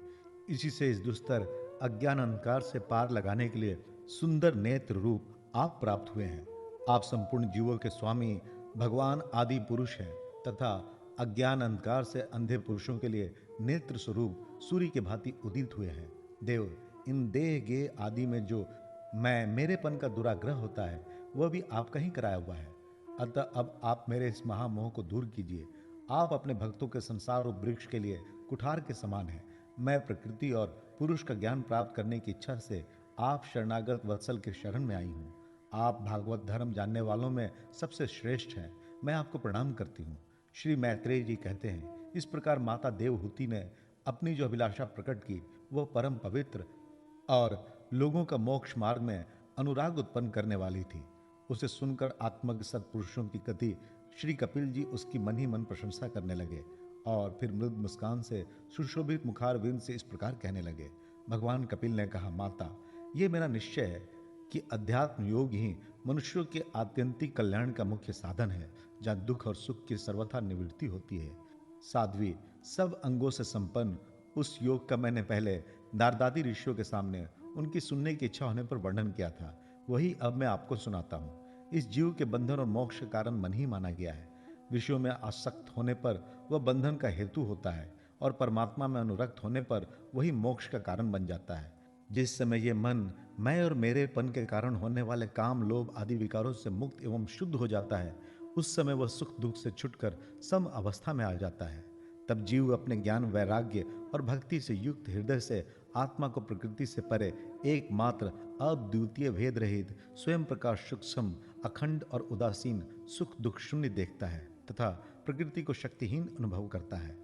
Speaker 2: इसी से इस दुस्तर अज्ञान अंधकार से पार लगाने के लिए सुंदर नेत्र रूप आप प्राप्त हुए हैं। आप संपूर्ण जीवों के स्वामी भगवान आदि पुरुष हैं तथा अज्ञान अंधकार से अंधे पुरुषों के लिए नेत्र स्वरूप सूर्य के भांति उदित हुए हैं। देव, इन देह गे आदि में जो मेरेपन का दुराग्रह होता है वह भी आपका ही कराया हुआ है। अतः अब आप मेरे इस महामोह को दूर कीजिए। आप अपने भक्तों के संसार और वृक्ष के लिए कुठार के समान हैं। मैं प्रकृति और पुरुष का ज्ञान प्राप्त करने की इच्छा से आप शरणागत वत्सल के शरण में आई हूँ। आप भागवत धर्म जानने वालों में सबसे श्रेष्ठ हैं। मैं आपको प्रणाम करती हूँ। श्री मैत्रेय जी कहते हैं, इस प्रकार माता देवहूति ने अपनी जो अभिलाषा प्रकट की वह परम पवित्र और लोगों का मोक्ष मार्ग में अनुराग उत्पन्न करने वाली थी। उसे सुनकर आत्मज्ञ सत्पुरुषों की गति श्री कपिल जी उसकी मन ही मन प्रशंसा करने लगे और फिर मृद मुस्कान से सुशोभित मुखारविंद से इस प्रकार कहने लगे। भगवान कपिल ने कहा, माता, यह मेरा निश्चय है कि अध्यात्म योग ही मनुष्यों के आत्यंतिक कल्याण का मुख्य साधन है, जहाँ दुख और सुख की सर्वथा निवृत्ति होती है। साध्वी, सब अंगों से संपन्न उस योग का मैंने पहले नारदादि ऋषियों के सामने उनकी सुनने की इच्छा होने पर वर्णन किया था, वही अब मैं आपको सुनाता हूँ। इस जीव के बंधन और मोक्ष का कारण मन ही माना गया है। विषयों में आसक्त होने पर वह बंधन का हेतु होता है और परमात्मा में अनुरक्त होने पर वही मोक्ष का कारण बन जाता है। जिस समय ये मन मैं और मेरेपन के कारण होने वाले काम, लोभ आदि विकारों से मुक्त एवं शुद्ध हो जाता है, उस समय वह सुख दुख से छुटकर सम अवस्था में आ जाता है। तब जीव अपने ज्ञान, वैराग्य और भक्ति से युक्त हृदय से आत्मा को प्रकृति से परे एकमात्र अद्वितीय भेद रहित स्वयं प्रकाश सूक्ष्म अखंड और उदासीन सुख दुख शून्य देखता है तथा प्रकृति को शक्तिहीन अनुभव करता है।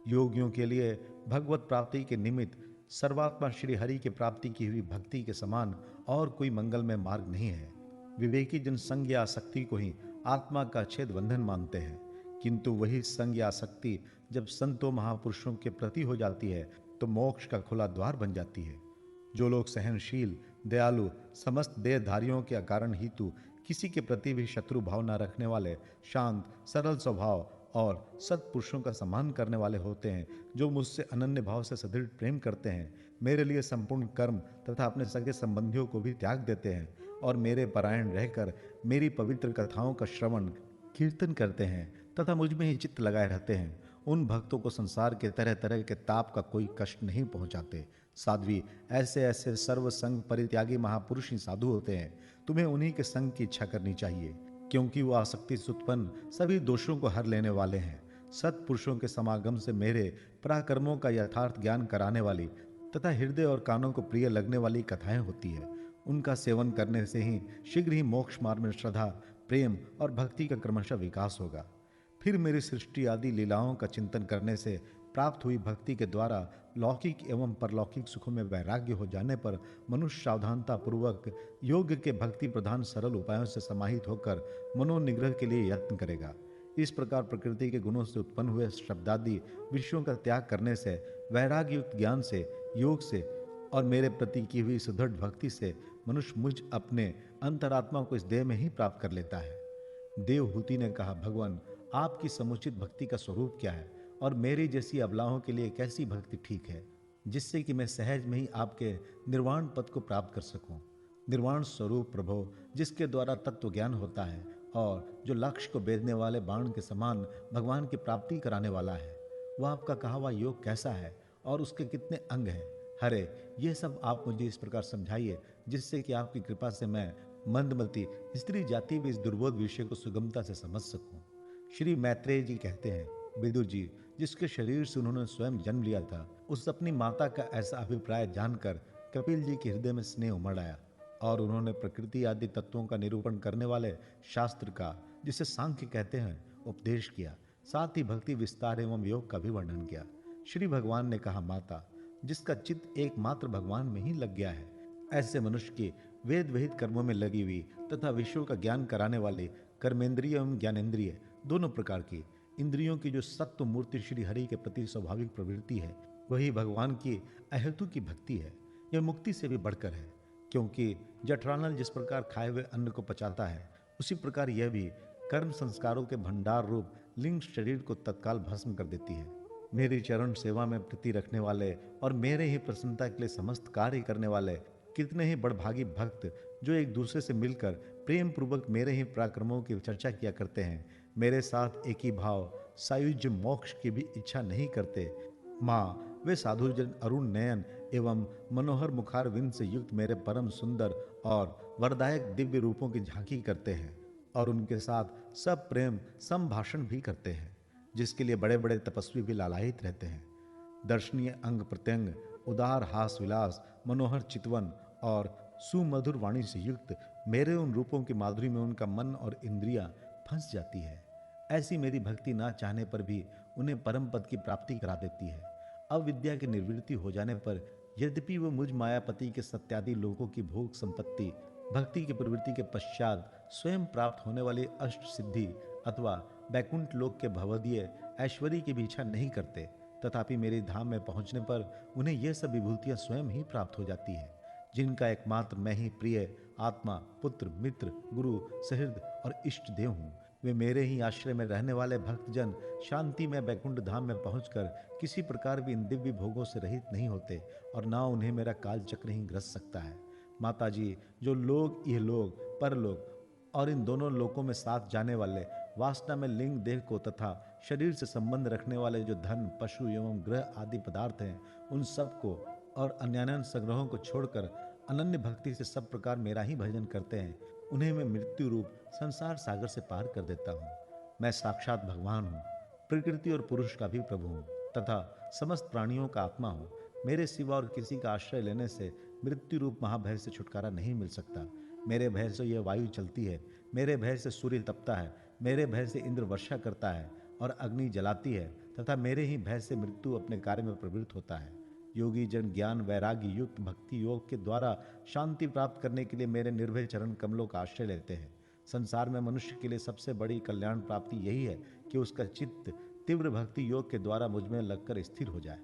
Speaker 2: योगियों के लिए भगवत प्राप्ति के निमित्त सर्वात्मा श्री हरि की प्राप्ति की हुई भक्ति के समान और कोई मंगलमय मार्ग नहीं है। विवेकी जन संग या आसक्ति को ही आत्मा का छेद बंधन मानते हैं, किंतु वही संग या आसक्ति जब संतों महापुरुषों के प्रति हो जाती है तो मोक्ष का खुला द्वार बन जाती है। जो लोग सहनशील, दयालु, समस्त देहधारियों के कारण हेतु किसी के प्रति भी शत्रु भाव न रखने वाले, शांत, सरल स्वभाव और सत्पुरुषों का सम्मान करने वाले होते हैं, जो मुझसे अनन्य भाव से सदृढ़ प्रेम करते हैं, मेरे लिए संपूर्ण कर्म तथा अपने सगे संबंधियों को भी त्याग देते हैं और मेरे परायण रहकर मेरी पवित्र कथाओं का श्रवण कीर्तन करते हैं तथा मुझ में ही चित्त लगाए रहते हैं, उन भक्तों को संसार के तरह तरह के ताप का कोई कष्ट नहीं पहुंचाते। साध्वी, ऐसे ऐसे सर्व संग परित्यागी महापुरुष ही साधु होते हैं। तुम्हें उन्हीं के संग की इच्छा करनी चाहिए, क्योंकि वो आसक्ति से उत्पन्न सभी दोषों को हर लेने वाले हैं। सत्पुरुषों के समागम से मेरे पराक्रमों का यथार्थ ज्ञान कराने वाली तथा हृदय और कानों को प्रिय लगने वाली कथाएं होती है। उनका सेवन करने से ही शीघ्र ही मोक्ष मार्ग में श्रद्धा, प्रेम और भक्ति का क्रमशः विकास होगा। फिर मेरी सृष्टि आदि लीलाओं का चिंतन करने से प्राप्त हुई भक्ति के द्वारा लौकिक एवं परलौकिक सुखों में वैराग्य हो जाने पर मनुष्य सावधानता पूर्वक योग के भक्ति प्रधान सरल उपायों से समाहित होकर मनोनिग्रह के लिए यत्न करेगा। इस प्रकार प्रकृति के गुणों से उत्पन्न हुए शब्दादि विषयों का त्याग करने से, वैराग्य युक्त ज्ञान से, योग से और मेरे प्रति की हुई सुदृढ़ भक्ति से मनुष्य मुझ अपने अंतरात्मा को इस देह में ही प्राप्त कर लेता है। देवहूति ने कहा, भगवान, आपकी समुचित भक्ति का स्वरूप क्या है और मेरी जैसी अबलाओं के लिए कैसी भक्ति ठीक है, जिससे कि मैं सहज में ही आपके निर्वाण पद को प्राप्त कर सकूं। निर्वाण स्वरूप प्रभो, जिसके द्वारा तत्व ज्ञान होता है और जो लक्ष्य को भेदने वाले बाण के समान भगवान की प्राप्ति कराने वाला है, वह आपका कहा हुआ योग कैसा है और उसके कितने अंग हैं? हरे, ये सब आप मुझे इस प्रकार समझाइए जिससे कि आपकी कृपा से मैं मंदमती स्त्री जाति भी इस दुर्बोध विषय को सुगमता से समझ सकूं। श्री मैत्रेय जी कहते हैं, विदुर जी, जिसके शरीर से उन्होंने स्वयं जन्म लिया था, उस अपनी माता का ऐसा अभिप्राय जानकर कपिल जी के हृदय में स्नेह उमड़ आया और उन्होंने प्रकृति आदि तत्वों का निरूपण करने वाले शास्त्र का, जिसे सांख्य कहते हैं, उपदेश किया। साथ ही भक्ति विस्तार एवं योग का भी वर्णन किया। श्री भगवान ने कहा, माता, जिसका चित्त एकमात्र भगवान में ही लग गया है, ऐसे मनुष्य की वेद विहित कर्मों में लगी हुई तथा विषयों का ज्ञान कराने वाली कर्मेंद्रिय एवं ज्ञानेंद्रिय दोनों प्रकार की इंद्रियों की जो सत्व मूर्ति श्री हरि के प्रति स्वाभाविक प्रवृत्ति है, वही भगवान की अहेतु की भक्ति है। यह मुक्ति से भी बढ़कर है, क्योंकि जठरानल जिस प्रकार खाए हुए अन्न को पचाता है, उसी प्रकार यह भी कर्म संस्कारों के भंडार रूप लिंग शरीर को तत्काल भस्म कर देती है। मेरी चरण सेवा में प्रीति रखने वाले और मेरे ही प्रसन्नता के लिए समस्त कार्य करने वाले कितने ही बड़भागी भक्त जो एक दूसरे से मिलकर प्रेम पूर्वक मेरे ही पराक्रमों की चर्चा किया करते हैं, मेरे साथ एक ही भाव सायुज्य मोक्ष की भी इच्छा नहीं करते। माँ, वे साधुजन अरुण नयन एवं मनोहर मुखार विंद से युक्त मेरे परम सुंदर और वरदायक दिव्य रूपों की झांकी करते हैं और उनके साथ सब प्रेम संभाषण भी करते हैं, जिसके लिए बड़े बड़े तपस्वी भी लालायित रहते हैं। दर्शनीय अंग प्रत्यंग, उदार हास विलास, मनोहर चितवन और सुमधुर वाणी से युक्त मेरे उन रूपों की माधुरी में उनका मन और इंद्रियां फंस जाती है। ऐसी मेरी भक्ति ना चाहने पर भी उन्हें परम पद की प्राप्ति करा देती है। अविद्या की निर्वृत्ति हो जाने पर यद्यपि वो मुझ मायापति के सत्यादि लोगों की भोग संपत्ति भक्ति की प्रवृत्ति के पश्चात स्वयं प्राप्त होने वाली अष्ट सिद्धि अथवा बैकुंठ लोक के भवदीय ऐश्वर्य की भी इच्छा नहीं करते, तथापि मेरे धाम में पहुंचने पर उन्हें यह सब विभूतियां स्वयं ही प्राप्त हो जाती है, जिनका एकमात्र मैं ही प्रिय आत्मा, पुत्र, मित्र, गुरु, सहृद और इष्ट देव हूँ। वे मेरे ही आश्रय में रहने वाले भक्तजन शांति में बैकुंठ धाम में पहुंचकर किसी प्रकार भी इन दिव्य भोगों से रहित नहीं होते और ना उन्हें मेरा काल चक्र ही ग्रस सकता है। माता जी, जो लोग, यह लोग, परलोक और इन दोनों लोकों में साथ जाने वाले वासना में लिंग देह को तथा शरीर से संबंध रखने वाले जो धन, पशु एवं ग्रह आदि पदार्थ हैं, उन सब को और अन्यान्य संग्रहों को छोड़कर अनन्य भक्ति से सब प्रकार मेरा ही भजन करते हैं, उन्हें मैं मृत्यु रूप संसार सागर से पार कर देता हूँ। मैं साक्षात भगवान हूँ, प्रकृति और पुरुष का भी प्रभु हूँ तथा समस्त प्राणियों का आत्मा हूँ। मेरे सिवा और किसी का आश्रय लेने से मृत्यु रूप महाभय से छुटकारा नहीं मिल सकता। मेरे भय से यह वायु चलती है, मेरे भय से सूर्य तपता है, मेरे भय से इंद्र वर्षा करता है और अग्नि जलाती है तथा मेरे ही भय से मृत्यु अपने कार्य में प्रवृत्त होता है। योगी जन ज्ञान वैराग्य युक्त भक्ति योग के द्वारा शांति प्राप्त करने के लिए मेरे निर्भय चरण कमलों का आश्रय लेते हैं। संसार में मनुष्य के लिए सबसे बड़ी कल्याण प्राप्ति यही है कि उसका चित्त तीव्र भक्ति योग के द्वारा मुझ में लगकर स्थिर हो जाए।